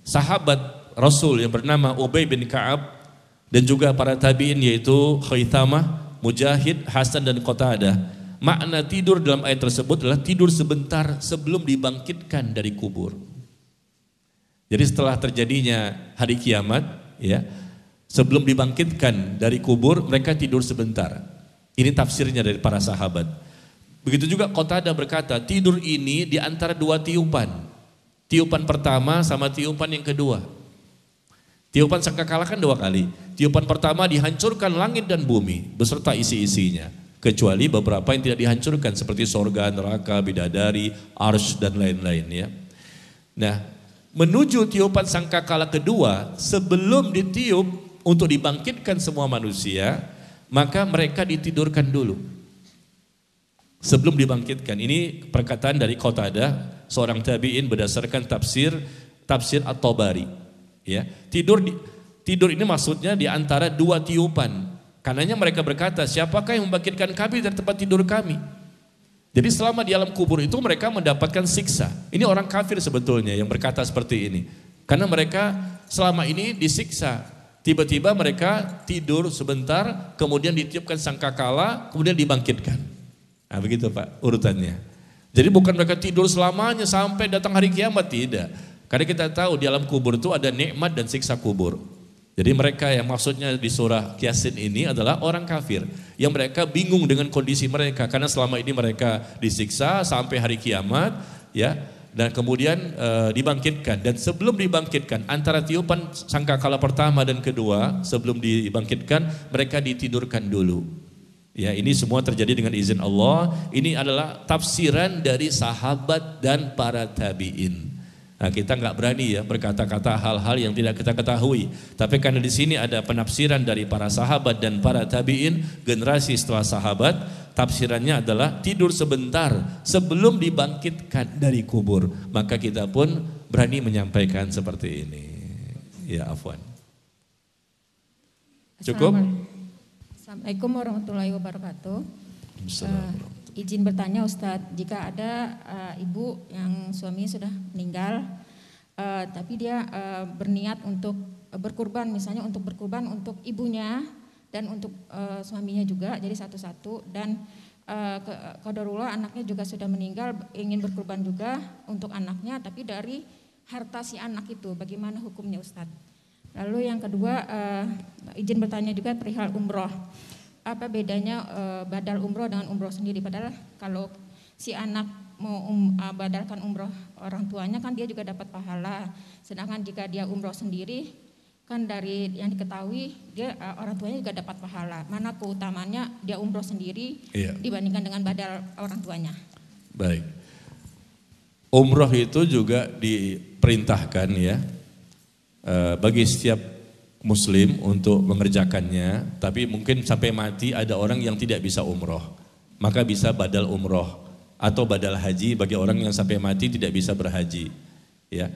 sahabat Rasul yang bernama Ubay bin Ka'ab, dan juga para tabi'in yaitu Khaythamah, Mujahid, Hasan dan Qatadah. Makna tidur dalam ayat tersebut adalah tidur sebentar sebelum dibangkitkan dari kubur. Jadi setelah terjadinya hari kiamat, ya, sebelum dibangkitkan dari kubur mereka tidur sebentar. Ini tafsirnya dari para sahabat. Begitu juga Qatadah berkata, tidur ini di antara dua tiupan. Tiupan pertama sama tiupan yang kedua. Tiupan sangkakala kan dua kali. Tiupan pertama dihancurkan langit dan bumi beserta isi-isinya. Kecuali beberapa yang tidak dihancurkan seperti sorga, neraka, bidadari, arsy dan lain-lain ya. Nah, menuju tiupan sangkakala kedua, sebelum ditiup untuk dibangkitkan semua manusia, maka mereka ditidurkan dulu. Sebelum dibangkitkan. Ini perkataan dari Qatadah, seorang tabi'in berdasarkan tafsir At-Tabari. Ya, tidur ini maksudnya di antara dua tiupan. Karenanya mereka berkata, siapakah yang membangkitkan kami dari tempat tidur kami? Jadi selama di alam kubur itu mereka mendapatkan siksa. Ini orang kafir sebetulnya yang berkata seperti ini. Karena mereka selama ini disiksa. Tiba-tiba mereka tidur sebentar, kemudian ditiupkan sangkakala, kemudian dibangkitkan. Nah begitu Pak urutannya. Jadi bukan mereka tidur selamanya sampai datang hari kiamat, tidak. Karena kita tahu di alam kubur itu ada nikmat dan siksa kubur. Jadi mereka yang maksudnya di surah Yasin ini adalah orang kafir. Yang mereka bingung dengan kondisi mereka. Karena selama ini mereka disiksa sampai hari kiamat. Ya, dan kemudian dibangkitkan. Dan sebelum dibangkitkan, antara tiupan sangkakala pertama dan kedua, sebelum dibangkitkan, mereka ditidurkan dulu. Ya, ini semua terjadi dengan izin Allah. Ini adalah tafsiran dari sahabat dan para tabi'in. Nah, kita nggak berani ya berkata-kata hal-hal yang tidak kita ketahui. Tapi karena di sini ada penafsiran dari para sahabat dan para tabi'in, generasi setelah sahabat, tafsirannya adalah tidur sebentar sebelum dibangkitkan dari kubur. Maka kita pun berani menyampaikan seperti ini. Ya, afwan. Cukup? Assalamualaikum warahmatullahi wabarakatuh. Izin bertanya Ustadz, jika ada ibu yang suaminya sudah meninggal, tapi dia berniat untuk berkurban, misalnya untuk berkurban untuk ibunya dan untuk suaminya juga, jadi satu-satu, dan qadarullah anaknya juga sudah meninggal, ingin berkurban juga untuk anaknya, tapi dari harta si anak itu, bagaimana hukumnya Ustadz? Lalu yang kedua, izin bertanya juga perihal umroh. Apa bedanya badal umroh dengan umroh sendiri? Padahal kalau si anak mau badalkan umroh orang tuanya kan dia juga dapat pahala. Sedangkan jika dia umroh sendiri kan dari yang diketahui dia orang tuanya juga dapat pahala. Mana keutamanya dia umroh sendiri dibandingkan dengan badal orang tuanya? Baik. Umroh itu juga diperintahkan ya bagi setiap Muslim untuk mengerjakannya, tapi mungkin sampai mati ada orang yang tidak bisa umroh, maka bisa badal umroh atau badal haji bagi orang yang sampai mati tidak bisa berhaji. Ya,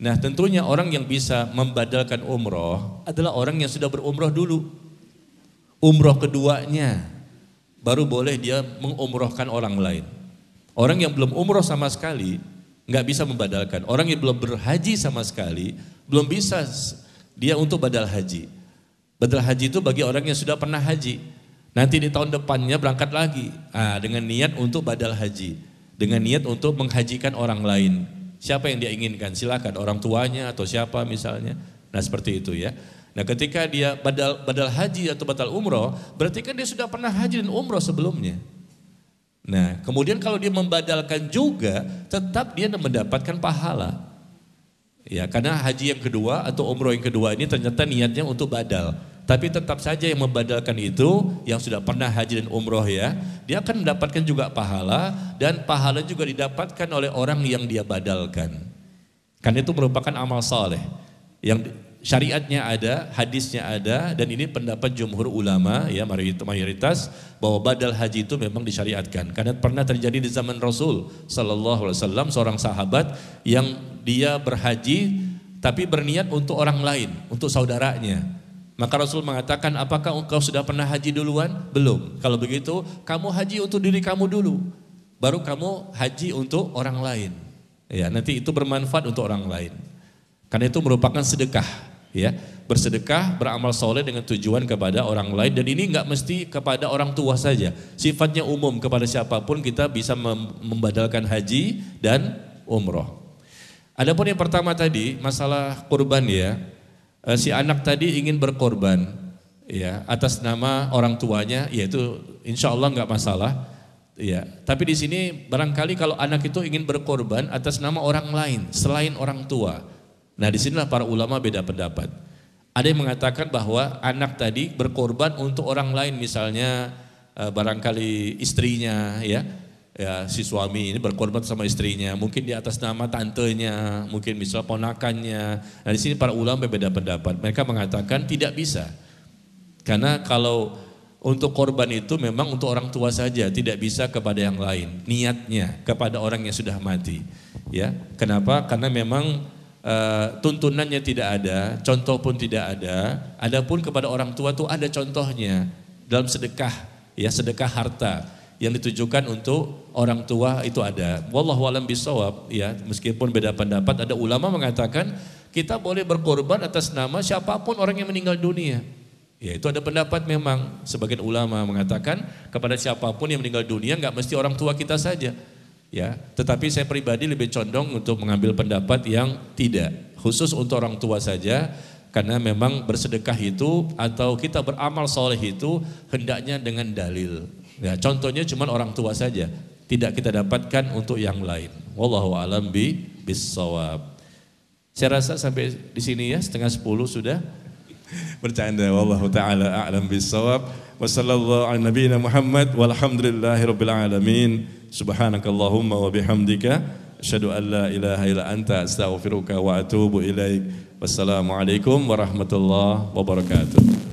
nah tentunya orang yang bisa membadalkan umroh adalah orang yang sudah berumroh dulu, umroh keduanya baru boleh dia mengumrohkan orang lain. Orang yang belum umroh sama sekali nggak bisa membadalkan. Orang yang belum berhaji sama sekali belum bisa dia untuk badal haji. Badal haji itu bagi orang yang sudah pernah haji. Nanti di tahun depannya berangkat lagi. Dengan niat untuk badal haji. Dengan niat untuk menghajikan orang lain. Siapa yang dia inginkan? Silakan orang tuanya atau siapa misalnya. Nah seperti itu ya. Nah ketika dia badal haji atau badal umroh, berarti kan dia sudah pernah haji dan umroh sebelumnya. Nah kemudian kalau dia membadalkan juga, tetap dia mendapatkan pahala. Ya, karena haji yang kedua atau umroh yang kedua ini ternyata niatnya untuk badal. Tapi tetap saja yang membadalkan itu yang sudah pernah haji dan umroh ya, dia akan mendapatkan juga pahala dan pahala juga didapatkan oleh orang yang dia badalkan. Karena itu merupakan amal saleh yang syariatnya ada, hadisnya ada, dan ini pendapat jumhur ulama ya mayoritas bahwa badal haji itu memang disyariatkan. Karena pernah terjadi di zaman Rasul sallallahu alaihi wasallam seorang sahabat yang dia berhaji tapi berniat untuk orang lain, untuk saudaranya. Maka Rasul mengatakan, apakah engkau sudah pernah haji duluan? Belum. Kalau begitu, kamu haji untuk diri kamu dulu, baru kamu haji untuk orang lain. Ya, nanti itu bermanfaat untuk orang lain. Karena itu merupakan sedekah, ya. Bersedekah, beramal soleh dengan tujuan kepada orang lain, dan ini enggak mesti kepada orang tua saja. Sifatnya umum kepada siapapun kita bisa membadalkan haji dan umroh. Adapun yang pertama tadi masalah kurban ya, si anak tadi ingin berkorban ya atas nama orang tuanya, yaitu insya Allah nggak masalah ya. Tapi di sini barangkali kalau anak itu ingin berkorban atas nama orang lain selain orang tua, nah disinilah para ulama beda pendapat. Ada yang mengatakan bahwa anak tadi berkorban untuk orang lain, misalnya barangkali istrinya ya. Ya, si suami ini berkorban sama istrinya, mungkin di atas nama tantenya, mungkin misalnya ponakannya. Nah di sini para ulama berbeda pendapat. Mereka mengatakan tidak bisa, karena kalau untuk korban itu memang untuk orang tua saja, tidak bisa kepada yang lain. Niatnya kepada orang yang sudah mati. Ya, kenapa? Karena memang tuntunannya tidak ada, contoh pun tidak ada. Adapun kepada orang tua itu ada contohnya dalam sedekah, ya sedekah harta. Yang ditujukan untuk orang tua itu ada. Wallahu a'lam bishawab ya, meskipun beda pendapat, ada ulama mengatakan kita boleh berkorban atas nama siapapun orang yang meninggal dunia. Ya itu ada pendapat memang, sebagian ulama mengatakan kepada siapapun yang meninggal dunia, enggak mesti orang tua kita saja. Ya, tetapi saya pribadi lebih condong untuk mengambil pendapat yang tidak, khusus untuk orang tua saja. Karena memang bersedekah itu atau kita beramal soleh itu hendaknya dengan dalil. Ya, contohnya cuma orang tua saja, tidak kita dapatkan untuk yang lain. Wallahu a'lam bishawab. Saya rasa sampai di sini ya, 9:30 sudah. Bercanda, wallahu taala a'lam bishawab. Wassallallahu ala nabiyina Muhammad walhamdulillahi rabbil alamin. Subhanakallahumma wa bihamdika asyhadu an la ilaha illa anta astaghfiruka wa atubu ilaik. Wassalamualaikum warahmatullahi wabarakatuh.